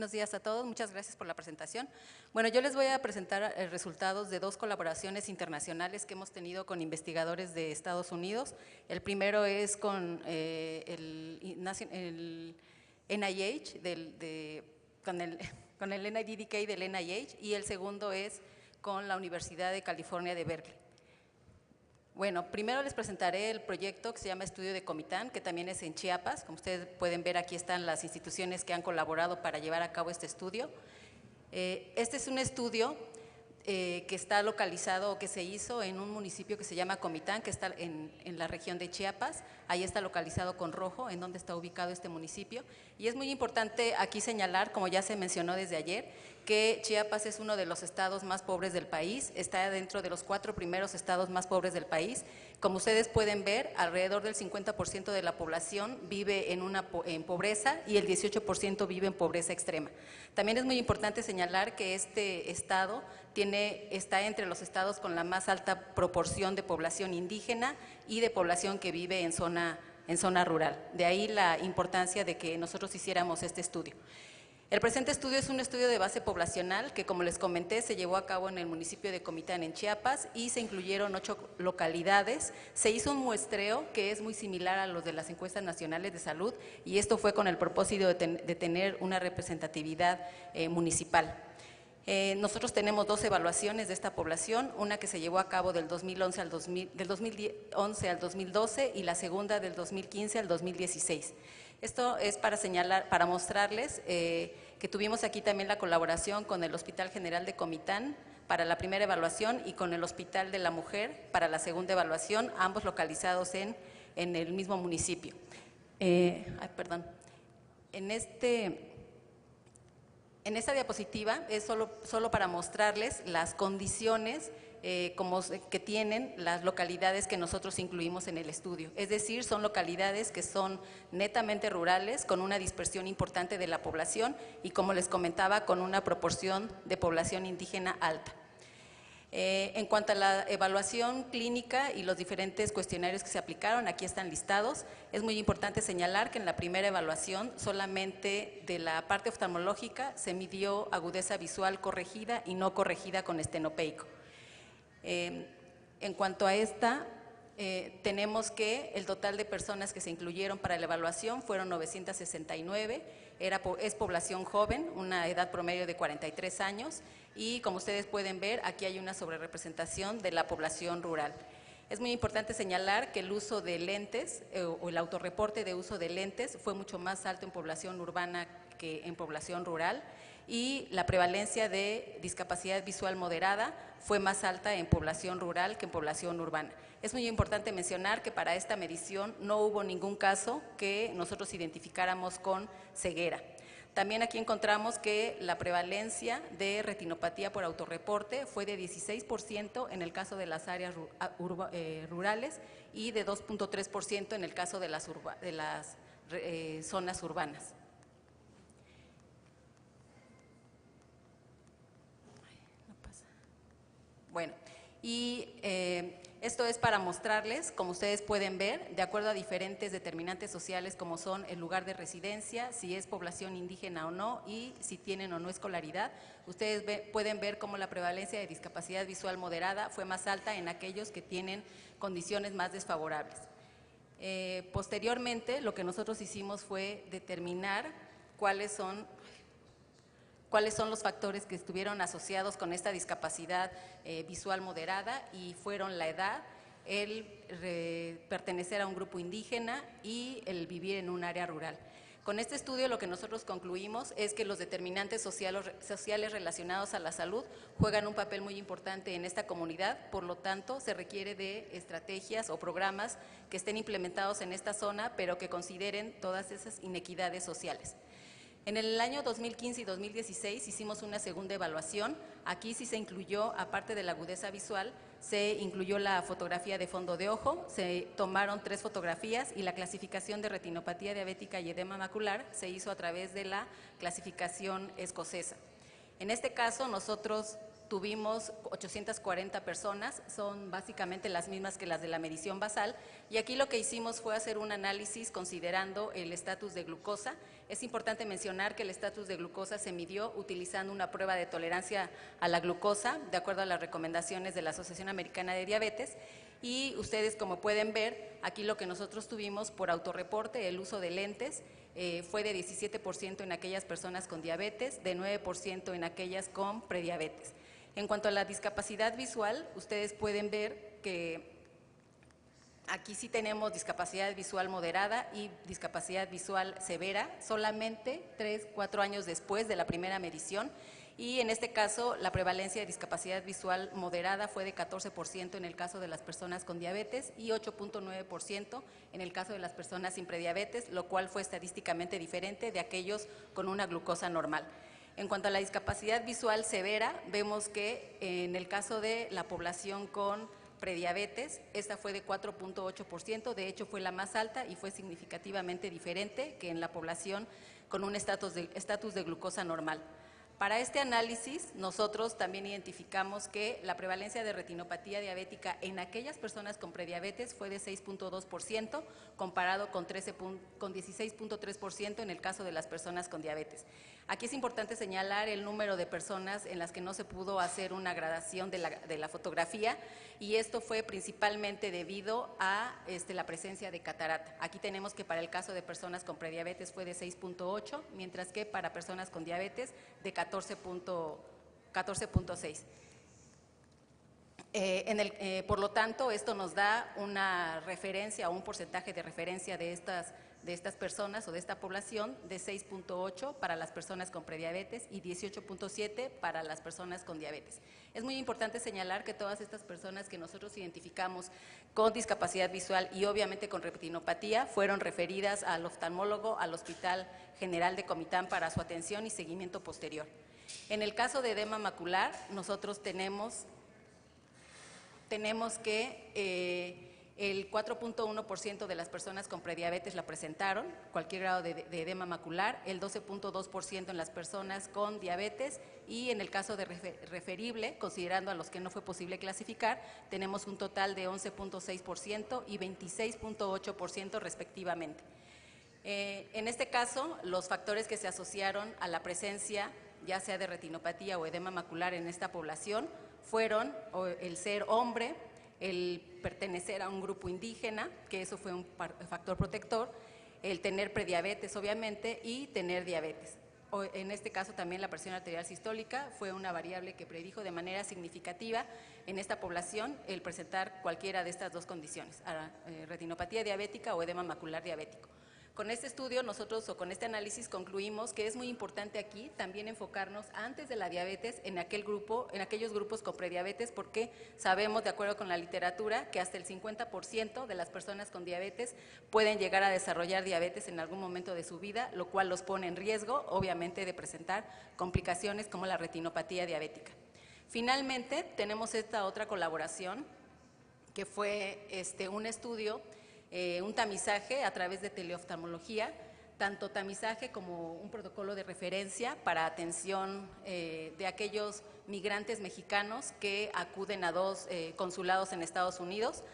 Buenos días a todos, muchas gracias por la presentación. Bueno, yo les voy a presentar resultados de 2 colaboraciones internacionales que hemos tenido con investigadores de Estados Unidos. El primero es con el NIH, con el NIDDK del NIH, y el segundo es con la Universidad de California de Berkeley. Bueno, primero les presentaré el proyecto que se llama Estudio de Comitán, que también es en Chiapas. Como ustedes pueden ver, aquí están las instituciones que han colaborado para llevar a cabo este estudio. Este es un estudio que está localizado o que se hizo en un municipio que se llama Comitán, que está en la región de Chiapas. Ahí está localizado con rojo, en donde está ubicado este municipio. Y es muy importante aquí señalar, como ya se mencionó desde ayer, que Chiapas es uno de los estados más pobres del país, está dentro de los 4 primeros estados más pobres del país. Como ustedes pueden ver, alrededor del 50% de la población vive en pobreza y el 18% vive en pobreza extrema. También es muy importante señalar que este estado está entre los estados con la más alta proporción de población indígena y de población que vive en zona rural. De ahí la importancia de que nosotros hiciéramos este estudio. El presente estudio es un estudio de base poblacional que, como les comenté, se llevó a cabo en el municipio de Comitán, en Chiapas, y se incluyeron 8 localidades. Se hizo un muestreo que es muy similar a los de las encuestas nacionales de salud, y esto fue con el propósito de tener una representatividad municipal. Nosotros tenemos 2 evaluaciones de esta población, una que se llevó a cabo del 2011 al 2012 y la segunda del 2015 al 2016. Esto es para señalar, para mostrarles que tuvimos aquí también la colaboración con el Hospital General de Comitán para la primera evaluación y con el Hospital de la Mujer para la segunda evaluación, ambos localizados en el mismo municipio. Perdón. En esta diapositiva es solo para mostrarles las condiciones que tienen las localidades que nosotros incluimos en el estudio. Es decir, son localidades que son netamente rurales, con una dispersión importante de la población y, como les comentaba, con una proporción de población indígena alta. En cuanto a la evaluación clínica y los diferentes cuestionarios que se aplicaron, aquí están listados. Es muy importante señalar que en la primera evaluación solamente de la parte oftalmológica se midió agudeza visual corregida y no corregida con estenopeico. En cuanto a esta, tenemos que el total de personas que se incluyeron para la evaluación fueron 969, es población joven, una edad promedio de 43 años, y como ustedes pueden ver, aquí hay una sobrerepresentación de la población rural. Es muy importante señalar que el uso de lentes o el autorreporte de uso de lentes fue mucho más alto en población urbana que en población rural, y la prevalencia de discapacidad visual moderada fue más alta en población rural que en población urbana. Es muy importante mencionar que para esta medición no hubo ningún caso que nosotros identificáramos con ceguera. También aquí encontramos que la prevalencia de retinopatía por autorreporte fue de 16% en el caso de las áreas rurales y de 2.3% en el caso de las zonas urbanas. Bueno, y esto es para mostrarles, como ustedes pueden ver, de acuerdo a diferentes determinantes sociales como son el lugar de residencia, si es población indígena o no y si tienen o no escolaridad, ustedes pueden ver cómo la prevalencia de discapacidad visual moderada fue más alta en aquellos que tienen condiciones más desfavorables. Posteriormente, lo que nosotros hicimos fue determinar cuáles son los factores que estuvieron asociados con esta discapacidad visual moderada, y fueron la edad, el pertenecer a un grupo indígena y el vivir en un área rural. Con este estudio lo que nosotros concluimos es que los determinantes sociales relacionados a la salud juegan un papel muy importante en esta comunidad, por lo tanto se requiere de estrategias o programas que estén implementados en esta zona, pero que consideren todas esas inequidades sociales. En el año 2015 y 2016 hicimos una segunda evaluación. Aquí sí se incluyó, aparte de la agudeza visual, se incluyó la fotografía de fondo de ojo, se tomaron 3 fotografías y la clasificación de retinopatía diabética y edema macular se hizo a través de la clasificación escocesa. En este caso nosotros tuvimos 840 personas, son básicamente las mismas que las de la medición basal, y aquí lo que hicimos fue hacer un análisis considerando el estatus de glucosa. Es importante mencionar que el estatus de glucosa se midió utilizando una prueba de tolerancia a la glucosa, de acuerdo a las recomendaciones de la Asociación Americana de Diabetes, y ustedes, como pueden ver, aquí lo que nosotros tuvimos por autorreporte, el uso de lentes, fue de 17% en aquellas personas con diabetes, de 9% en aquellas con prediabetes. En cuanto a la discapacidad visual, ustedes pueden ver que aquí sí tenemos discapacidad visual moderada y discapacidad visual severa, solamente 3-4 años después de la primera medición, y en este caso la prevalencia de discapacidad visual moderada fue de 14% en el caso de las personas con diabetes y 8.9% en el caso de las personas sin prediabetes, lo cual fue estadísticamente diferente de aquellos con una glucosa normal. En cuanto a la discapacidad visual severa, vemos que en el caso de la población con prediabetes, esta fue de 4.8%, de hecho fue la más alta y fue significativamente diferente que en la población con un estatus de glucosa normal. Para este análisis, nosotros también identificamos que la prevalencia de retinopatía diabética en aquellas personas con prediabetes fue de 6.2%, comparado con 16.3% en el caso de las personas con diabetes. Aquí es importante señalar el número de personas en las que no se pudo hacer una gradación de la fotografía, y esto fue principalmente debido a la presencia de catarata. Aquí tenemos que para el caso de personas con prediabetes fue de 6.8, mientras que para personas con diabetes de 14.6. Por lo tanto, esto nos da una referencia o un porcentaje de referencia de estas personas o de esta población de 6.8 para las personas con prediabetes y 18.7 para las personas con diabetes. Es muy importante señalar que todas estas personas que nosotros identificamos con discapacidad visual y obviamente con retinopatía fueron referidas al oftalmólogo, al Hospital General de Comitán para su atención y seguimiento posterior. En el caso de edema macular, nosotros tenemos que el 4.1% de las personas con prediabetes la presentaron, cualquier grado de edema macular, el 12.2% en las personas con diabetes, y en el caso de referible, considerando a los que no fue posible clasificar, tenemos un total de 11.6% y 26.8% respectivamente. En este caso, los factores que se asociaron a la presencia, ya sea de retinopatía o edema macular en esta población, fueron el ser hombre, el pertenecer a un grupo indígena, que eso fue un factor protector, el tener prediabetes obviamente y tener diabetes. En este caso también la presión arterial sistólica fue una variable que predijo de manera significativa en esta población el presentar cualquiera de estas dos condiciones, retinopatía diabética o edema macular diabético. Con este estudio nosotros, o con este análisis, concluimos que es muy importante aquí también enfocarnos antes de la diabetes en aquellos grupos con prediabetes, porque sabemos, de acuerdo con la literatura, que hasta el 50% de las personas con diabetes pueden llegar a desarrollar diabetes en algún momento de su vida, lo cual los pone en riesgo, obviamente, de presentar complicaciones como la retinopatía diabética. Finalmente, tenemos esta otra colaboración, que fue un estudio, un tamizaje a través de teleoftalmología, tanto tamizaje como un protocolo de referencia para atención de aquellos migrantes mexicanos que acuden a 2 consulados en Estados Unidos,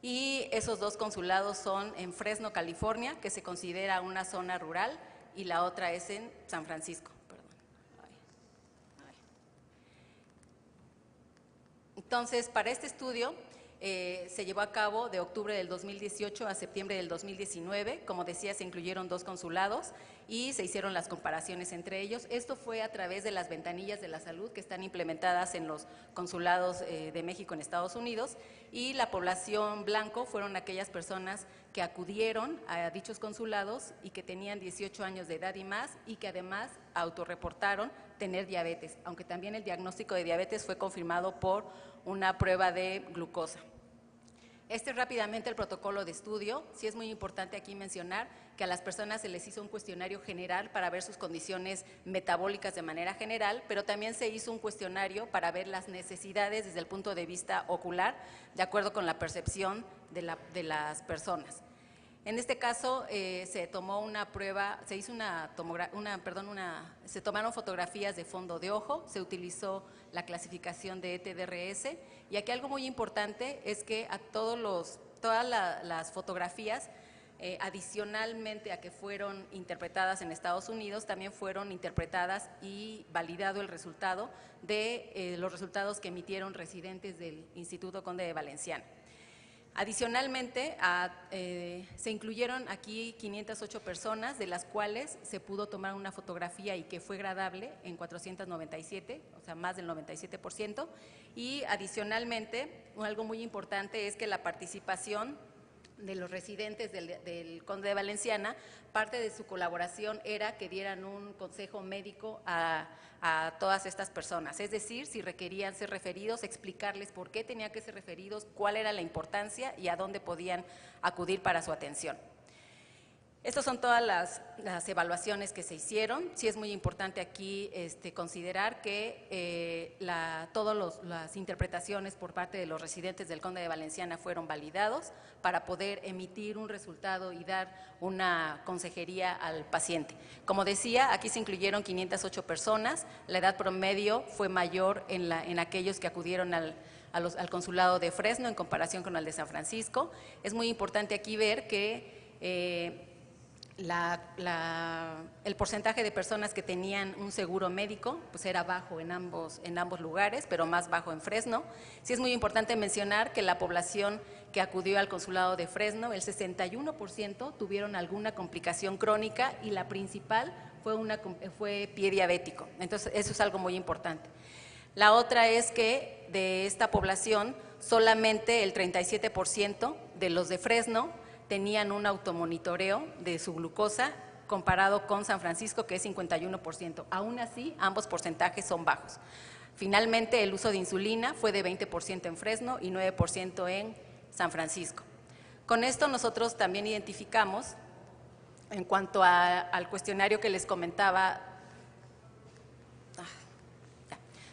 y esos 2 consulados son en Fresno, California, que se considera una zona rural, y la otra es en San Francisco. Entonces, para este estudio se llevó a cabo de octubre del 2018 a septiembre del 2019. Como decía, se incluyeron 2 consulados y se hicieron las comparaciones entre ellos. Esto fue a través de las ventanillas de la salud que están implementadas en los consulados de México en Estados Unidos, y la población blanco fueron aquellas personas que acudieron a dichos consulados y que tenían 18 años de edad y más, y que además autorreportaron tener diabetes, aunque también el diagnóstico de diabetes fue confirmado por una prueba de glucosa. Este es rápidamente el protocolo de estudio. Sí es muy importante aquí mencionar que a las personas se les hizo un cuestionario general para ver sus condiciones metabólicas de manera general, pero también se hizo un cuestionario para ver las necesidades desde el punto de vista ocular, de acuerdo con la percepción de las personas. En este caso se tomó una prueba, se hizo se tomaron fotografías de fondo de ojo, se utilizó la clasificación de ETDRS y aquí algo muy importante es que a todas las fotografías, adicionalmente a que fueron interpretadas en Estados Unidos, también fueron interpretadas y validado el resultado de los resultados que emitieron residentes del Instituto Conde de Valenciana. Adicionalmente, se incluyeron aquí 508 personas, de las cuales se pudo tomar una fotografía y que fue gradable en 497, o sea, más del 97%. Y adicionalmente, algo muy importante es que la participación de los residentes del Conde de Valenciana, parte de su colaboración era que dieran un consejo médico a todas estas personas, es decir, si requerían ser referidos, explicarles por qué tenían que ser referidos, cuál era la importancia y a dónde podían acudir para su atención. Estas son todas las evaluaciones que se hicieron. Sí es muy importante aquí considerar que todas las interpretaciones por parte de los residentes del Conde de Valenciana fueron validados para poder emitir un resultado y dar una consejería al paciente. Como decía, aquí se incluyeron 508 personas, la edad promedio fue mayor en aquellos que acudieron al consulado de Fresno en comparación con el de San Francisco. Es muy importante aquí ver que el porcentaje de personas que tenían un seguro médico pues era bajo en ambos lugares, pero más bajo en Fresno. Sí es muy importante mencionar que la población que acudió al consulado de Fresno, el 61% tuvieron alguna complicación crónica y la principal fue pie diabético. Entonces, eso es algo muy importante. La otra es que de esta población solamente el 37% de los de Fresno tenían un automonitoreo de su glucosa comparado con San Francisco, que es 51%. Aún así, ambos porcentajes son bajos. Finalmente, el uso de insulina fue de 20% en Fresno y 9% en San Francisco. Con esto nosotros también identificamos, en cuanto al cuestionario que les comentaba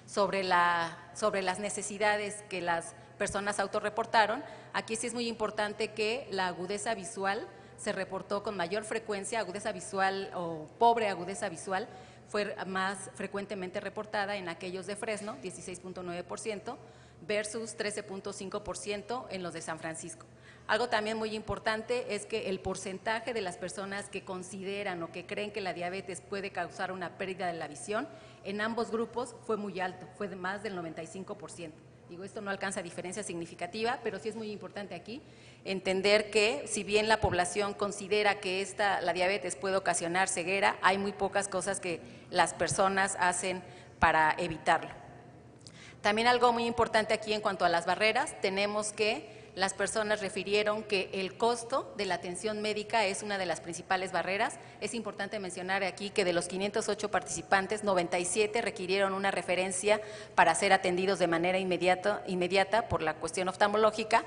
sobre las necesidades que las personas autorreportaron, aquí sí es muy importante que la agudeza visual se reportó con mayor frecuencia, agudeza visual o pobre agudeza visual fue más frecuentemente reportada en aquellos de Fresno, 16.9%, versus 13.5% en los de San Francisco. Algo también muy importante es que el porcentaje de las personas que consideran o que creen que la diabetes puede causar una pérdida de la visión, en ambos grupos fue muy alto, fue de más del 95%. Digo, esto no alcanza diferencia significativa, pero sí es muy importante aquí entender que si bien la población considera que la diabetes puede ocasionar ceguera, hay muy pocas cosas que las personas hacen para evitarlo. También algo muy importante aquí en cuanto a las barreras, tenemos que las personas refirieron que el costo de la atención médica es una de las principales barreras. Es importante mencionar aquí que de los 508 participantes, 97 requirieron una referencia para ser atendidos de manera inmediata por la cuestión oftalmológica.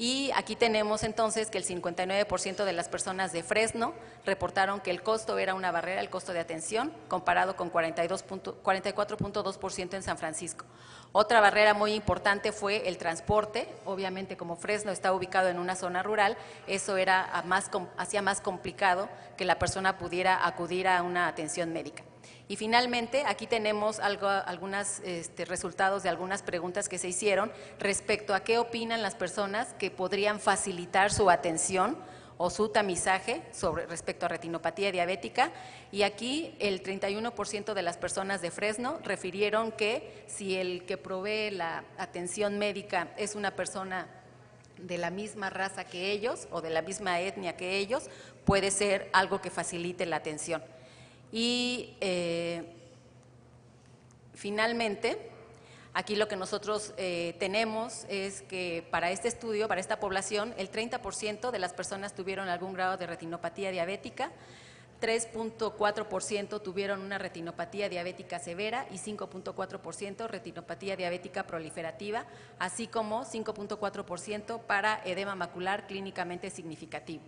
Y aquí tenemos entonces que el 59% de las personas de Fresno reportaron que el costo era una barrera, el costo de atención, comparado con 44.2% en San Francisco. Otra barrera muy importante fue el transporte. Obviamente, como Fresno está ubicado en una zona rural, eso hacía más complicado que la persona pudiera acudir a una atención médica. Y finalmente, aquí tenemos algunos resultados de algunas preguntas que se hicieron respecto a qué opinan las personas que podrían facilitar su atención o su tamizaje respecto a retinopatía diabética. Y aquí el 31% de las personas de Fresno refirieron que si el que provee la atención médica es una persona de la misma raza que ellos o de la misma etnia que ellos, puede ser algo que facilite la atención. Y finalmente, aquí lo que nosotros tenemos es que para este estudio, para esta población, el 30% de las personas tuvieron algún grado de retinopatía diabética, 3.4% tuvieron una retinopatía diabética severa y 5.4% retinopatía diabética proliferativa, así como 5.4% para edema macular clínicamente significativo.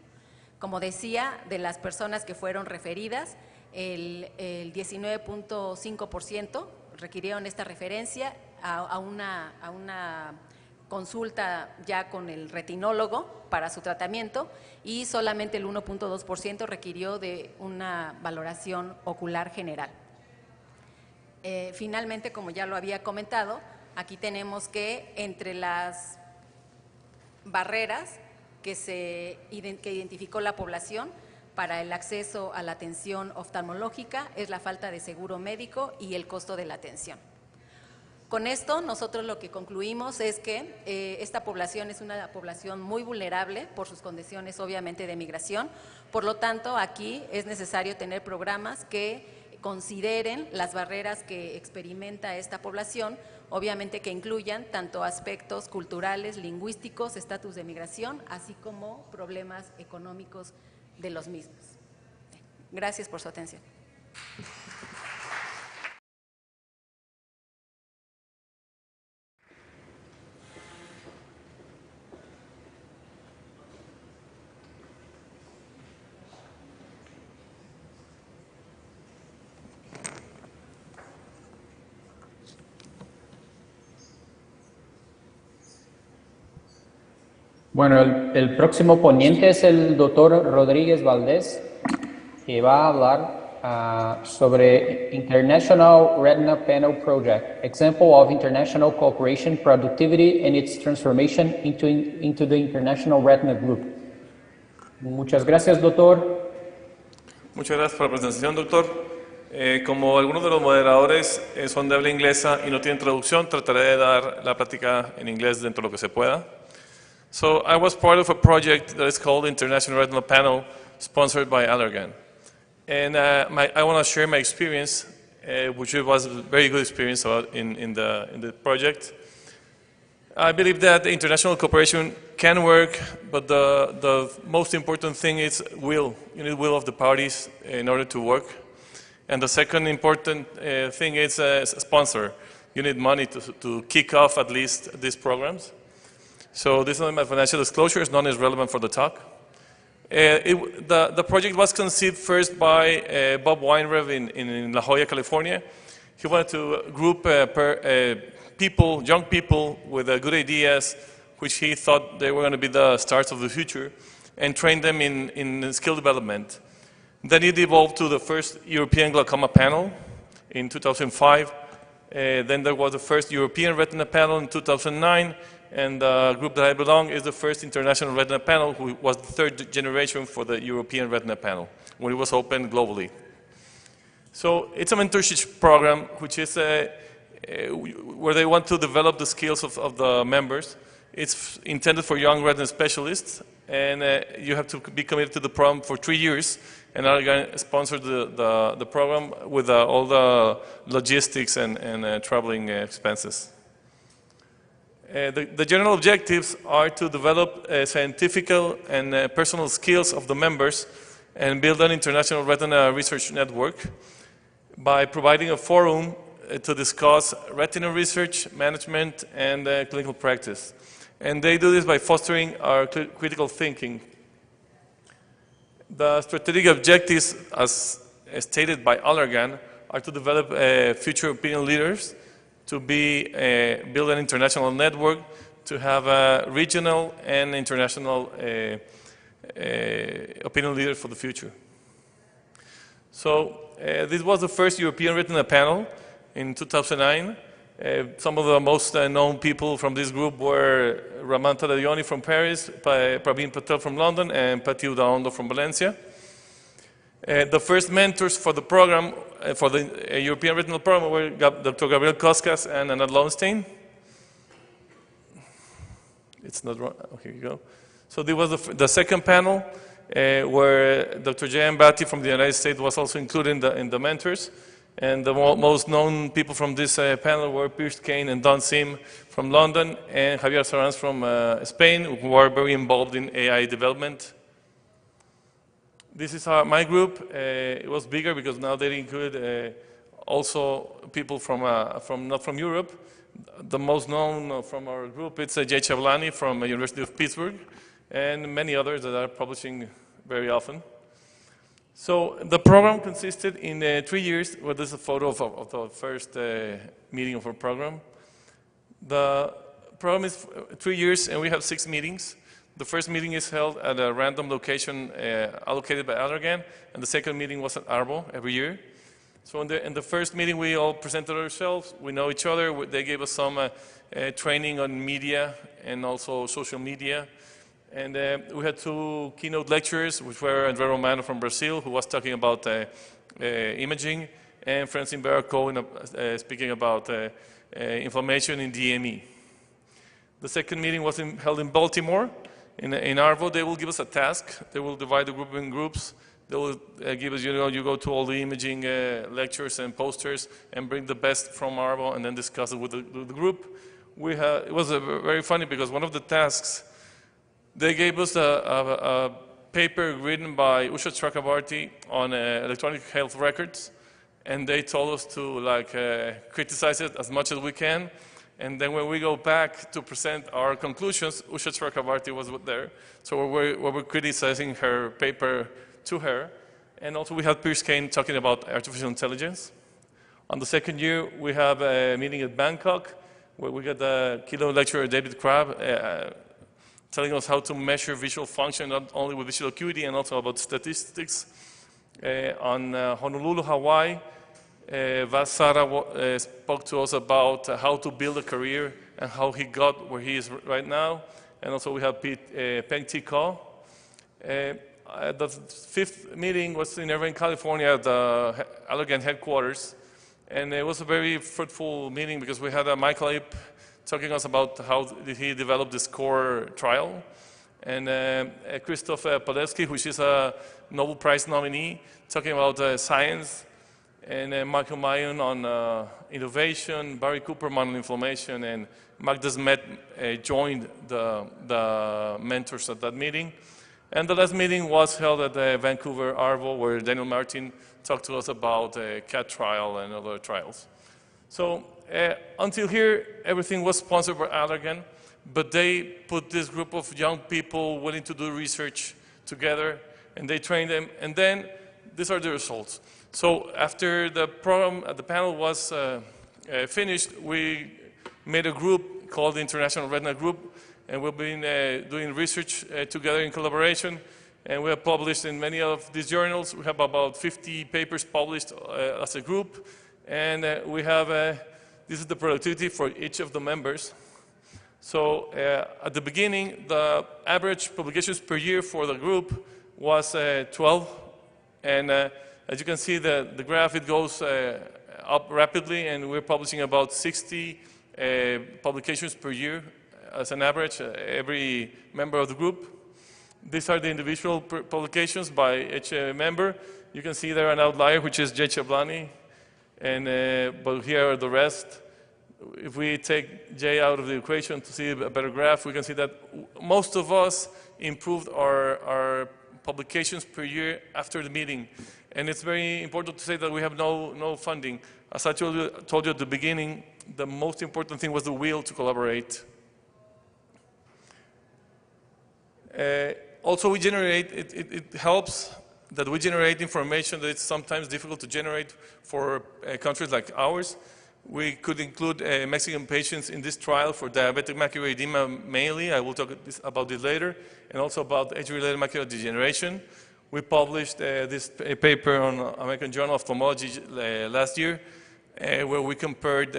Como decía, de las personas que fueron referidas, el 19.5% requirieron esta referencia a una consulta ya con el retinólogo para su tratamiento y solamente el 1.2% requirió de una valoración ocular general. Finalmente, como ya lo había comentado, aquí tenemos que entre las barreras que identificó la población para el acceso a la atención oftalmológica es la falta de seguro médico y el costo de la atención. Con esto, nosotros lo que concluimos es que esta población es una población muy vulnerable por sus condiciones, obviamente, de migración. Por lo tanto, aquí es necesario tener programas que consideren las barreras que experimenta esta población, obviamente que incluyan tanto aspectos culturales, lingüísticos, estatus de migración, así como problemas económicos de los mismos. Gracias por su atención. Bueno, el próximo ponente es el doctor Rodríguez Valdés, que va a hablar sobre International Retina Panel Project, example of international cooperation, productivity, and its transformation into the International Retina Group. Muchas gracias, doctor. Muchas gracias por la presentación, doctor. Como algunos de los moderadores son de habla inglesa y no tienen traducción, trataré de dar la plática en inglés dentro de lo que se pueda. So I was part of a project that is called International Retinal Panel, sponsored by Allergan. And I want to share my experience, which was a very good experience in the project. I believe that the international cooperation can work, but the most important thing is will. You need will of the parties in order to work. And the second important thing is a sponsor. You need money to kick off at least these programs. So this is my financial disclosures. None is relevant for the talk. The project was conceived first by Bob Weinrev in La Jolla, California. He wanted to group people, young people with good ideas, which he thought they were going to be the stars of the future, and train them in skill development. Then it evolved to the first European glaucoma panel in 2005. Then there was the first European retina panel in 2009. And the group that I belong is the first international retina panel, who was the third generation for the European retina panel, when it was open globally. So it's a mentorship program, which is where they want to develop the skills of the members. It's intended for young retina specialists, and you have to be committed to the program for 3 years, and are going to sponsor the program with all the logistics and traveling expenses. The general objectives are to develop scientific and personal skills of the members and build an international retina research network by providing a forum to discuss retina research, management, and clinical practice. And they do this by fostering our critical thinking. The strategic objectives, as stated by Allergan, are to develop future opinion leaders, to build an international network, to have a regional and international opinion leaders for the future. So this was the first European retina panel in 2009. Some of the most known people from this group were Raman Tadayoni from Paris, Praveen Patel from London, and Patti Udaondo from Valencia. The first mentors for the program, for the European Retinal Program, were Dr. Gabriel Koskas and Anna Lowenstein. It's not wrong. Oh, here you go. So this was the second panel, where Dr. J.M. Batty from the United States was also included in the mentors. And the most known people from this panel were Pierce Kane and Don Sim from London, and Javier Sarans from Spain, who are very involved in AI development. This is my group. It was bigger because now they include also people from not from Europe. The most known from our group, it's Jay Chavlani from the University of Pittsburgh, and many others that are publishing very often. So the program consisted in 3 years. Well, this is a photo of the first meeting of our program. The program is 3 years, and we have 6 meetings. The first meeting is held at a random location allocated by Allergan, and the second meeting was at Arbo every year. So in the first meeting, we all presented ourselves. We know each other. They gave us some training on media and also social media. And we had 2 keynote lecturers, which were André Romano from Brazil, who was talking about imaging, and Francine Barraco speaking about inflammation in DME. The second meeting was held in Baltimore. In Arvo, they will give us a task. They will divide the group in groups. They will give us, you go to all the imaging lectures and posters and bring the best from Arvo and then discuss it with the group. It was very funny because one of the tasks, they gave us a paper written by Usha Chakrabarty on electronic health records, and they told us to criticize it as much as we can. And then when we go back to present our conclusions, Usha Chakrabarty was there. So we were criticizing her paper to her. And also we had Pierce Kane talking about artificial intelligence. On the second year, we have a meeting at Bangkok, where we got the keynote lecturer David Crabb telling us how to measure visual function, not only with visual acuity, and also about statistics. On Honolulu, Hawaii, Vasara spoke to us about how to build a career and how he got where he is right now. And also we have Peng T. Ko. The 5th meeting was in Irvine, California at the Allergan headquarters. And it was a very fruitful meeting because we had Michael Ape talking to us about how did he develop this core trial. And Christoph Podolsky, which is a Nobel Prize nominee, talking about science. And Michael Mayon on innovation, Barry Cooperman on inflammation, and Mark Desmet joined the mentors at that meeting. And the last meeting was held at the Vancouver Arvo, where Daniel Martin talked to us about CAT trial and other trials. So until here, everything was sponsored by Allergan, but they put this group of young people willing to do research together, and they trained them, and then these are the results. So after the program, the panel was finished, we made a group called the International Retina Group, and we've been doing research together in collaboration, and we have published in many of these journals. We have about 50 papers published as a group, and we have, this is the productivity for each of the members. So at the beginning, the average publications per year for the group was 12, and as you can see, the graph, it goes up rapidly, and we're publishing about 60 publications per year as an average, every member of the group. These are the individual publications by each member. You can see there an outlier, which is Jay Chablani, and but here are the rest. If we take Jay out of the equation to see a better graph, we can see that most of us improved our publications per year after the meeting. And it's very important to say that we have no funding. As I told you at the beginning, the most important thing was the will to collaborate. Also, we generate, it helps that we generate information that it's sometimes difficult to generate for countries like ours. We could include Mexican patients in this trial for diabetic macular edema mainly. I will talk about this later, and also about age-related macular degeneration. We published this paper on American Journal of Ophthalmology last year, where we compared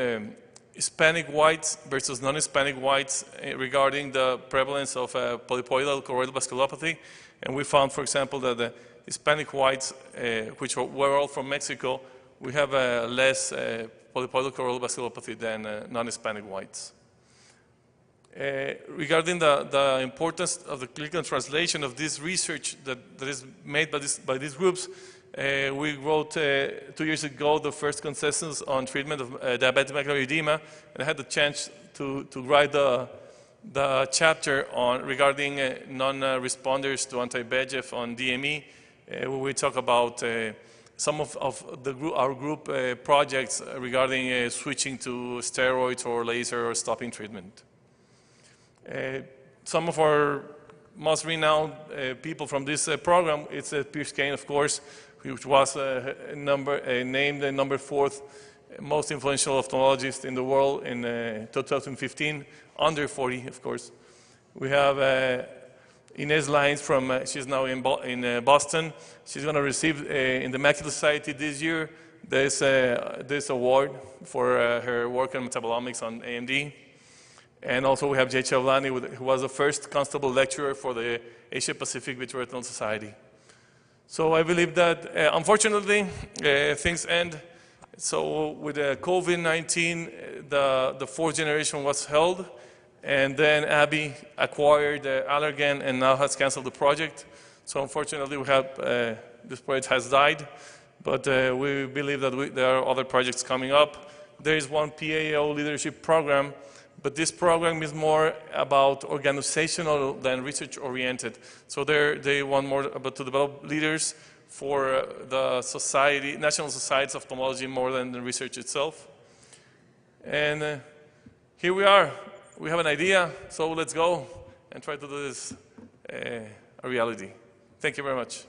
Hispanic whites versus non-Hispanic whites regarding the prevalence of polypoidal choroidal vasculopathy. And we found, for example, that the Hispanic whites, which were all from Mexico, we have less polypoidal choroidal vasculopathy than non-Hispanic whites. Regarding the importance of the clinical translation of this research that is made by these groups, we wrote 2 years ago the first consensus on treatment of diabetic macular edema, and I had the chance to write the chapter on regarding non-responders to anti-VEGF on DME, where we talk about some of our group projects regarding switching to steroids or laser or stopping treatment. Some of our most renowned people from this program, it's Pierce Kane, of course, which was named the number 4th most influential ophthalmologists in the world in 2015, under 40, of course. We have Inez Lines from, she's now in Boston. She's going to receive in the Macular Society this year this award for her work on metabolomics on AMD. And also we have Jay Chavlani, who was the first constable lecturer for the Asia Pacific Vitreoretinal Society. So I believe that, unfortunately, things end. So with COVID-19, the fourth generation was held, and then Abby acquired Allergan and now has canceled the project. So unfortunately, we have, this project has died, but we believe that there are other projects coming up. There is one PAO leadership program, but this program is more about organizational than research-oriented. So they want more about to develop leaders for the society, National Societies of Ophthalmology, more than the research itself. And here we are. We have an idea, so let's go and try to do this a reality. Thank you very much.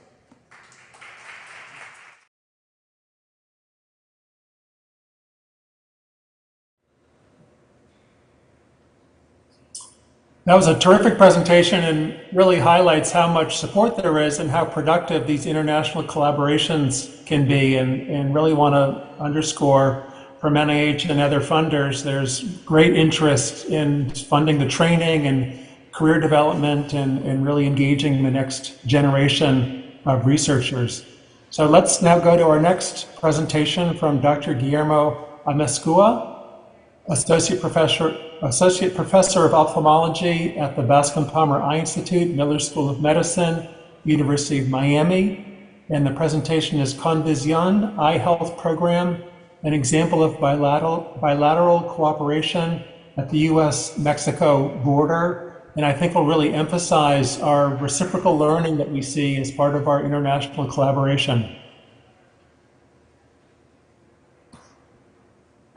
That was a terrific presentation and really highlights how much support there is and how productive these international collaborations can be, and really want to underscore from NIH and other funders, there's great interest in funding the training and career development and really engaging the next generation of researchers. So let's now go to our next presentation from Dr. Guillermo Amezcua, Associate Professor of Ophthalmology at the Bascom Palmer Eye Institute, Miller School of Medicine, University of Miami. And the presentation is Convision Eye Health Program, an example of bilateral cooperation at the US-Mexico border. And I think will really emphasize our reciprocal learning that we see as part of our international collaboration.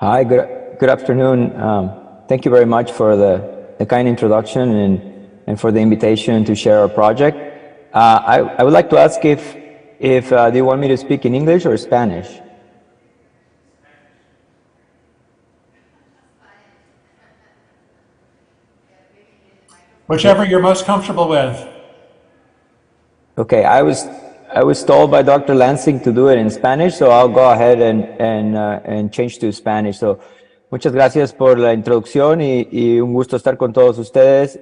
Hi, good afternoon. Thank you very much for the kind introduction and for the invitation to share our project. I would like to ask if do you want me to speak in English or Spanish? Whichever you're most comfortable with. Okay, I was told by Dr. Lansing to do it in Spanish, so I'll go ahead and change to Spanish. So, muchas gracias por la introducción y un gusto estar con todos ustedes.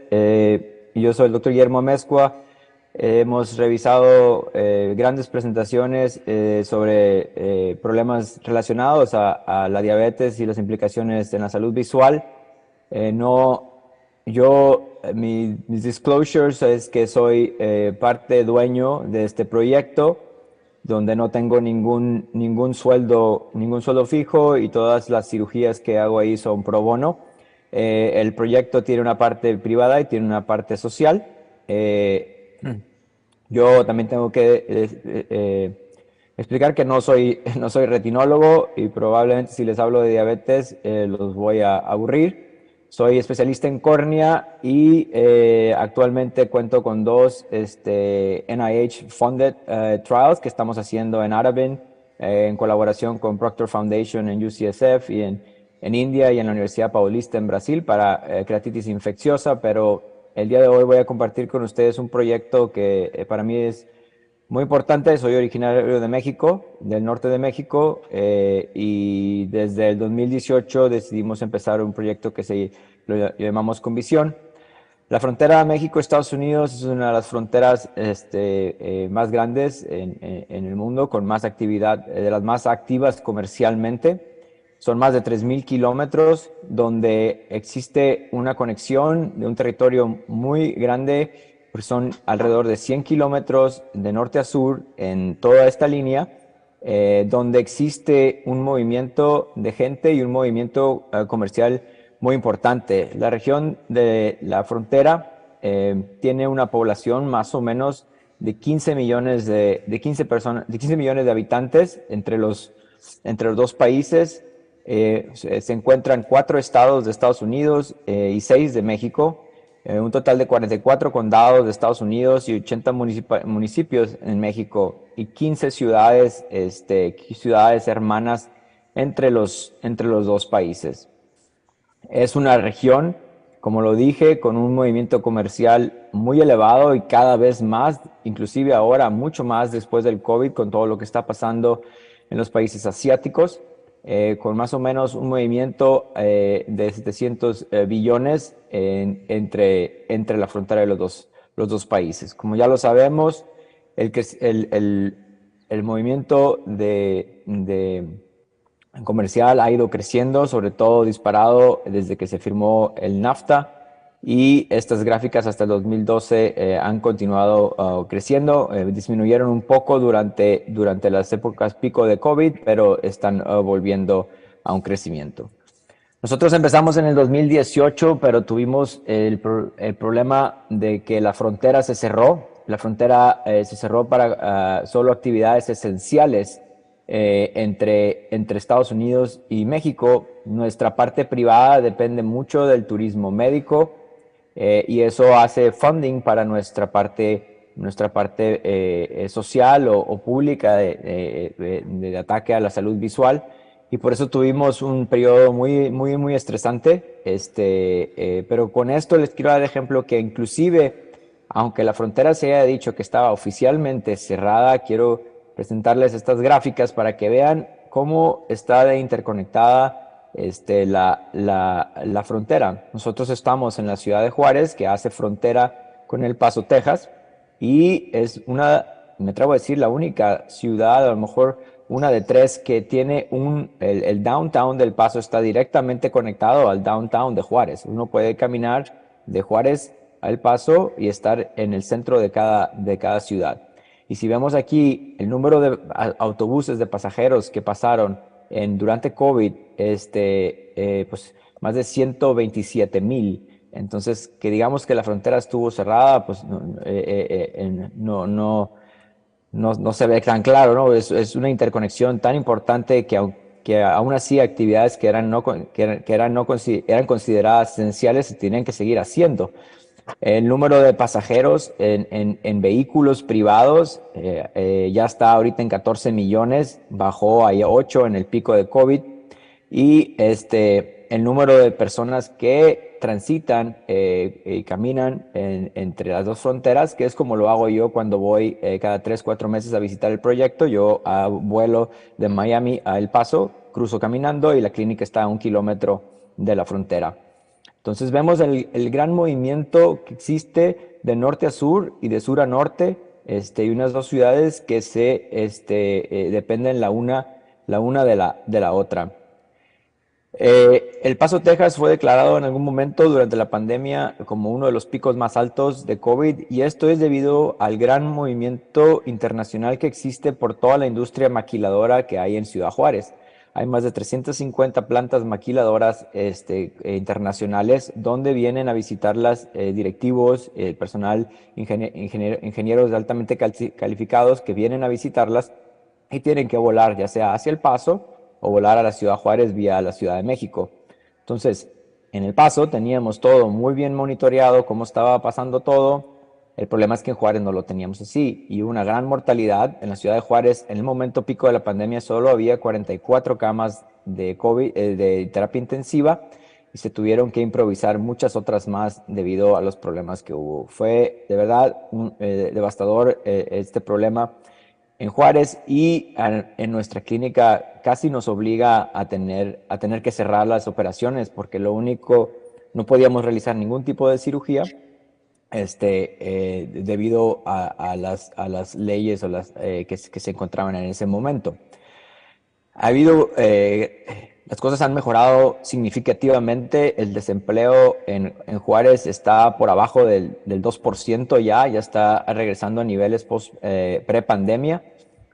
Yo soy el Dr. Guillermo Amezcua. Hemos revisado grandes presentaciones sobre problemas relacionados a la diabetes y las implicaciones en la salud visual. Mis disclosures es que soy dueño de este proyecto, donde no tengo ningún sueldo fijo y todas las cirugías que hago ahí son pro bono. El proyecto tiene una parte privada y tiene una parte social. Yo también tengo que explicar que no soy retinólogo y probablemente si les hablo de diabetes los voy a aburrir. Soy especialista en córnea y actualmente cuento con dos NIH-funded trials que estamos haciendo en Araben en colaboración con Proctor Foundation en UCSF y en India y en la Universidad Paulista en Brasil para queratitis infecciosa, pero el día de hoy voy a compartir con ustedes un proyecto que para mí es muy importante. Soy originario de México, del norte de México, y desde el 2018 decidimos empezar un proyecto que lo llamamos Convision. La frontera México-Estados Unidos es una de las fronteras más grandes en el mundo, con más actividad, de las más activas comercialmente. Son más de 3,000 kilómetros, donde existe una conexión de un territorio muy grande. Son alrededor de 100 kilómetros de norte a sur en toda esta línea, donde existe un movimiento de gente y un movimiento comercial muy importante. La región de la frontera tiene una población más o menos de 15 millones de 15 millones de habitantes entre los dos países. Se encuentran 4 estados de Estados Unidos y 6 de México. Un total de 44 condados de Estados Unidos y 80 municipios en México y 15 ciudades hermanas entre los dos países. Es una región, como lo dije, con un movimiento comercial muy elevado y cada vez más, inclusive ahora mucho más después del COVID, con todo lo que está pasando en los países asiáticos, con más o menos un movimiento de 700 billones entre la frontera de los dos países. Como ya lo sabemos, el movimiento comercial ha ido creciendo, sobre todo disparado desde que se firmó el NAFTA, y estas gráficas hasta el 2012 han continuado creciendo, disminuyeron un poco durante las épocas pico de COVID, pero están volviendo a un crecimiento. Nosotros empezamos en el 2018, pero tuvimos el problema de que la frontera se cerró. La frontera se cerró para solo actividades esenciales entre Estados Unidos y México. Nuestra parte privada depende mucho del turismo médico y eso hace funding para nuestra parte social o pública de ataque a la salud visual. Y por eso tuvimos un periodo muy estresante, pero con esto les quiero dar ejemplo que inclusive, aunque la frontera se haya dicho que estaba oficialmente cerrada, quiero presentarles estas gráficas para que vean cómo está de interconectada la frontera. Nosotros estamos en la ciudad de Juárez, que hace frontera con El Paso, Texas, y es me atrevo a decir, la única ciudad, a lo mejor una de tres, que tiene el downtown del Paso está directamente conectado al downtown de Juárez. Uno puede caminar de Juárez a El Paso y estar en el centro de cada ciudad. Y si vemos aquí el número de autobuses de pasajeros que pasaron durante COVID, pues más de 127,000. Entonces, que digamos que la frontera estuvo cerrada, pues no se ve tan claro, ¿no? Es una interconexión tan importante que aún así actividades que eran consideradas esenciales se tienen que seguir haciendo. El número de pasajeros en vehículos privados ya está ahorita en 14 millones, bajó a 8 en el pico de COVID, y el número de personas que transitan y caminan entre las dos fronteras, que es como lo hago yo cuando voy cada 3-4 meses a visitar el proyecto. Yo vuelo de Miami a El Paso, cruzo caminando y la clínica está a 1 kilómetro de la frontera. Entonces vemos el gran movimiento que existe de norte a sur y de sur a norte, y unas dos ciudades que dependen la una de la otra. El Paso, Texas fue declarado en algún momento durante la pandemia como uno de los picos más altos de COVID, y esto es debido al gran movimiento internacional que existe por toda la industria maquiladora que hay en Ciudad Juárez. Hay más de 350 plantas maquiladoras internacionales donde vienen a visitarlas directivos, el personal, ingenieros altamente calificados que vienen a visitarlas y tienen que volar ya sea hacia El Paso o volar a la Ciudad Juárez vía la Ciudad de México. Entonces, en El Paso teníamos todo muy bien monitoreado, cómo estaba pasando todo. El problema es que en Juárez no lo teníamos así, y hubo una gran mortalidad. En la ciudad de Juárez, en el momento pico de la pandemia, solo había 44 camas de COVID, de terapia intensiva, y se tuvieron que improvisar muchas otras más debido a los problemas que hubo. Fue de verdad devastador este problema en Juárez, y en nuestra clínica casi nos obliga a tener que cerrar las operaciones, porque no podíamos realizar ningún tipo de cirugía debido a las leyes o que se encontraban en ese momento. Las cosas han mejorado significativamente. El desempleo en Juárez está por abajo del 2% ya está regresando a niveles pre-pandemia,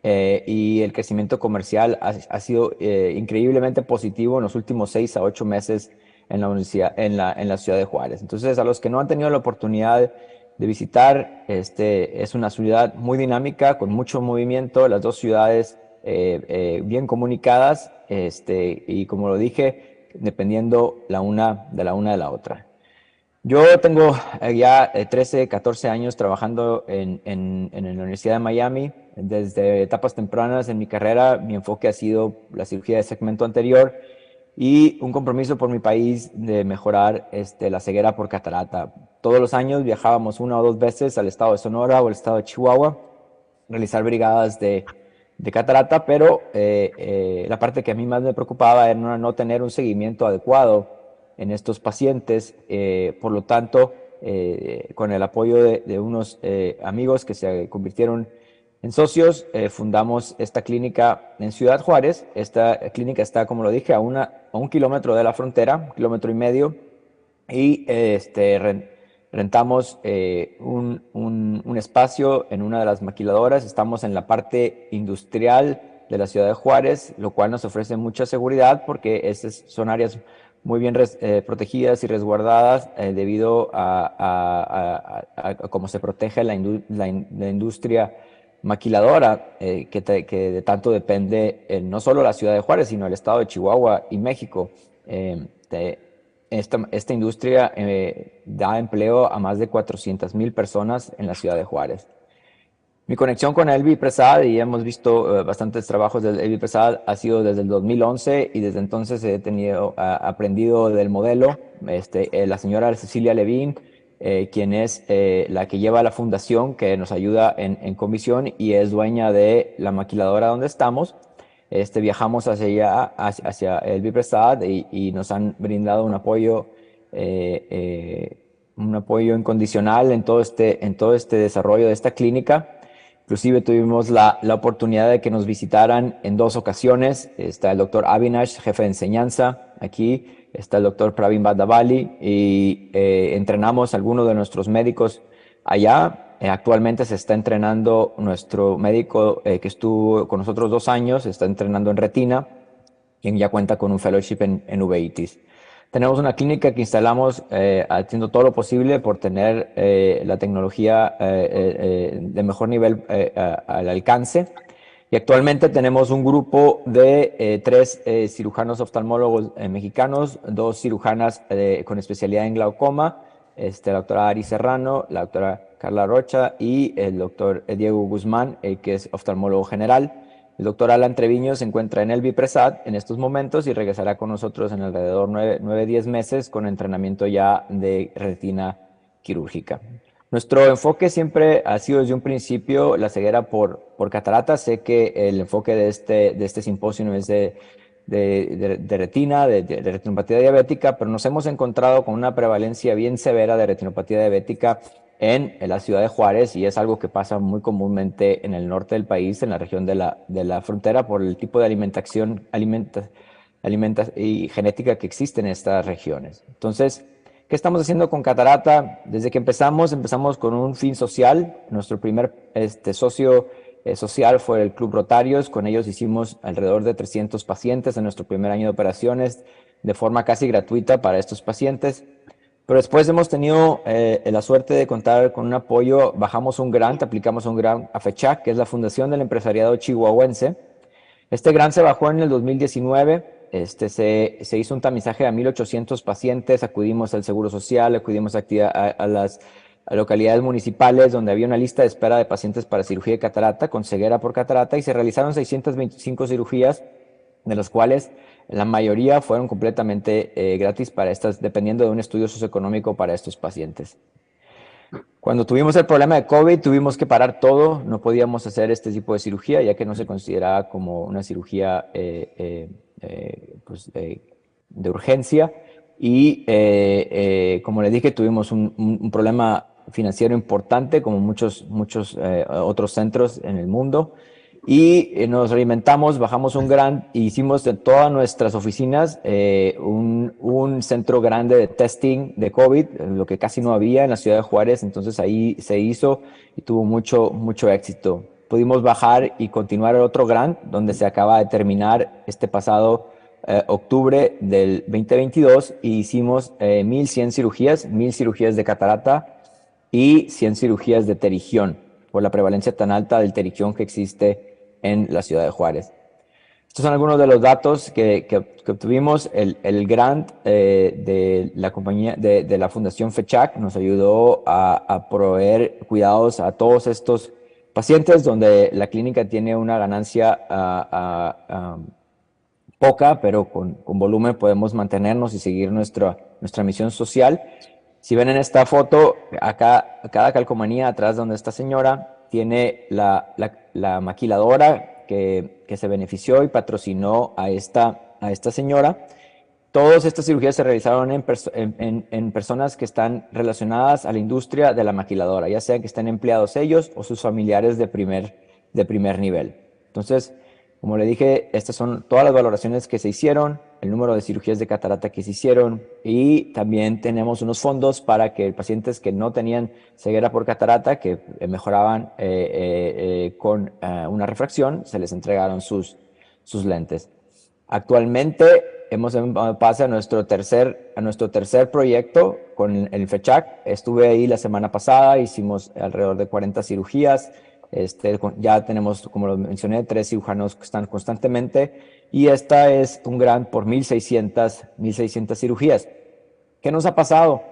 y el crecimiento comercial ha sido increíblemente positivo en los últimos 6 a 8 meses en la ciudad de Juárez. Entonces, a los que no han tenido la oportunidad de visitar, es una ciudad muy dinámica, con mucho movimiento, las dos ciudades bien comunicadas, y como lo dije, dependiendo la una de la otra. Yo tengo ya 13, 14 años trabajando en la Universidad de Miami. Desde etapas tempranas en mi carrera, mi enfoque ha sido la cirugía de segmento anterior y un compromiso por mi país de mejorar la ceguera por catarata. Todos los años viajábamos 1 o 2 veces al estado de Sonora o al estado de Chihuahua a realizar brigadas de catarata, pero la parte que a mí más me preocupaba era no tener un seguimiento adecuado en estos pacientes. Por lo tanto, con el apoyo de unos amigos que se convirtieron en socios, fundamos esta clínica en Ciudad Juárez. Esta clínica está, como lo dije, a 1 kilómetro de la frontera, 1,5 kilómetros, y rentamos un espacio en una de las maquiladoras. Estamos en la parte industrial de la ciudad de Juárez, lo cual nos ofrece mucha seguridad porque estas son áreas muy bien protegidas y resguardadas debido a cómo se protege la industria maquiladora, que de tanto depende no solo la ciudad de Juárez, sino el estado de Chihuahua y México. Esta industria da empleo a más de 400,000 personas en la ciudad de Juárez. Mi conexión con Elvi Prasad, y hemos visto bastantes trabajos de Elvi Prasad, ha sido desde el 2011 y desde entonces he aprendido del modelo. La señora Cecilia Levin, quien es la que lleva la fundación, que nos ayuda en comisión y es dueña de la maquiladora donde estamos. Viajamos hacia Elvi Prasad y nos han brindado un apoyo incondicional en todo este desarrollo de esta clínica. Inclusive tuvimos la oportunidad de que nos visitaran en 2 ocasiones. Está el doctor Avinash, jefe de enseñanza aquí. Está el doctor Pravin Badavali y entrenamos a algunos de nuestros médicos allá. Actualmente se está entrenando nuestro médico que estuvo con nosotros 2 años, se está entrenando en retina, quien ya cuenta con un fellowship en uveitis. Tenemos una clínica que instalamos haciendo todo lo posible por tener la tecnología de mejor nivel al alcance. Y actualmente tenemos un grupo de 3 cirujanos oftalmólogos mexicanos, 2 cirujanas con especialidad en glaucoma, la doctora Ari Serrano, la doctora Carla Rocha y el doctor Diego Guzmán, que es oftalmólogo general. El doctor Alan Treviño se encuentra en Elvi Prasad en estos momentos y regresará con nosotros en alrededor 9-10 meses con entrenamiento ya de retina quirúrgica. Nuestro enfoque siempre ha sido desde un principio la ceguera por catarata. Sé que el enfoque de este simposio es de retina, de retinopatía diabética, pero nos hemos encontrado con una prevalencia bien severa de retinopatía diabética en la ciudad de Juárez, y es algo que pasa muy comúnmente en el norte del país, en la región de la frontera, por el tipo de alimentación y genética que existe en estas regiones. Entonces, ¿qué estamos haciendo con catarata? Desde que empezamos con un fin social. Nuestro primer socio social fue el Club Rotarios. Con ellos hicimos alrededor de 300 pacientes en nuestro primer año de operaciones, de forma casi gratuita para estos pacientes. Pero después hemos tenido la suerte de contar con un apoyo. Bajamos un grant, aplicamos un grant a FECHAC, que es la Fundación del Empresariado Chihuahuense. Este grant se bajó en el 2019. Se hizo un tamizaje a 1,800 pacientes. Acudimos al Seguro Social, acudimos a las localidades municipales donde había una lista de espera de pacientes para cirugía de catarata con ceguera por catarata, y se realizaron 625 cirugías, de las cuales la mayoría fueron completamente gratis para estas, dependiendo de un estudio socioeconómico para estos pacientes. Cuando tuvimos el problema de COVID, tuvimos que parar todo. No podíamos hacer este tipo de cirugía, ya que no se consideraba como una cirugía de urgencia. Y como les dije, tuvimos un problema financiero importante, como muchos otros centros en el mundo. Y nos reinventamos, bajamos un grant y hicimos de todas nuestras oficinas un centro grande de testing de COVID, lo que casi no había en la ciudad de Juárez. Entonces ahí se hizo y tuvo mucho éxito. Pudimos bajar y continuar el otro grant, donde se acaba de terminar este pasado octubre del 2022, y hicimos 1,100 cirugías, 1,000 cirugías de catarata y 100 cirugías de terigión, por la prevalencia tan alta del terigión que existe en la ciudad de Juárez. Estos son algunos de los datos que obtuvimos. El grant de la compañía, de la Fundación FECHAC nos ayudó a proveer cuidados a todos estos pacientes donde la clínica tiene una ganancia poca, pero con volumen podemos mantenernos y seguir nuestra misión social. Si ven en esta foto, acá, cada calcomanía atrás donde esta señora tiene la maquiladora que se benefició y patrocinó a esta señora. Todas estas cirugías se realizaron en personas que están relacionadas a la industria de la maquiladora, ya sea que estén empleados ellos o sus familiares de primer nivel. Entonces, como le dije, estas son todas las valoraciones que se hicieron, el número de cirugías de catarata que se hicieron, y también tenemos unos fondos para que pacientes que no tenían ceguera por catarata, que mejoraban con una refracción, se les entregaron sus lentes. Actualmente hemos pasado a nuestro tercer proyecto con el FECHAC. Estuve ahí la semana pasada, hicimos alrededor de 40 cirugías. Ya tenemos, como lo mencioné, 3 cirujanos que están constantemente, y esta es un grant por 1,600 cirugías. ¿Qué nos ha pasado?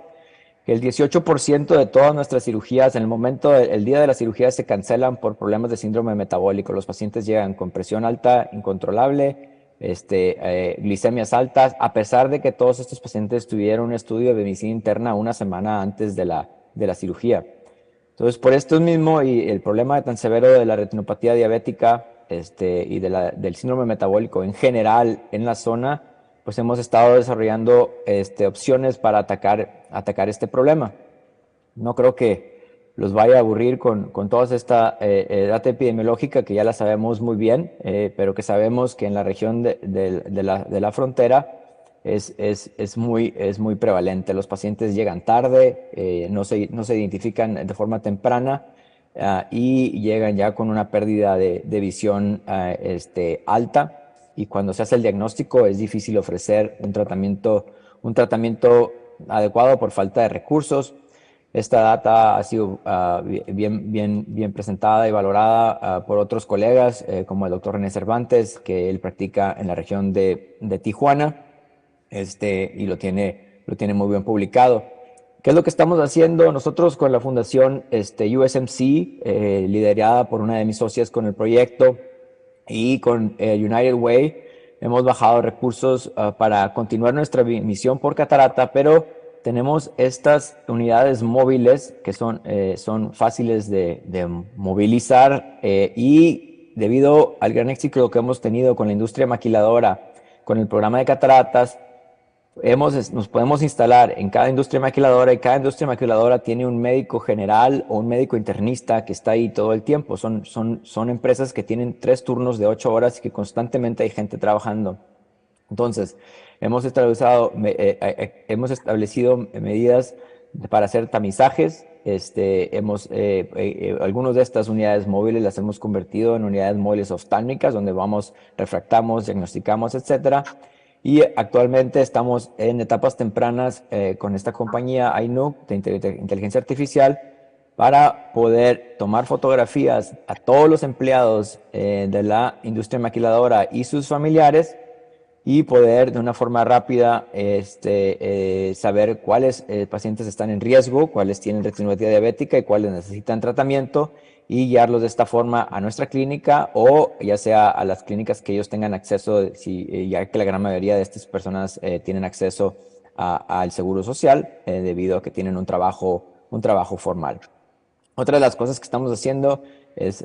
Que el 18% de todas nuestras cirugías, en el momento, el día de la cirugía, se cancelan por problemas de síndrome metabólico. Los pacientes llegan con presión alta, incontrolable, glicemias altas, a pesar de que todos estos pacientes tuvieron un estudio de medicina interna una semana antes de la cirugía. Entonces, por esto mismo y el problema tan severo de la retinopatía diabética y del síndrome metabólico en general en la zona, pues hemos estado desarrollando opciones para atacar este problema. No creo que los vaya a aburrir con toda esta data epidemiológica que ya la sabemos muy bien, pero que sabemos que en la región de la frontera es muy prevalente. Los pacientes llegan tarde, no se identifican de forma temprana y llegan ya con una pérdida de visión alta, y cuando se hace el diagnóstico es difícil ofrecer un tratamiento adecuado por falta de recursos. Esta data ha sido bien presentada y valorada por otros colegas, como el doctor René Cervantes, que él practica en la región de Tijuana, y lo tiene muy bien publicado. ¿Qué es lo que estamos haciendo? Nosotros con la fundación USMC, liderada por una de mis socias con el proyecto, y con United Way, hemos bajado recursos para continuar nuestra misión por catarata, pero tenemos estas unidades móviles que son fáciles de movilizar, y debido al gran éxito que hemos tenido con la industria maquiladora, con el programa de cataratas, nos podemos instalar en cada industria maquiladora, y cada industria maquiladora tiene un médico general o un médico internista que está ahí todo el tiempo. Son empresas que tienen 3 turnos de 8 horas y que constantemente hay gente trabajando. Entonces, hemos establecido medidas para hacer tamizajes. Algunas de estas unidades móviles las hemos convertido en unidades móviles oftálmicas, donde refractamos, diagnosticamos, etcétera. Y actualmente estamos en etapas tempranas con esta compañía INUC de inteligencia artificial para poder tomar fotografías a todos los empleados de la industria maquiladora y sus familiares, y poder de una forma rápida saber cuáles pacientes están en riesgo, cuáles tienen retinopatía diabética y cuáles necesitan tratamiento, y guiarlos de esta forma a nuestra clínica, o ya sea a las clínicas que ellos tengan acceso, ya que la gran mayoría de estas personas tienen acceso al seguro social debido a que tienen un trabajo formal. Otra de las cosas que estamos haciendo es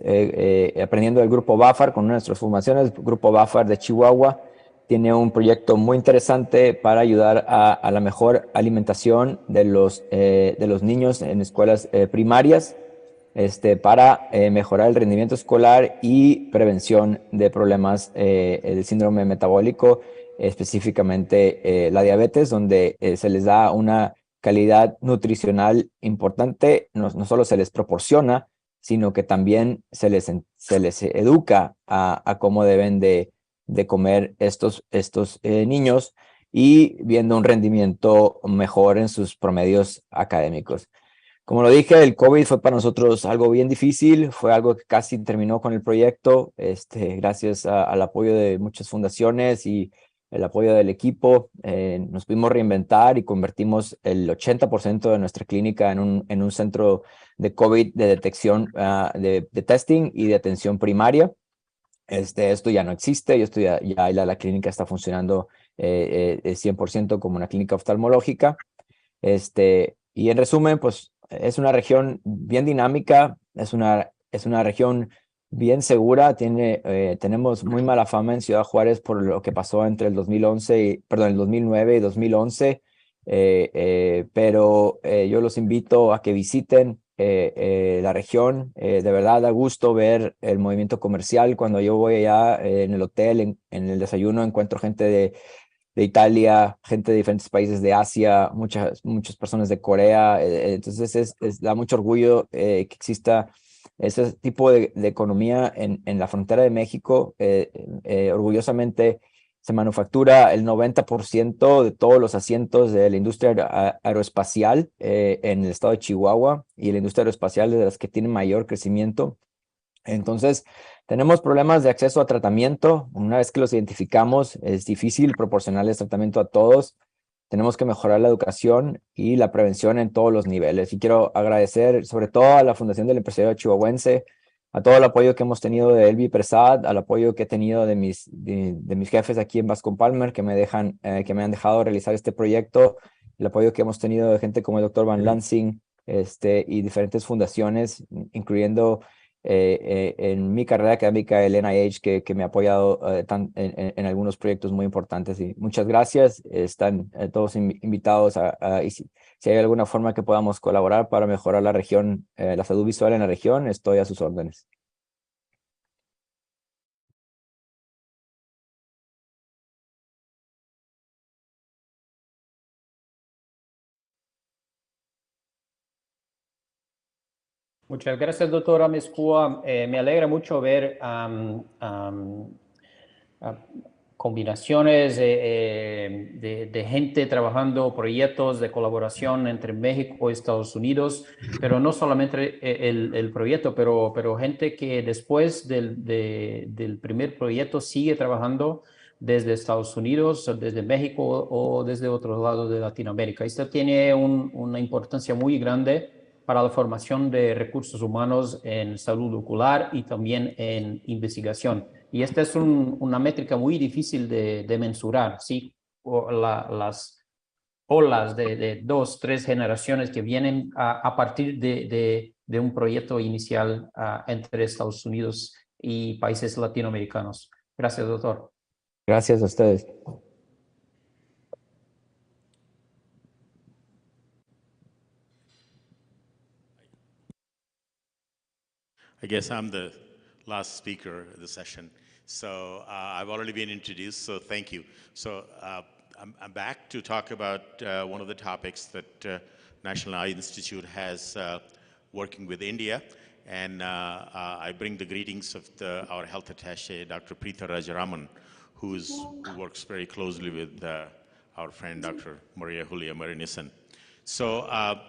aprendiendo del grupo BAFAR con nuestras formaciones. El grupo BAFAR de Chihuahua tiene un proyecto muy interesante para ayudar a la mejor alimentación de los niños en escuelas primarias, para mejorar el rendimiento escolar y prevención de problemas del síndrome metabólico, específicamente la diabetes, donde se les da una calidad nutricional importante. No solo se les proporciona, sino que también se les educa a cómo deben de comer estos niños, y viendo un rendimiento mejor en sus promedios académicos. Como lo dije, el COVID fue para nosotros algo bien difícil, fue algo que casi terminó con el proyecto, gracias al apoyo de muchas fundaciones y el apoyo del equipo. Nos pudimos reinventar y convertimos el 80% de nuestra clínica en un centro de COVID de detección, de testing y de atención primaria. Esto ya no existe, ya la clínica está funcionando 100% como una clínica oftalmológica. Y en resumen, pues es una región bien dinámica, es una región bien segura. Tenemos muy mala fama en Ciudad Juárez por lo que pasó entre el 2009 y 2011, pero yo los invito a que visiten la región. De verdad da gusto ver el movimiento comercial. Cuando yo voy allá en el hotel, en el desayuno, encuentro gente de Italia, gente de diferentes países de Asia, muchas personas de Corea. Entonces da mucho orgullo que exista ese tipo de economía en la frontera de México. Orgullosamente se manufactura el 90% de todos los asientos de la industria aeroespacial en el estado de Chihuahua, y la industria aeroespacial es de las que tiene mayor crecimiento. Entonces, tenemos problemas de acceso a tratamiento. Una vez que los identificamos, es difícil proporcionarles tratamiento a todos. Tenemos que mejorar la educación y la prevención en todos los niveles. Y quiero agradecer sobre todo a la Fundación del Empresario Chihuahuense, a todo el apoyo que hemos tenido de Elvi Prasad, al apoyo que he tenido de mis jefes aquí en Bascom Palmer, que me han dejado realizar este proyecto, el apoyo que hemos tenido de gente como el Dr. Van Lansing, y diferentes fundaciones, incluyendo en mi carrera académica el NIH, que me ha apoyado en algunos proyectos muy importantes. Y muchas gracias. Están todos invitados y si hay alguna forma que podamos colaborar para mejorar la región, la salud visual en la región, estoy a sus órdenes. Muchas gracias, doctora Mezcua. Me alegra mucho ver combinaciones de gente trabajando proyectos de colaboración entre México y Estados Unidos, pero no solamente el proyecto, pero gente que después del primer proyecto sigue trabajando desde Estados Unidos, desde México o desde otros lados de Latinoamérica. Esto tiene una importancia muy grande para la formación de recursos humanos en salud ocular y también en investigación. Y esta es una métrica muy difícil de mensurar, ¿sí? Las olas de 2, 3 generaciones que vienen a partir de un proyecto inicial entre Estados Unidos y países latinoamericanos. Gracias, doctor. Gracias a ustedes. I guess I'm the last speaker of the session. So I've already been introduced, so thank you. So I'm back to talk about one of the topics that National Eye Institute has working with India. And I bring the greetings of our health attaché, Dr. Preetha Rajaraman, who works very closely with our friend, Dr. Maria Julia Marinisan. So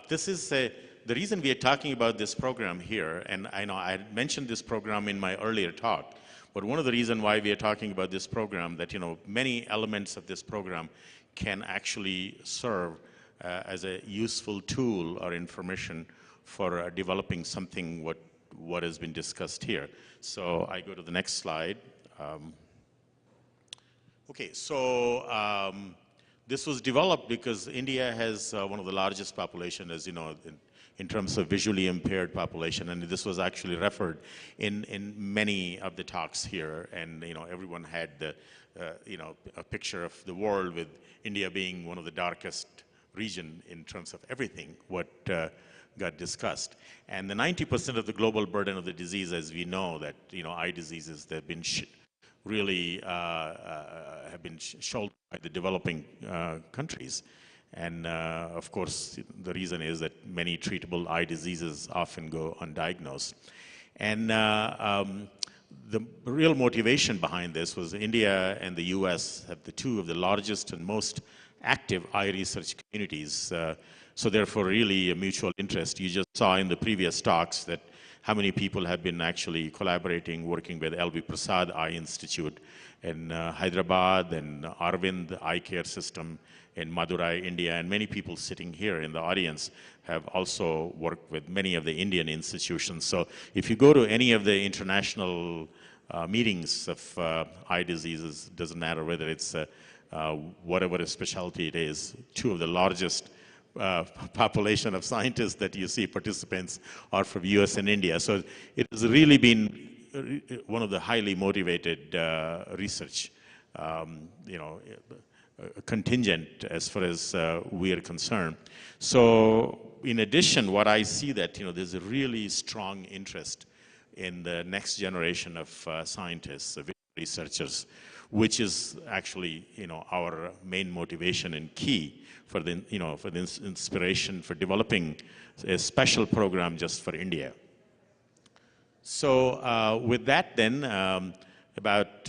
this is the reason we are talking about this program here, and I know I had mentioned this program in my earlier talk, but one of the reasons why we are talking about this program, that many elements of this program can actually serve as a useful tool or information for developing something what has been discussed here. So I go to the next slide. Okay, so this was developed because India has one of the largest population, as you know, in terms of visually impaired population, and this was actually referred in many of the talks here, and everyone had a picture of the world with India being one of the darkest region in terms of everything what got discussed. And the 90% of the global burden of the disease, as we know, that eye diseases that have been really have been shouldered by the developing countries. And of course, the reason is that many treatable eye diseases often go undiagnosed. And the real motivation behind this was India and the US have two of the largest and most active eye research communities. So therefore, really a mutual interest. You just saw in the previous talks that how many people have been actually collaborating, working with LV Prasad Eye Institute in Hyderabad, and Arvind Eye Care System in Madurai, India, and many people sitting here in the audience have also worked with many of the Indian institutions. So if you go to any of the international meetings of eye diseases, doesn't matter whether it's whatever specialty it is, two of the largest population of scientists that you see participants are from US and India. So it has really been one of the highly motivated research, contingent as far as we are concerned. So in addition, what I see that, there's a really strong interest in the next generation of scientists, researchers, which is actually, our main motivation and key for the, for the inspiration for developing a special program just for India. So with that then, about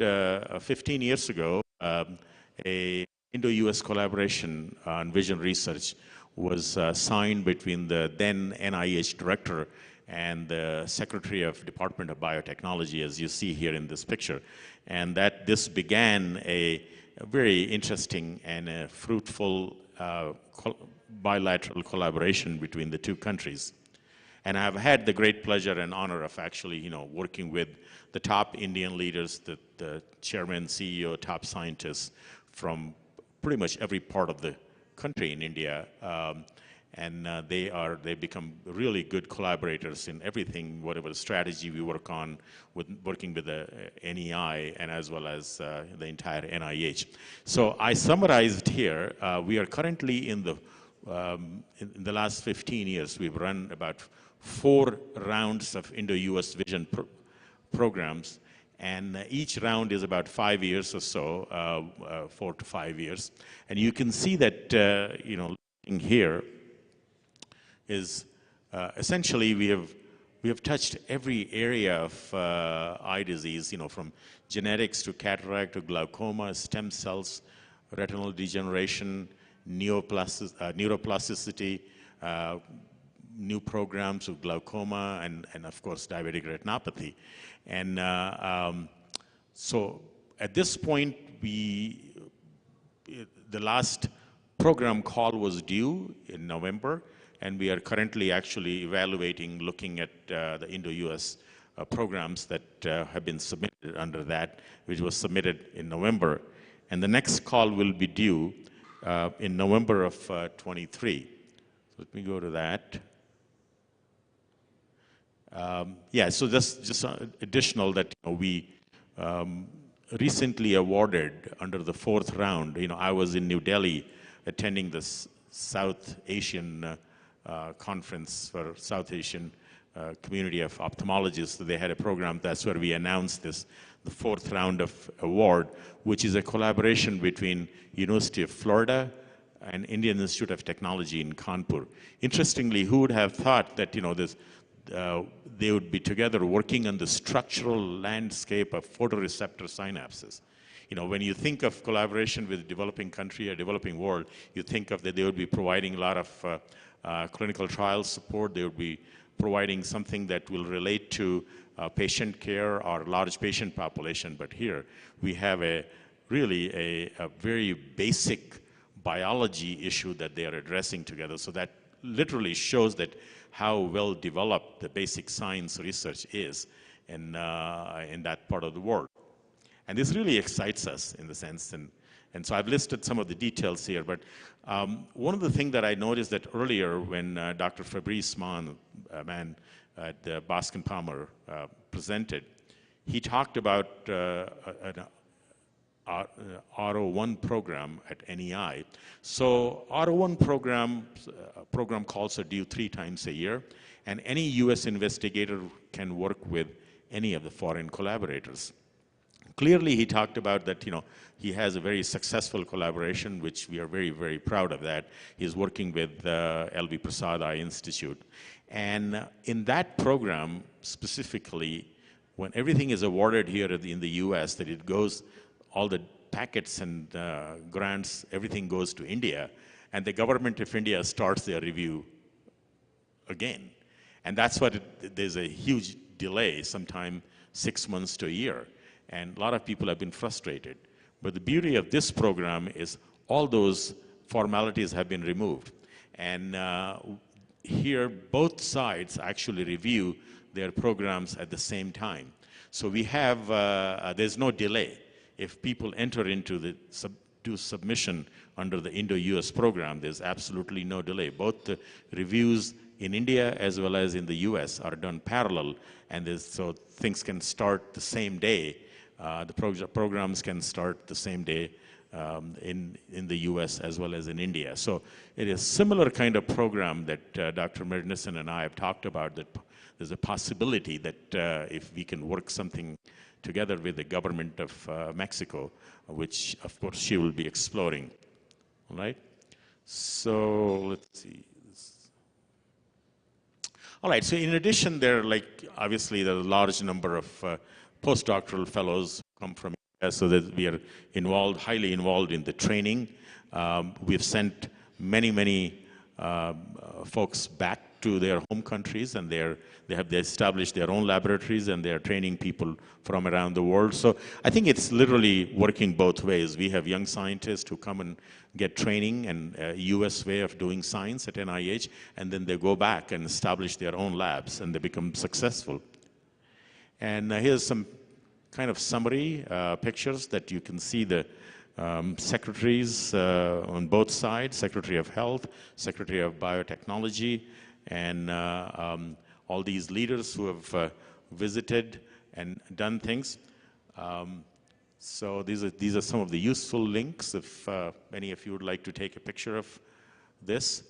15 years ago, a Indo-US collaboration on vision research was signed between the then NIH director and the Secretary of Department of Biotechnology, as you see here in this picture. And that this began a very interesting and a fruitful bilateral collaboration between the two countries. And I've had the great pleasure and honor of actually, working with the top Indian leaders, the chairman, CEO, top scientists from pretty much every part of the country in India. And they become really good collaborators in everything, whatever strategy we work on, working with the NEI and as well as the entire NIH. So I summarized here, we are currently in the last 15 years, we've run about 4 rounds of Indo-US vision programs, and each round is about 5 years or so, 4 to 5 years. And you can see that, looking here, is essentially we have touched every area of eye disease, from genetics to cataract to glaucoma, stem cells, retinal degeneration, neuroplasticity, new programs of glaucoma, and of course diabetic retinopathy. And so at this point, the last program call was due in November, and we are currently actually evaluating, looking at the Indo-US programs that have been submitted under that, which was submitted in November. And the next call will be due in November of 23. So let me go to that. Yeah, so just additional that we recently awarded under the 4th round. I was in New Delhi attending the South Asian conference for South Asian community of ophthalmologists. They had a program. That's where we announced this, the 4th round of award, which is a collaboration between University of Florida and Indian Institute of Technology in Kanpur. Interestingly, who would have thought that they would be together working on the structural landscape of photoreceptor synapses. When you think of collaboration with a developing country or developing world, you think of that they would be providing a lot of clinical trial support. They would be providing something that will relate to patient care or large patient population. But here we have really a very basic biology issue that they are addressing together. So that literally shows that how well developed the basic science research is in that part of the world. And this really excites us in the sense, and so I've listed some of the details here, but one of the things that I noticed that earlier when Dr. Fabrice Mann at the Bascom Palmer presented, he talked about an R01 program at NEI. So R01 program calls are due 3 times a year, and any US investigator can work with any of the foreign collaborators. Clearly, he talked about that, he has a very successful collaboration, which we are very, very proud of that. He's working with LV Prasad Eye Institute. And in that program, specifically, when everything is awarded here in the US, that it goes, all the packets and grants, everything goes to India, and the government of India starts their review again. And that's what there's a huge delay, sometime 6 months to a year. And a lot of people have been frustrated. But the beauty of this program is all those formalities have been removed. And here, both sides actually review their programs at the same time. So we have, there's no delay. If people enter into the submission under the Indo-US program, there's absolutely no delay. Both the reviews in India as well as in the US are done parallel, and so things can start the same day. The programs can start the same day in the US as well as in India. So it is a similar kind of program that Dr. Mernissen and I have talked about, that there's a possibility that if we can work something together with the government of Mexico, which of course she will be exploring. All right? So let's see. All right, so in addition, there are obviously there are a large number of postdoctoral fellows come from India, so that we are involved, highly involved in the training. We've sent many folks back to their home countries, and they have established their own laboratories, and they're training people from around the world. So I think it's literally working both ways. We have young scientists who come and get training and a US way of doing science at NIH, and then they go back and establish their own labs, and they become successful. And here's some kind of summary pictures that you can see the secretaries on both sides, Secretary of Health, Secretary of Biotechnology, and all these leaders who have visited and done things. So these are some of the useful links if any of you would like to take a picture of this.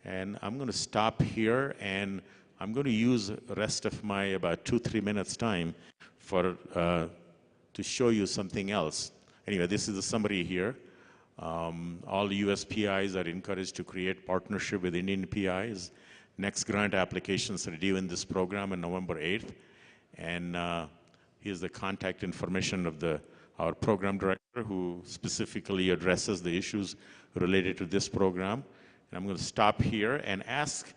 And I'm going to stop here, and I'm going to use the rest of my about 2-3 minutes time for to show you something else. Anyway, this is a summary here. All US PIs are encouraged to create partnership with Indian PIs. Next grant applications are due in this program on November 8th. And here's the contact information of our program director, who specifically addresses the issues related to this program. And I'm going to stop here and ask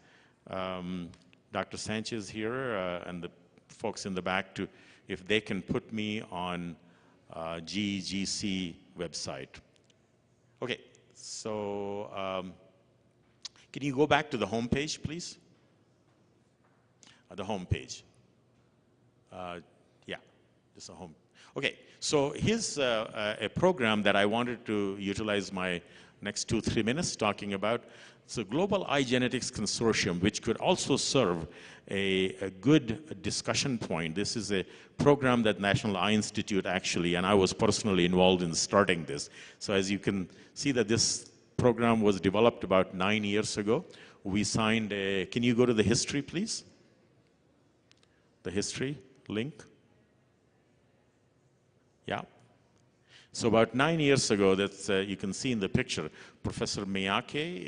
Dr. Sanchez here and the folks in the back if they can put me on GGC website. Okay, so can you go back to the home page, please? The home page. Yeah, just a home. Okay, so here's a program that I wanted to utilize my next 2-3 minutes talking about. It's a Global Eye Genetics Consortium, which could also serve a good discussion point. This is a program that National Eye Institute actually, and I was personally involved in starting this. So as you can see that this program was developed about 9 years ago. We signed can you go to the history, please? The history link. Yeah. So about 9 years ago, that's you can see in the picture, Professor Miyake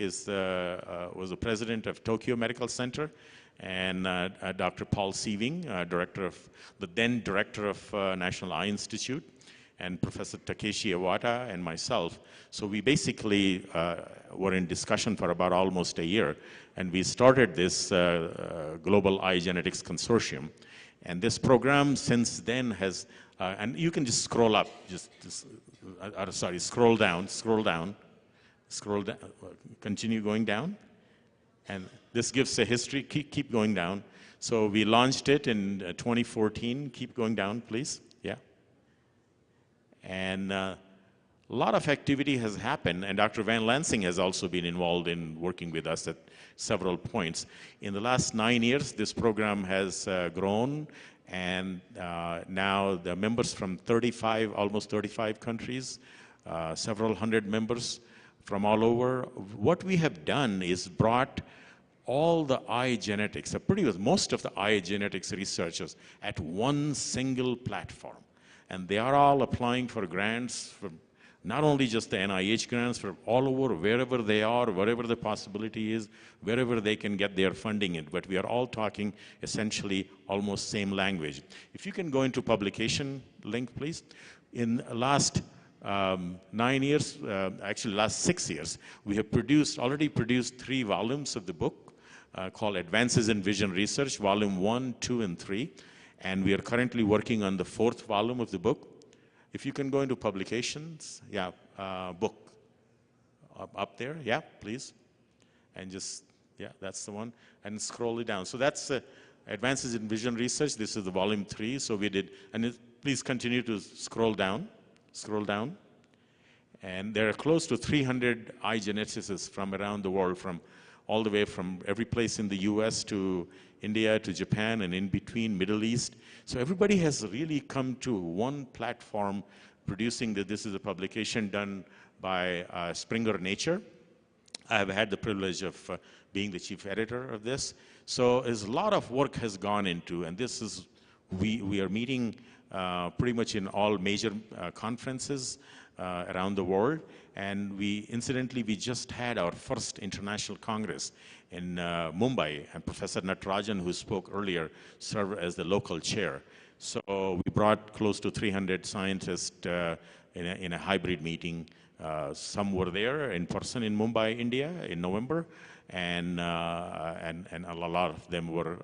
was the president of Tokyo Medical Center, and Dr. Paul Sieving, then director of National Eye Institute, and Professor Takeshi Iwata and myself. So we basically were in discussion for about almost a year, and we started this Global Eye Genetics Consortium. And this program since then has, and you can just scroll up, scroll down, continue going down. And this gives a history, keep going down. So we launched it in 2014, keep going down, please, yeah. And a lot of activity has happened, and Dr. Van Lansing has also been involved in working with us at several points. In the last 9 years, this program has grown, and now the members from almost 35 countries, several hundred members from all over. What we have done is brought all the eye genetics, most of the eye genetics researchers at one single platform. And they are all applying for grants, for not only just the NIH grants, for all over, wherever they are, wherever the possibility is, wherever they can get their funding in. But we are all talking essentially almost same language. If you can go into publication link, please. In last 9 years, actually last 6 years, we have already produced 3 volumes of the book called Advances in Vision Research, Volume 1, 2, and 3. And we are currently working on the 4th volume of the book. If you can go into publications, yeah, book up there, yeah, please. And just, yeah, that's the one. And scroll it down. So that's Advances in Vision Research. This is the Volume 3. So we did, and please continue to scroll down. Scroll down. And there are close to 300 eye geneticists from around the world, from all the way from every place in the US to India to Japan and in between, Middle East. So everybody has really come to one platform producing that. This is a publication done by Springer Nature. I have had the privilege of being the chief editor of this. So there's a lot of work has gone into, and this is, we are meeting pretty much in all major conferences around the world. And incidentally, we just had our first international congress in Mumbai, and Professor Natarajan, who spoke earlier, served as the local chair. So we brought close to 300 scientists in a hybrid meeting. Some were there in person in Mumbai, India, in November, and a lot of them were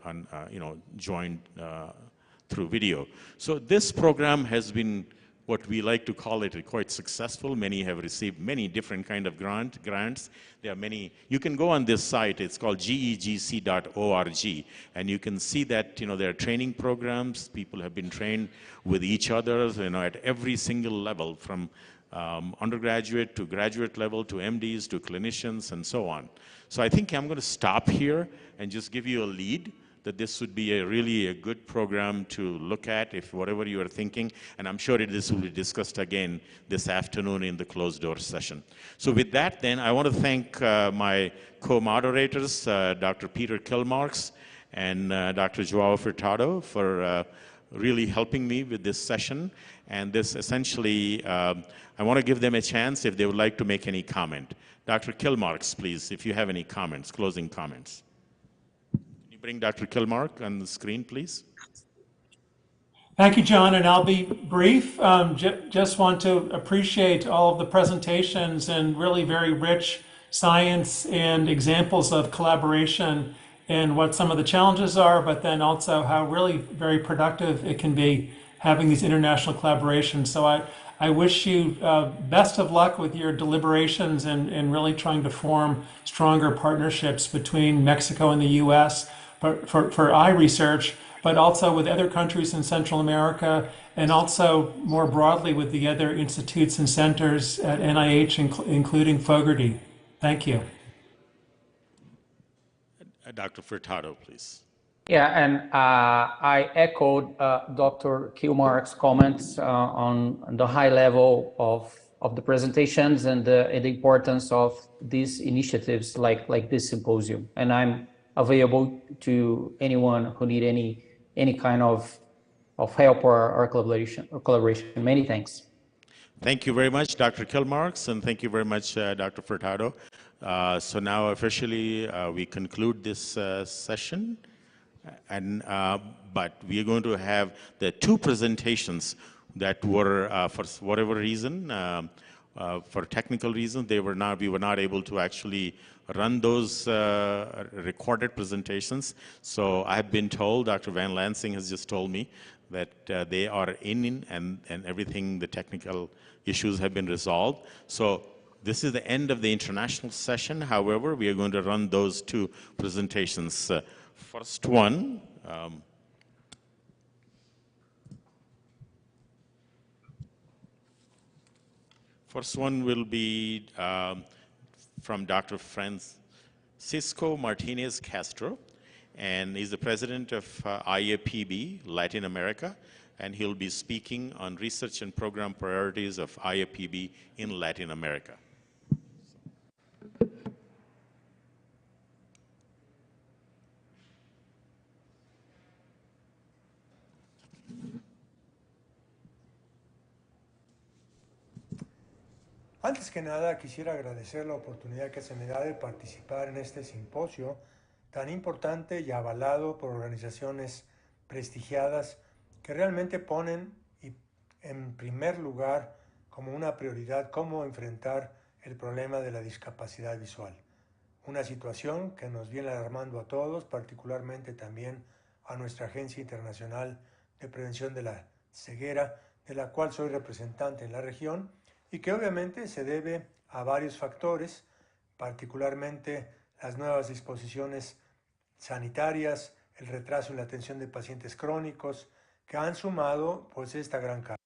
joined through video. So this program has been what we like to call it quite successful. Many have received many different kind of grants. There are many. You can go on this site. It's called gegc.org, and you can see that there are training programs. People have been trained with each other, at every single level, from undergraduate to graduate level to MDs to clinicians and so on. So I think I'm going to stop here and just give you a lead that this would be really a good program to look at if whatever you are thinking, and I'm sure this will be discussed again this afternoon in the closed door session. So with that then, I want to thank my co-moderators, Dr. Peter Kilmarks and Dr. Joao Furtado, for really helping me with this session. And this essentially, I want to give them a chance if they would like to make any comment. Dr. Kilmarks, please, if you have any comments, closing comments. Bring Dr. Kilmark on the screen, please. Thank you, John, and I'll be brief. Just want to appreciate all of the presentations and really very rich science and examples of collaboration and what some of the challenges are, but then also how really very productive it can be having these international collaborations. So I wish you best of luck with your deliberations and really trying to form stronger partnerships between Mexico and the US for eye research, but also with other countries in Central America, and also more broadly with the other institutes and centers at NIH, including Fogarty. Thank you. Dr. Furtado, please. Yeah, and I echoed Dr. Kilmark's comments on the high level of the presentations and the importance of these initiatives like this symposium. And I'm available to anyone who need any kind of help or collaboration. Many thanks. Thank you very much, Dr. Kilmarks, and thank you very much, Dr. Furtado. So now officially we conclude this session, and but we are going to have the 2 presentations that were for whatever reason, for technical reasons, we were not able to actually run those recorded presentations. So I have been told, Dr. Van Lansing has just told me that they are in and everything, the technical issues have been resolved. So this is the end of the international session. However, we are going to run those 2 presentations. First one, will be from Dr. Francisco Martinez Castro, and he's the president of IAPB Latin America, and he'll be speaking on research and program priorities of IAPB in Latin America. Antes que nada, quisiera agradecer la oportunidad que se me da de participar en este simposio tan importante y avalado por organizaciones prestigiadas que realmente ponen en primer lugar, como una prioridad cómo enfrentar el problema de la discapacidad visual. Una situación que nos viene alarmando a todos, particularmente también a nuestra Agencia Internacional de Prevención de la Ceguera, de la cual soy representante en la región, y que obviamente se debe a varios factores, particularmente las nuevas disposiciones sanitarias, el retraso en la atención de pacientes crónicos, que han sumado pues esta gran carga.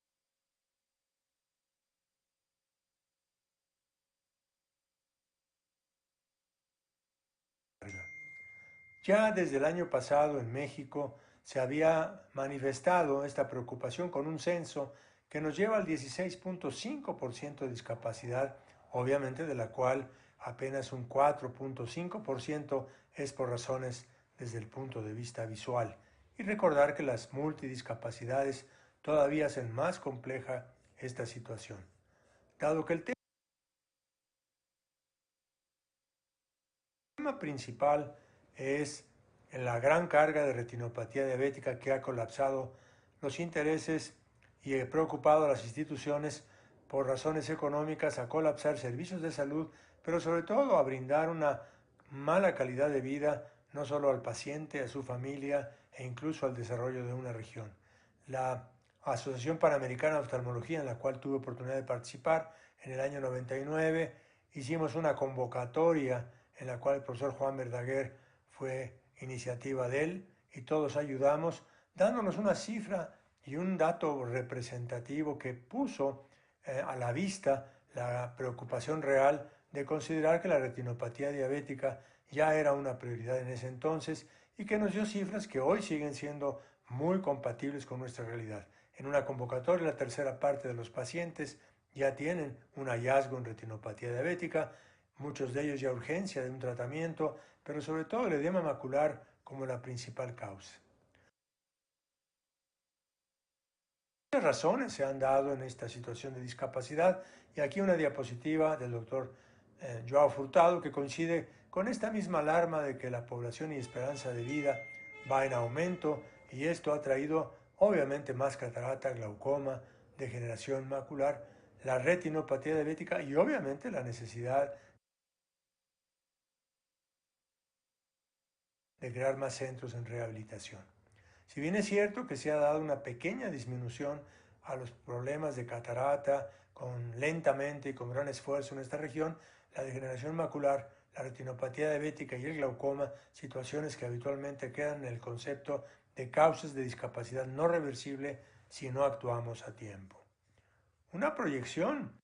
Ya desde el año pasado en México se había manifestado esta preocupación con un censo que nos lleva al 16.5% de discapacidad, obviamente de la cual apenas un 4.5% es por razones desde el punto de vista visual. Y recordar que las multidiscapacidades todavía hacen más compleja esta situación. Dado que el tema principal es la gran carga de retinopatía diabética que ha colapsado los intereses y ha preocupado a las instituciones por razones económicas a colapsar servicios de salud, pero sobre todo a brindar una mala calidad de vida no solo al paciente, a su familia e incluso al desarrollo de una región. La Asociación Panamericana de Oftalmología, en la cual tuve oportunidad de participar en el año 99, hicimos una convocatoria en la cual el profesor Juan Verdaguer fue iniciativa de él y todos ayudamos, dándonos una cifra y un dato representativo que puso a la vista la preocupación real de considerar que la retinopatía diabética ya era una prioridad en ese entonces y que nos dio cifras que hoy siguen siendo muy compatibles con nuestra realidad. En una convocatoria, la tercera parte de los pacientes ya tienen un hallazgo en retinopatía diabética, muchos de ellos ya urgencia de un tratamiento, pero sobre todo el edema macular como la principal causa. Muchas razones se han dado en esta situación de discapacidad y aquí una diapositiva del doctor Joao Furtado que coincide con esta misma alarma de que la población y esperanza de vida va en aumento y esto ha traído obviamente más catarata, glaucoma, degeneración macular, la retinopatía diabética y obviamente la necesidad de crear más centros en rehabilitación. Si bien es cierto que se ha dado una pequeña disminución a los problemas de catarata lentamente y con gran esfuerzo en esta región, la degeneración macular, la retinopatía diabética y el glaucoma, situaciones que habitualmente quedan en el concepto de causas de discapacidad no reversible si no actuamos a tiempo. Una proyección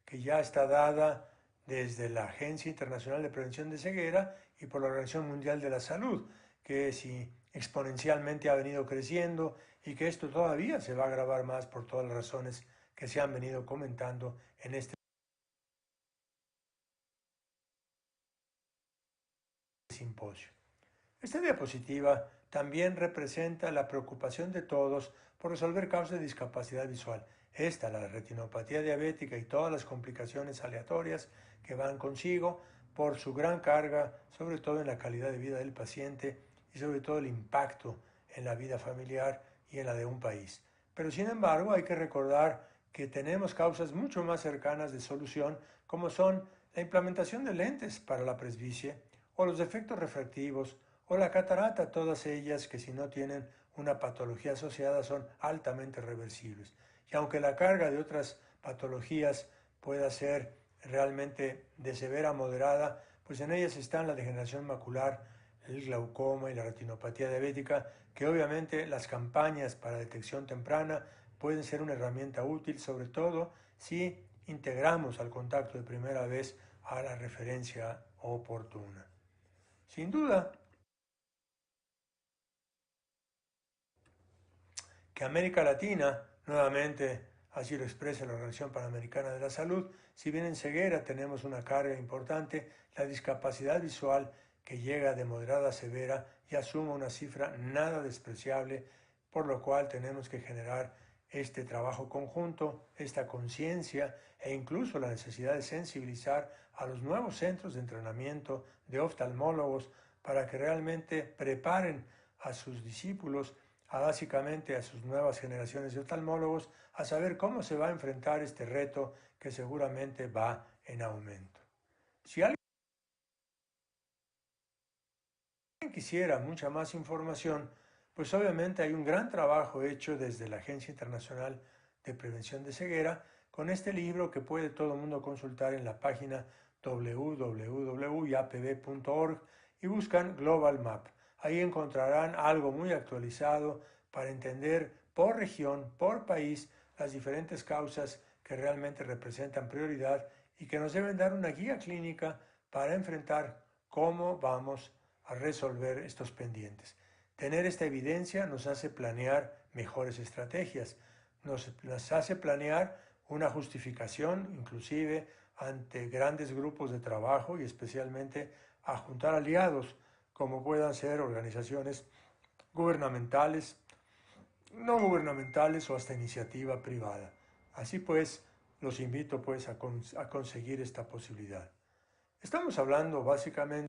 que ya está dada desde la Agencia Internacional de Prevención de Ceguera y por la Organización Mundial de la Salud, que si exponencialmente ha venido creciendo y que esto todavía se va a agravar más por todas las razones que se han venido comentando en este simposio. Esta diapositiva también representa la preocupación de todos por resolver causas de discapacidad visual. Esta, la retinopatía diabética y todas las complicaciones aleatorias que van consigo por su gran carga, sobre todo en la calidad de vida del paciente y sobre todo el impacto en la vida familiar y en la de un país. Pero sin embargo hay que recordar que tenemos causas mucho más cercanas de solución como son la implementación de lentes para la presbicie o los defectos refractivos o la catarata, todas ellas que si no tienen una patología asociada son altamente reversibles. Y aunque la carga de otras patologías pueda ser realmente de severa a moderada, pues en ellas están la degeneración macular, el glaucoma y la retinopatía diabética, que obviamente las campañas para detección temprana pueden ser una herramienta útil, sobre todo si integramos al contacto de primera vez a la referencia oportuna. Sin duda, que América Latina, nuevamente así lo expresa la Organización Panamericana de la Salud, si bien en ceguera tenemos una carga importante, la discapacidad visual que llega de moderada a severa ya suma una cifra nada despreciable, por lo cual tenemos que generar este trabajo conjunto, esta conciencia e incluso la necesidad de sensibilizar a los nuevos centros de entrenamiento de oftalmólogos para que realmente preparen a sus discípulos básicamente a sus nuevas generaciones de oftalmólogos a saber cómo se va a enfrentar este reto que seguramente va en aumento. Si alguien quisiera mucha más información, pues obviamente hay un gran trabajo hecho desde la Agencia Internacional de Prevención de Ceguera con este libro que puede todo el mundo consultar en la página www.iapb.org y buscan Global Map. Ahí encontrarán algo muy actualizado para entender por región, por país, las diferentes causas que realmente representan prioridad y que nos deben dar una guía clínica para enfrentar cómo vamos a resolver estos pendientes. Tener esta evidencia nos hace planear mejores estrategias, nos hace planear una justificación, inclusive ante grandes grupos de trabajo y especialmente a juntar aliados, como puedan ser organizaciones gubernamentales, no gubernamentales o hasta iniciativa privada. Así pues, los invito pues a conseguir esta posibilidad. Estamos hablando básicamente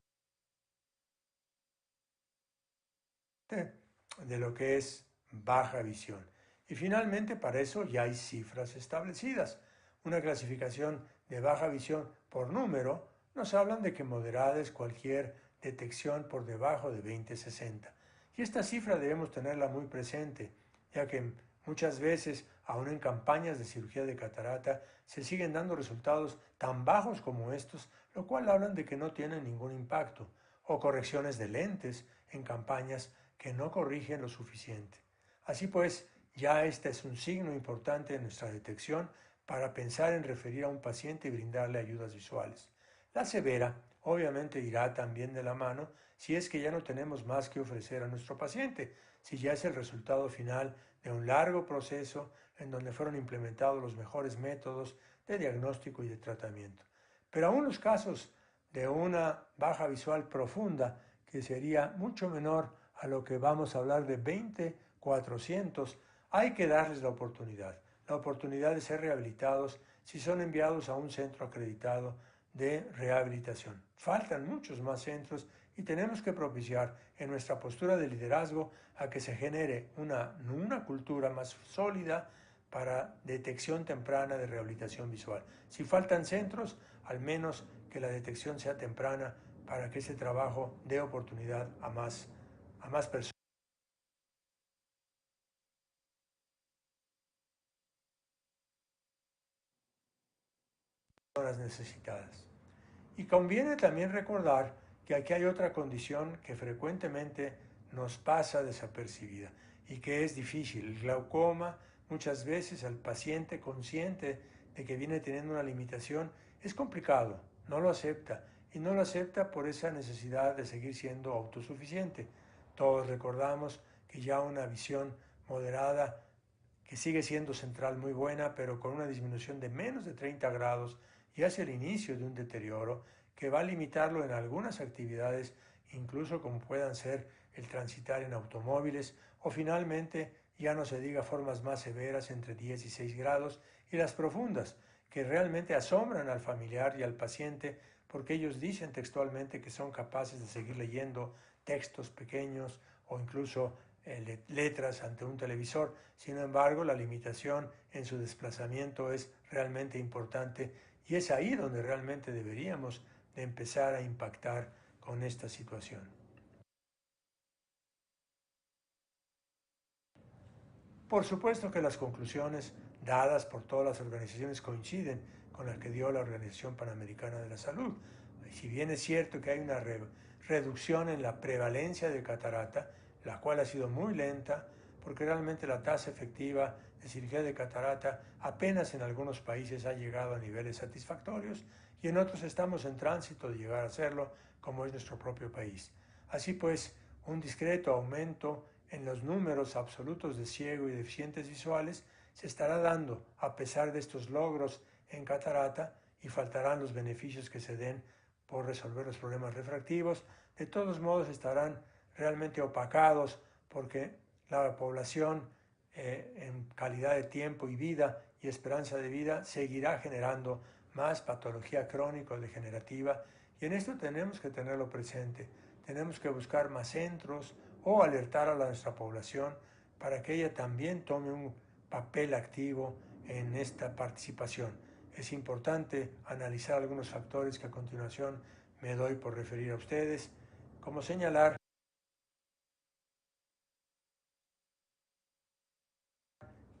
de lo que es baja visión. Y finalmente para eso ya hay cifras establecidas. Una clasificación de baja visión por número nos hablan de que moderada es cualquier detección por debajo de 20/60. Y esta cifra debemos tenerla muy presente, ya que muchas veces, aún en campañas de cirugía de catarata, se siguen dando resultados tan bajos como estos, lo cual hablan de que no tienen ningún impacto, o correcciones de lentes en campañas que no corrigen lo suficiente. Así pues, ya este es un signo importante en nuestra detección para pensar en referir a un paciente y brindarle ayudas visuales. La severa obviamente irá también de la mano si es que ya no tenemos más que ofrecer a nuestro paciente, si ya es el resultado final de un largo proceso en donde fueron implementados los mejores métodos de diagnóstico y de tratamiento. Pero aún los casos de una baja visual profunda, que sería mucho menor a lo que vamos a hablar de 20/400, hay que darles la oportunidad de ser rehabilitados si son enviados a un centro acreditado de rehabilitación. Faltan muchos más centros y tenemos que propiciar en nuestra postura de liderazgo a que se genere una cultura más sólida para detección temprana de rehabilitación visual. Si faltan centros, al menos que la detección sea temprana para que ese trabajo dé oportunidad a más personas necesitadas. Y conviene también recordar que aquí hay otra condición que frecuentemente nos pasa desapercibida y que es difícil. El glaucoma, muchas veces al paciente consciente de que viene teniendo una limitación, es complicado, no lo acepta y no lo acepta por esa necesidad de seguir siendo autosuficiente. Todos recordamos que ya una visión moderada, que sigue siendo central muy buena, pero con una disminución de menos de 30 grados, y hacia el inicio de un deterioro que va a limitarlo en algunas actividades, incluso como puedan ser el transitar en automóviles, o finalmente, ya no se diga formas más severas entre 10 y 6 grados, y las profundas, que realmente asombran al familiar y al paciente, porque ellos dicen textualmente que son capaces de seguir leyendo textos pequeños o incluso letras ante un televisor. Sin embargo, la limitación en su desplazamiento es realmente importante y es ahí donde realmente deberíamos de empezar a impactar con esta situación. Por supuesto que las conclusiones dadas por todas las organizaciones coinciden con las que dio la Organización Panamericana de la Salud. Si bien es cierto que hay una reducción en la prevalencia de catarata, la cual ha sido muy lenta, porque realmente la tasa efectiva de cirugía de catarata apenas en algunos países ha llegado a niveles satisfactorios y en otros estamos en tránsito de llegar a hacerlo, como es nuestro propio país. Así pues, un discreto aumento en los números absolutos de ciego y deficientes visuales se estará dando a pesar de estos logros en catarata y faltarán los beneficios que se den por resolver los problemas refractivos. De todos modos estarán realmente opacados porque la población en calidad de tiempo y vida y esperanza de vida seguirá generando más patología crónico-degenerativa y en esto tenemos que tenerlo presente. Tenemos que buscar más centros o alertar a nuestra población para que ella también tome un papel activo en esta participación. Es importante analizar algunos factores que a continuación me doy por referir a ustedes, como señalar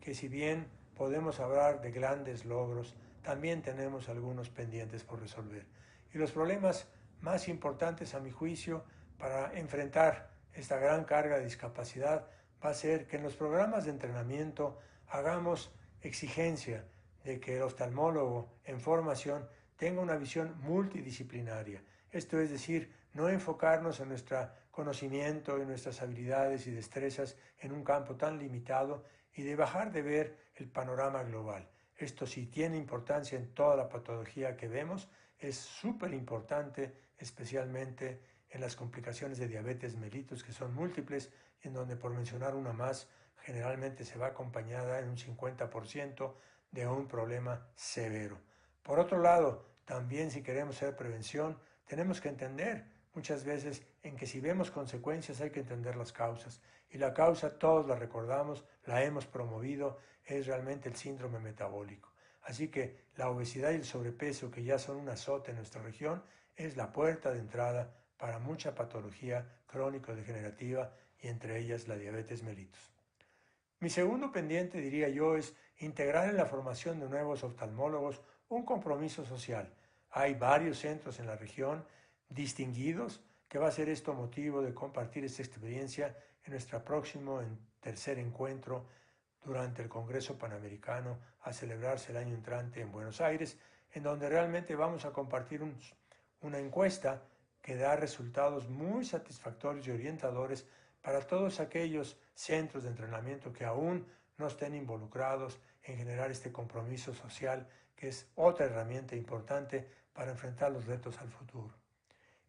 que si bien podemos hablar de grandes logros, también tenemos algunos pendientes por resolver. Y los problemas más importantes, a mi juicio, para enfrentar esta gran carga de discapacidad va a ser que en los programas de entrenamiento hagamos exigencia de que el oftalmólogo en formación tenga una visión multidisciplinaria. Esto es decir, no enfocarnos en nuestro conocimiento y nuestras habilidades y destrezas en un campo tan limitado y de bajar de ver el panorama global. Esto sí tiene importancia en toda la patología que vemos, es súper importante, especialmente en las complicaciones de diabetes mellitus, que son múltiples, en donde, por mencionar una más, generalmente se va acompañada en un 50% de un problema severo. Por otro lado, también si queremos hacer prevención, tenemos que entender muchas veces en que si vemos consecuencias hay que entender las causas. Y la causa, todos la recordamos, la hemos promovido, es realmente el síndrome metabólico. Así que la obesidad y el sobrepeso, que ya son un azote en nuestra región, es la puerta de entrada para mucha patología crónico-degenerativa y entre ellas la diabetes mellitus. Mi segundo pendiente, diría yo, es integrar en la formación de nuevos oftalmólogos un compromiso social. Hay varios centros en la región distinguidos que va a ser esto motivo de compartir esta experiencia en nuestro próximo tercer encuentro durante el Congreso Panamericano a celebrarse el año entrante en Buenos Aires, en donde realmente vamos a compartir una encuesta que da resultados muy satisfactorios y orientadores para todos aquellos centros de entrenamiento que aún no estén involucrados en generar este compromiso social, que es otra herramienta importante para enfrentar los retos al futuro.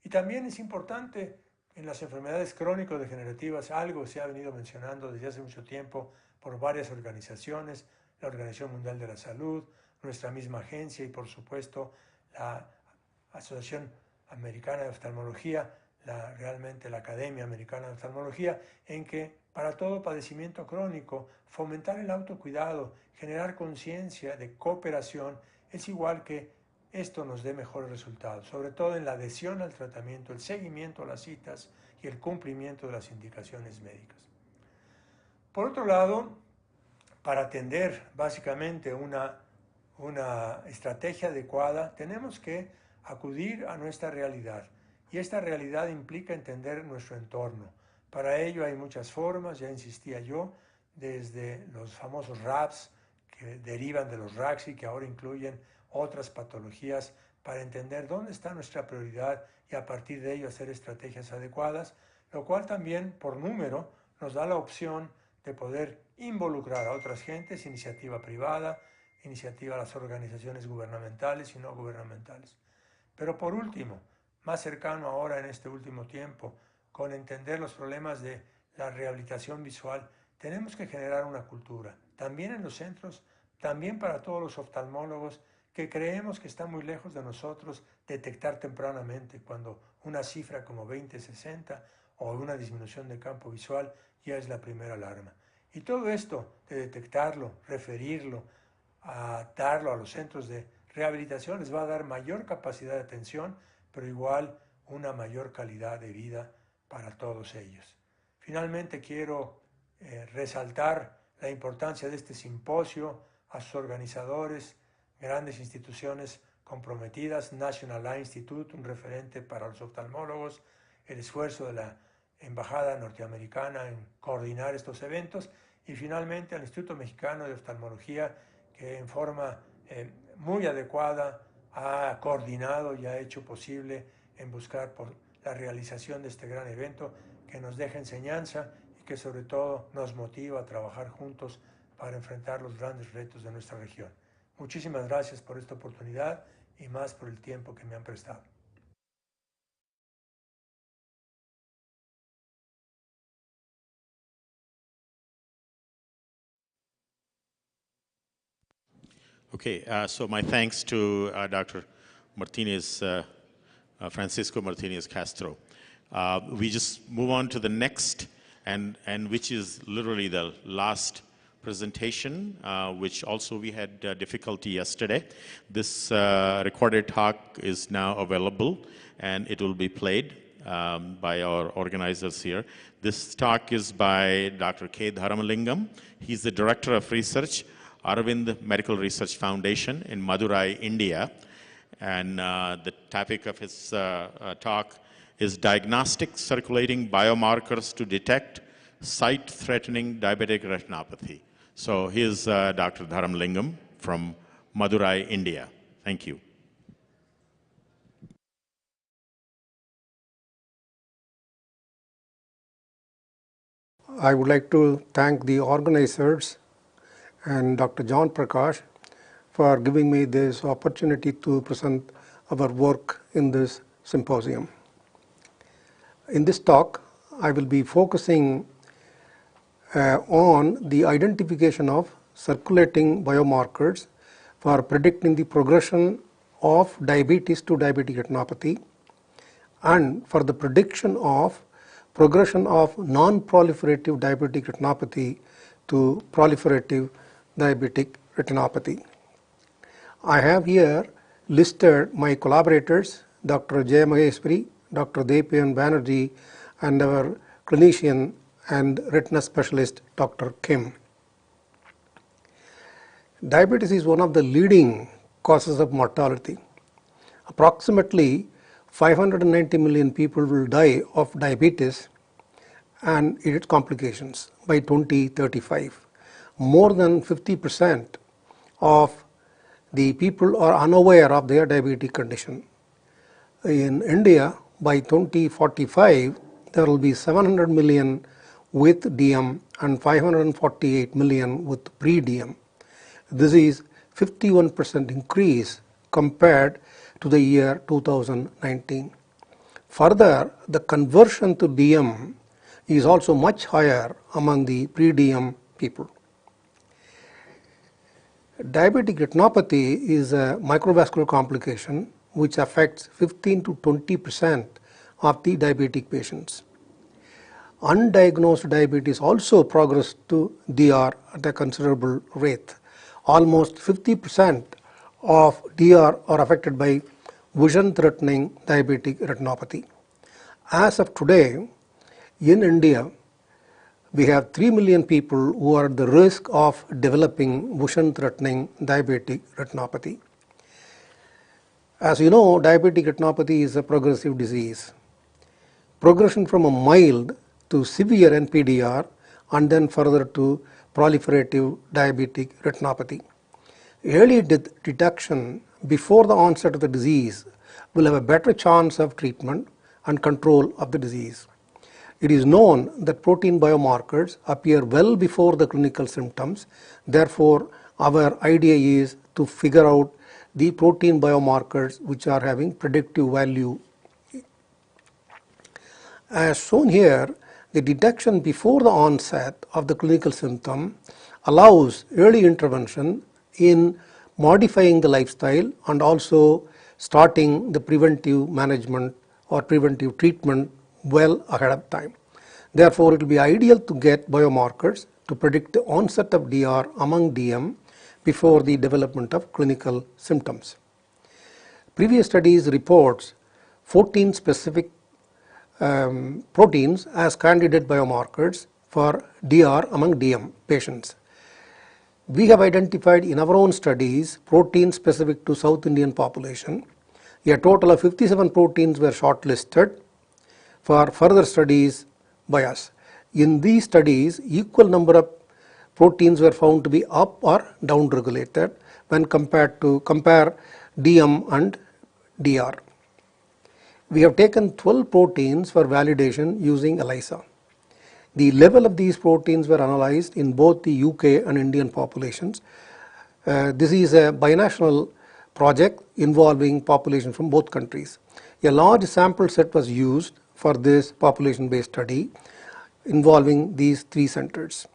Y también es importante en las enfermedades crónico-degenerativas, algo se ha venido mencionando desde hace mucho tiempo por varias organizaciones, la Organización Mundial de la Salud, nuestra misma agencia y por supuesto la Asociación Americana de Oftalmología, realmente la Academia Americana de Oftalmología, en que para todo padecimiento crónico, fomentar el autocuidado, generar conciencia de cooperación, es igual que esto nos dé mejores resultados, sobre todo en la adhesión al tratamiento, el seguimiento a las citas y el cumplimiento de las indicaciones médicas. Por otro lado, para atender básicamente una estrategia adecuada, tenemos que acudir a nuestra realidad. Y esta realidad implica entender nuestro entorno. Para ello hay muchas formas, ya insistía yo, desde los famosos RAPs, que derivan de los RACS y que ahora incluyen otras patologías, para entender dónde está nuestra prioridad y a partir de ello hacer estrategias adecuadas, lo cual también por número nos da la opción de poder involucrar a otras gentes, iniciativa privada, iniciativa a las organizaciones gubernamentales y no gubernamentales. Pero por último, más cercano ahora en este último tiempo, con entender los problemas de la rehabilitación visual, tenemos que generar una cultura, también en los centros, también para todos los oftalmólogos que creemos que está muy lejos de nosotros detectar tempranamente cuando una cifra como 20-60 o una disminución de campo visual ya es la primera alarma. Y todo esto de detectarlo, referirlo, darlo a los centros de rehabilitación les va a dar mayor capacidad de atención, pero igual una mayor calidad de vida para todos ellos. Finalmente quiero resaltar la importancia de este simposio a sus organizadores, grandes instituciones comprometidas, National Eye Institute, un referente para los oftalmólogos, el esfuerzo de la Embajada norteamericana en coordinar estos eventos y finalmente al Instituto Mexicano de Oftalmología, que en forma muy adecuada ha coordinado y ha hecho posible en buscar por la realización de este gran evento que nos deja enseñanza y que sobre todo nos motiva a trabajar juntos para enfrentar los grandes retos de nuestra región. Muchísimas gracias por esta oportunidad y más por el tiempo que me han prestado. Okay, so my thanks to Dr. Martinez, Francisco Martinez Castro. We just move on to the next and which is literally the last presentation, which also we had difficulty yesterday. This recorded talk is now available, and it will be played by our organizers here. This talk is by Dr. K. Dharamalingam. He's the Director of Research, Aravind Medical Research Foundation in Madurai, India. And the topic of his talk is Diagnostic Circulating Biomarkers to Detect Sight-Threatening Diabetic Retinopathy. So here's Dr. Dharamalingam from Madurai, India. Thank you. I would like to thank the organizers and Dr. John Prakash for giving me this opportunity to present our work in this symposium. In this talk, I will be focusing on the identification of circulating biomarkers for predicting the progression of diabetes to diabetic retinopathy and for the prediction of progression of non-proliferative diabetic retinopathy to proliferative diabetic retinopathy. I have here listed my collaborators, Dr. Jaya Maheshwari, Dr. Deepan Banerjee, and our clinician and retina specialist, Dr. Kim. Diabetes is one of the leading causes of mortality. Approximately 590 million people will die of diabetes and its complications by 2035. More than 50% of the people are unaware of their diabetic condition. In India, by 2045, there will be 700 million with DM and 548 million with pre-DM. This is 51% increase compared to the year 2019. Further, the conversion to DM is also much higher among the pre-DM people. Diabetic retinopathy is a microvascular complication which affects 15 to 20% of the diabetic patients. Undiagnosed diabetes also progresses to DR at a considerable rate. Almost 50% of DR are affected by vision-threatening diabetic retinopathy. As of today, in India, we have 3 million people who are at the risk of developing vision-threatening diabetic retinopathy. As you know, diabetic retinopathy is a progressive disease. Progression from a mild to severe NPDR and then further to proliferative diabetic retinopathy. Early detection before the onset of the disease will have a better chance of treatment and control of the disease. It is known that protein biomarkers appear well before the clinical symptoms. Therefore, our idea is to figure out the protein biomarkers which are having predictive value. As shown here, the detection before the onset of the clinical symptom allows early intervention in modifying the lifestyle and also starting the preventive management or preventive treatment well ahead of time. Therefore, it will be ideal to get biomarkers to predict the onset of DR among DM before the development of clinical symptoms. Previous studies reports 14 specific proteins as candidate biomarkers for DR among DM patients. We have identified in our own studies proteins specific to South Indian population. A total of 57 proteins were shortlisted for further studies by us. In these studies, equal number of proteins were found to be up or down regulated when compare DM and DR. We have taken 12 proteins for validation using ELISA. The level of these proteins were analyzed in both the UK and Indian populations. This is a binational project involving population from both countries. A large sample set was used for this population-based study involving these 3 centers.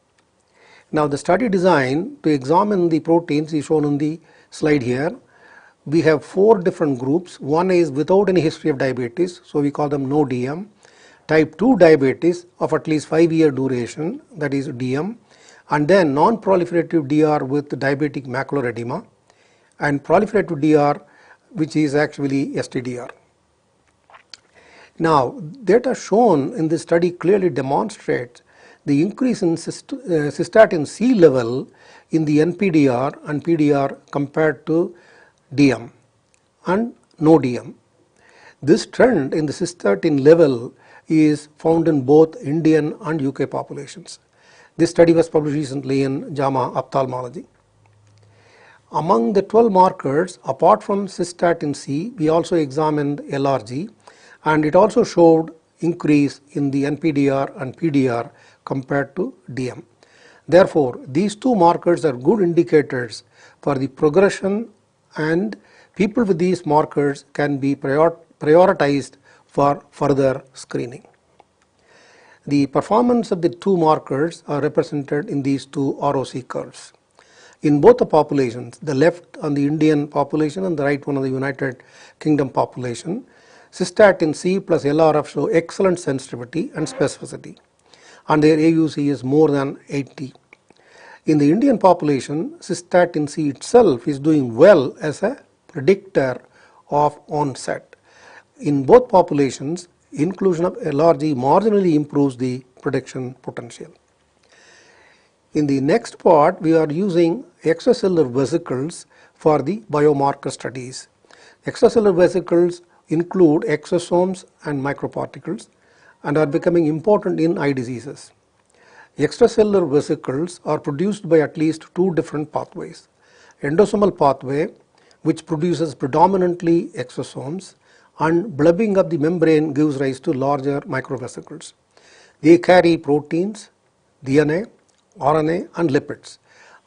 Now the study design to examine the proteins is shown on the slide here. We have 4 different groups. One is without any history of diabetes, so we call them no DM. type 2 diabetes of at least 5-year duration, that is DM, and then non-proliferative DR with diabetic macular edema, and proliferative DR which is actually STDR. Now, data shown in this study clearly demonstrates the increase in cystatin C level in the NPDR and PDR compared to DM and no DM. This trend in the cystatin level is found in both Indian and UK populations. This study was published recently in JAMA Ophthalmology. Among the 12 markers, apart from cystatin C, we also examined LRG, and it also showed increase in the NPDR and PDR compared to DM. Therefore, these two markers are good indicators for the progression, and people with these markers can be prioritized for further screening. The performance of the two markers are represented in these two ROC curves. In both the populations, the left on the Indian population and the right one on the United Kingdom population, cystatin C plus LRF show excellent sensitivity and specificity, and their AUC is more than 80. In the Indian population, cystatin C itself is doing well as a predictor of onset. In both populations, inclusion of LRG marginally improves the prediction potential. In the next part, we are using extracellular vesicles for the biomarker studies. Extracellular vesicles include exosomes and microparticles and are becoming important in eye diseases. Extracellular vesicles are produced by at least two different pathways. Endosomal pathway, which produces predominantly exosomes, and blubbing of the membrane gives rise to larger microvesicles. They carry proteins, DNA, RNA and lipids,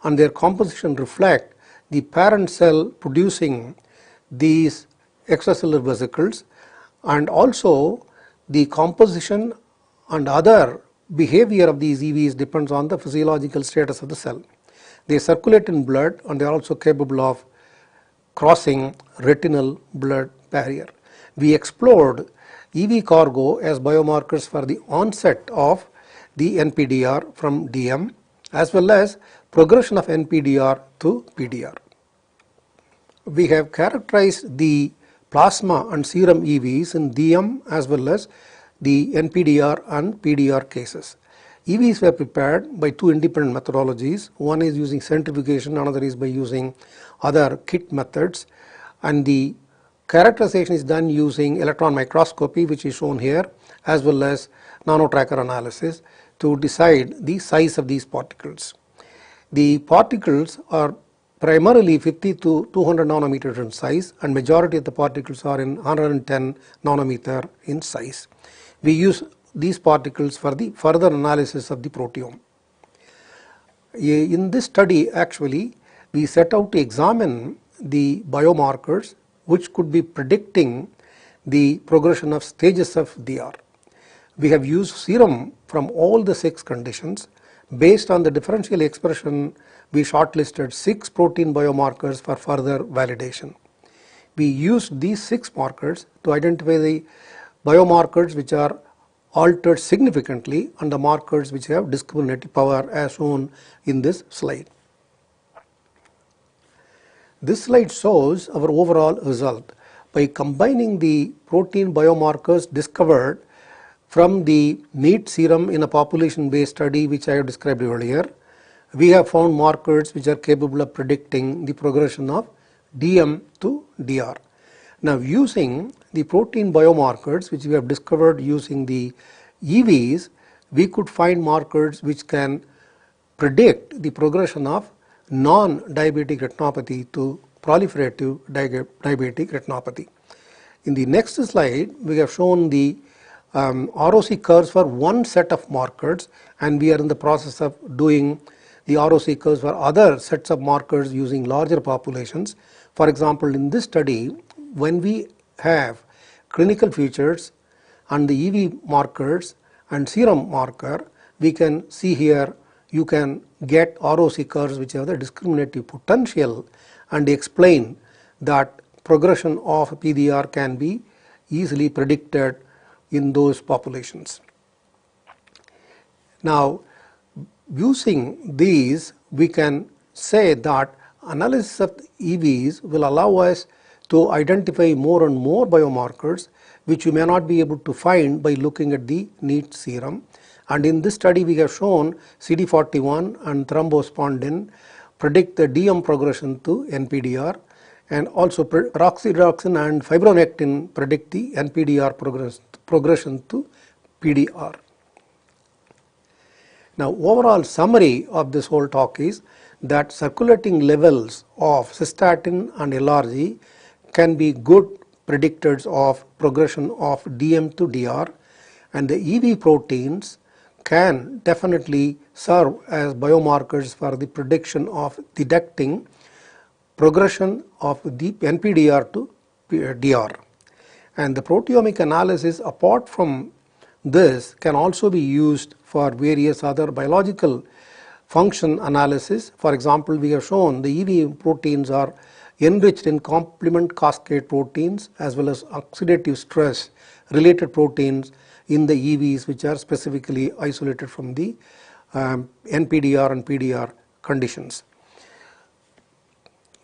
and their composition reflect the parent cell producing these extracellular vesicles, and also the composition and other behavior of these EVs depends on the physiological status of the cell. They circulate in blood, and they are also capable of crossing retinal blood barrier. We explored EV cargo as biomarkers for the onset of the NPDR from DM as well as progression of NPDR to PDR. We have characterized the plasma and serum EVs in DM as well as the NPDR and PDR cases. EVs were prepared by two independent methodologies. One is using centrifugation, another is by using other kit methods, and the characterization is done using electron microscopy, which is shown here, as well as nanotracker analysis to decide the size of these particles. The particles are primarily 50 to 200 nanometers in size, and majority of the particles are in 110 nanometer in size. We use these particles for the further analysis of the proteome. In this study, actually, we set out to examine the biomarkers which could be predicting the progression of stages of DR. We have used serum from all the 6 conditions. Based on the differential expression, we shortlisted 6 protein biomarkers for further validation. We used these 6 markers to identify the biomarkers which are altered significantly and the markers which have discriminative power as shown in this slide. This slide shows our overall result. By combining the protein biomarkers discovered from the meat serum in a population-based study which I have described earlier, we have found markers which are capable of predicting the progression of DM to DR. Now, using the protein biomarkers which we have discovered using the EVs, we could find markers which can predict the progression of non-diabetic retinopathy to proliferative diabetic retinopathy. In the next slide, we have shown the ROC curves for one set of markers, and we are in the process of doing the ROC curves for other sets of markers using larger populations. For example, in this study, when we have clinical features and the EV markers and serum marker, we can see here you can get ROC curves which have the discriminative potential and explain that progression of PDR can be easily predicted in those populations. Now, using these, we can say that analysis of EVs will allow us to identify more and more biomarkers which you may not be able to find by looking at the neat serum. And in this study we have shown CD41 and thrombospondin predict the DM progression to NPDR, and also peroxyredoxin and fibronectin predict the NPDR progression to PDR. Now, overall summary of this whole talk is that circulating levels of cystatin and LRG can be good predictors of progression of DM to DR, and the EV proteins can definitely serve as biomarkers for the prediction of detecting progression of the NPDR to DR. And the proteomic analysis apart from this can also be used for various other biological function analysis. For example, we have shown the EV proteins are enriched in complement cascade proteins as well as oxidative stress related proteins in the EVs, which are specifically isolated from the NPDR and PDR conditions.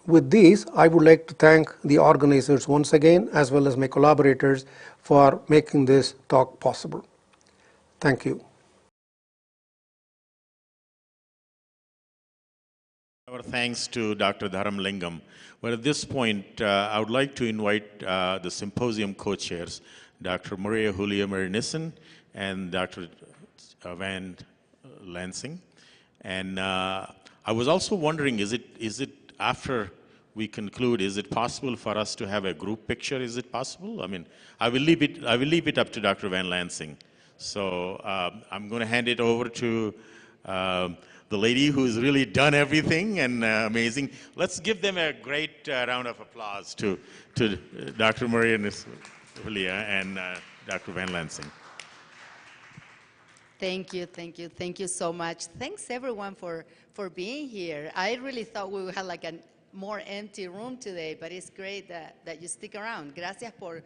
With these, I would like to thank the organizers once again, as well as my collaborators, for making this talk possible. Thank you. Our thanks to Dr. Dharamlingam. Well, at this point, I would like to invite the symposium co-chairs, Dr. Maria Julia Marinissen and Dr. Van Lansing. And I was also wondering, is it after we conclude, is it possible for us to have a group picture? Is it possible? I mean, I will leave it up to Dr. Van Lansing. So I'm going to hand it over to the lady who's really done everything and amazing. Let's give them a great round of applause to Dr. Maria Julia and Dr. Van Lansing. Thank you so much. Thanks everyone for being here. I really thought we would have like a more empty room today, but it's great that you stick around. Gracias por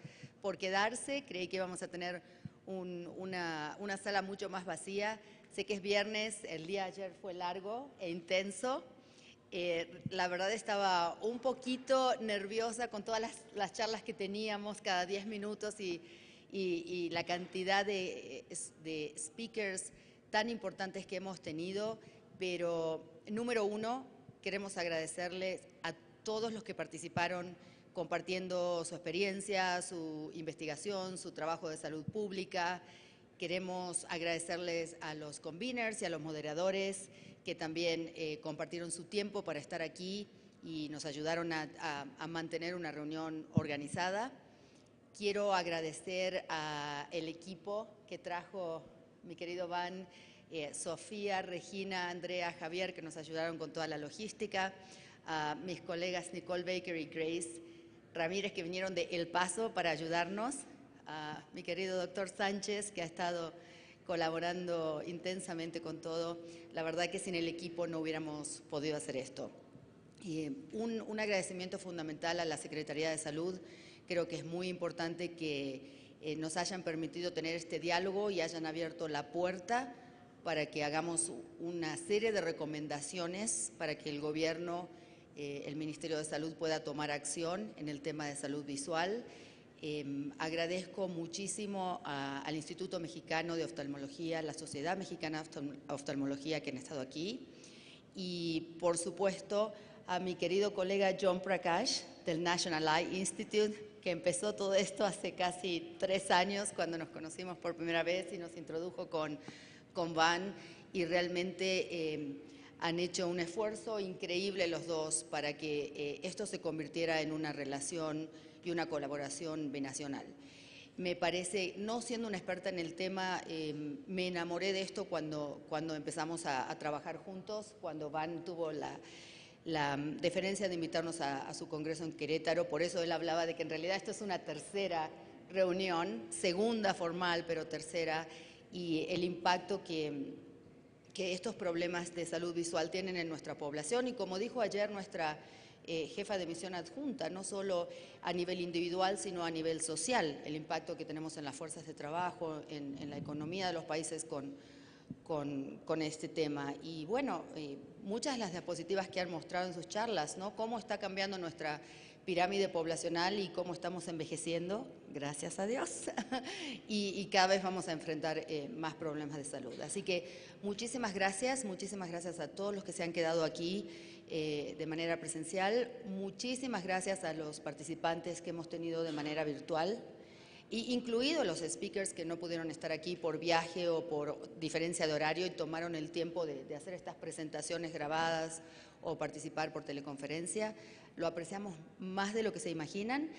quedarse. Creí que íbamos a tener una sala mucho más vacía. Sé que es viernes, el día de ayer fue largo e intenso. La verdad estaba un poquito nerviosa con todas las charlas que teníamos cada 10 minutos y la cantidad de speakers tan importantes que hemos tenido, pero número uno, queremos agradecerles a todos los que participaron compartiendo su experiencia, su investigación, su trabajo de salud pública. Queremos agradecerles a los conveners y a los moderadores que también compartieron su tiempo para estar aquí y nos ayudaron a mantener una reunión organizada. Quiero agradecer al equipo que trajo mi querido Van, Sofía, Regina, Andrea, Javier, que nos ayudaron con toda la logística, a mis colegas Nicole Baker y Grace Ramírez, que vinieron de El Paso para ayudarnos, a mi querido doctor Sánchez, que ha estado colaborando intensamente con todo. La verdad que sin el equipo no hubiéramos podido hacer esto. Un agradecimiento fundamental a la Secretaría de Salud. Creo que es muy importante que nos hayan permitido tener este diálogo y hayan abierto la puerta para que hagamos una serie de recomendaciones para que el gobierno, el Ministerio de Salud pueda tomar acción en el tema de salud visual. Agradezco muchísimo al Instituto Mexicano de Oftalmología, la Sociedad Mexicana de Oftalmología que han estado aquí y, por supuesto, a mi querido colega John Prakash del National Eye Institute, que empezó todo esto hace casi 3 años cuando nos conocimos por primera vez y nos introdujo con Van, y realmente han hecho un esfuerzo increíble los dos para que esto se convirtiera en una relación y una colaboración binacional. Me parece, no siendo una experta en el tema, me enamoré de esto cuando empezamos a trabajar juntos, cuando Van tuvo la deferencia de invitarnos a su congreso en Querétaro. Por eso él hablaba de que en realidad esto es una tercera reunión, segunda formal, pero tercera, y el impacto que estos problemas de salud visual tienen en nuestra población. Y como dijo ayer nuestra jefa de misión adjunta, no solo a nivel individual, sino a nivel social, el impacto que tenemos en las fuerzas de trabajo, en la economía de los países con este tema. Y bueno, muchas de las diapositivas que han mostrado en sus charlas, ¿no? Cómo está cambiando nuestra pirámide poblacional y cómo estamos envejeciendo, gracias a Dios, y cada vez vamos a enfrentar más problemas de salud. Así que muchísimas gracias a todos los que se han quedado aquí de manera presencial, muchísimas gracias a los participantes que hemos tenido de manera virtual, incluidos los speakers que no pudieron estar aquí por viaje o por diferencia de horario y tomaron el tiempo de hacer estas presentaciones grabadas o participar por teleconferencia. Lo apreciamos más de lo que se imaginan.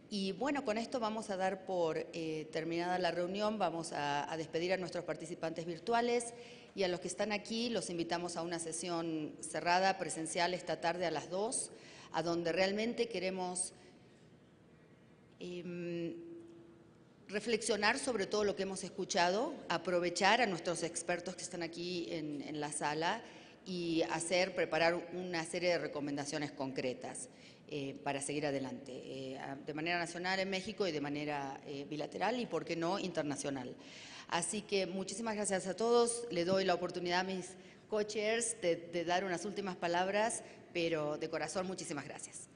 Y bueno, con esto vamos a dar por terminada la reunión, vamos a despedir a nuestros participantes virtuales y a los que están aquí los invitamos a una sesión cerrada presencial esta tarde a las 2, a donde realmente queremos reflexionar sobre todo lo que hemos escuchado, aprovechar a nuestros expertos que están aquí en la sala y preparar una serie de recomendaciones concretas para seguir adelante, de manera nacional en México y de manera bilateral y, por qué no, internacional. Así que muchísimas gracias a todos. Le doy la oportunidad a mis co-chairs de dar unas últimas palabras, pero de corazón muchísimas gracias.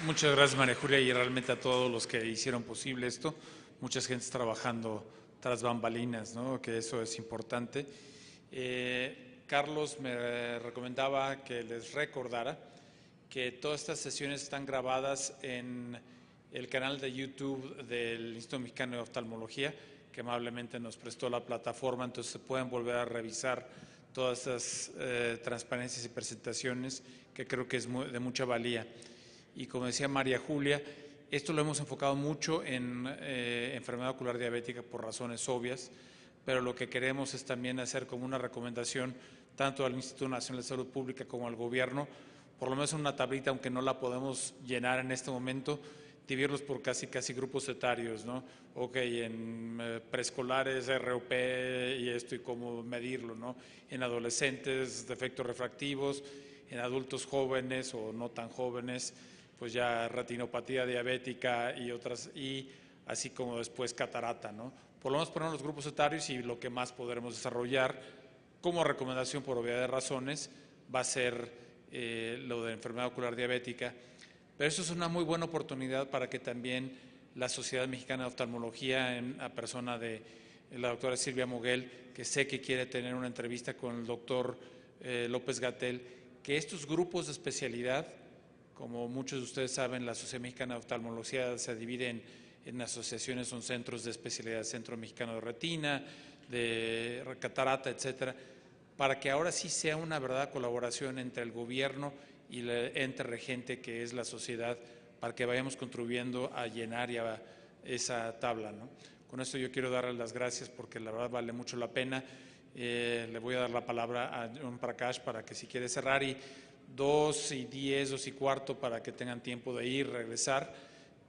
Muchas gracias, María Julia, y realmente a todos los que hicieron posible esto. Mucha gente trabajando tras bambalinas, ¿no? Que eso es importante. Carlos me recomendaba que les recordara que todas estas sesiones están grabadas en el canal de YouTube del Instituto Mexicano de Oftalmología, que amablemente nos prestó la plataforma, entonces se pueden volver a revisar todas estas transparencias y presentaciones, que creo que es de mucha valía. Y como decía María Julia, esto lo hemos enfocado mucho en enfermedad ocular diabética por razones obvias, pero lo que queremos es también hacer como una recomendación tanto al Instituto Nacional de Salud Pública como al gobierno, por lo menos una tablita, aunque no la podemos llenar en este momento, dividirlos por casi grupos etarios, ¿no? Ok, en preescolares, ROP y esto y cómo medirlo, ¿no? En adolescentes, defectos refractivos, en adultos jóvenes o no tan jóvenes, pues ya retinopatía diabética y otras, y así como después catarata, ¿no? Por lo menos poner los grupos etarios y lo que más podremos desarrollar como recomendación por obviedad de razones va a ser lo de enfermedad ocular diabética. Pero eso es una muy buena oportunidad para que también la Sociedad Mexicana de Oftalmología, en la persona de la doctora Silvia Moguel, que sé que quiere tener una entrevista con el doctor López-Gatell, que estos grupos de especialidad, como muchos de ustedes saben, la Sociedad Mexicana de Oftalmología se divide en asociaciones, son centros de especialidad, Centro Mexicano de Retina, de catarata, etcétera, para que ahora sí sea una verdadera colaboración entre el gobierno y el ente regente que es la sociedad, para que vayamos contribuyendo a llenar ya esa tabla, ¿no? Con esto yo quiero darles las gracias porque la verdad vale mucho la pena. Le voy a dar la palabra a John Prakash para que si quiere cerrar, y 2:10, 2:15 para que tengan tiempo de ir, regresar.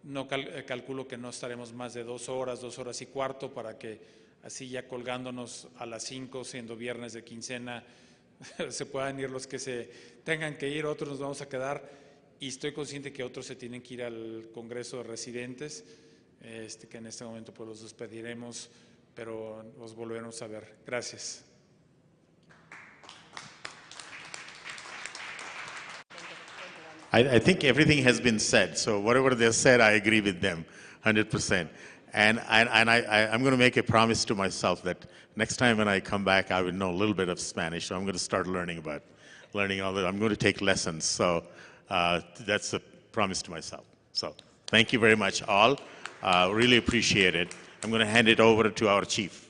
No calculo que no estaremos más de 2 horas, 2:15 para que así ya colgándonos a las 5, siendo viernes de quincena, se puedan ir los que se tengan que ir, otros nos vamos a quedar, y estoy consciente que otros se tienen que ir al Congreso de Residentes, que en este momento pues los despediremos, pero los volveremos a ver. Gracias. I think everything has been said, so whatever they said, I agree with them 100%. And I'm going to make a promise to myself that next time when I come back, I will know a little bit of Spanish. So I'm going to start learning all that. I'm going to take lessons. So that's a promise to myself. So thank you very much, all. Really appreciate it. I'm going to hand it over to our chief.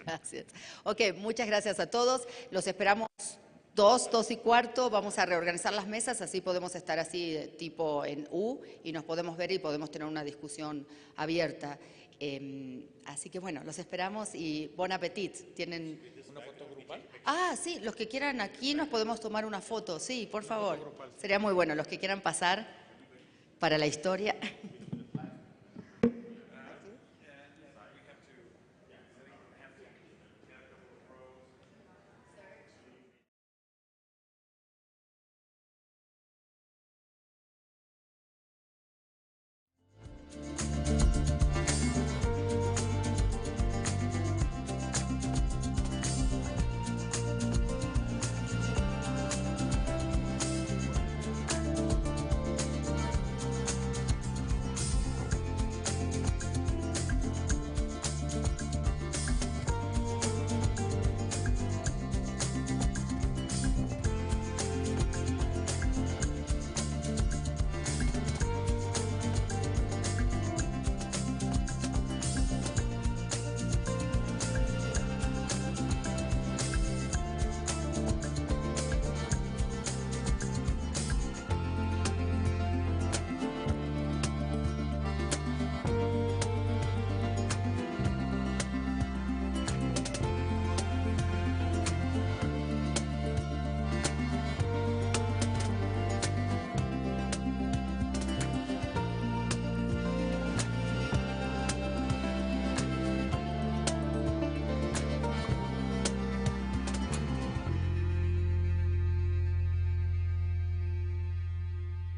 Gracias. Ok, muchas gracias a todos. Los esperamos 2:15. Vamos a reorganizar las mesas, así podemos estar así tipo en U y nos podemos ver y podemos tener una discusión abierta. Así que bueno, los esperamos y bon appetit. ¿Tienen una foto grupal? Ah, sí, los que quieran aquí nos podemos tomar una foto, sí, por favor. Sería muy bueno, los que quieran pasar para la historia.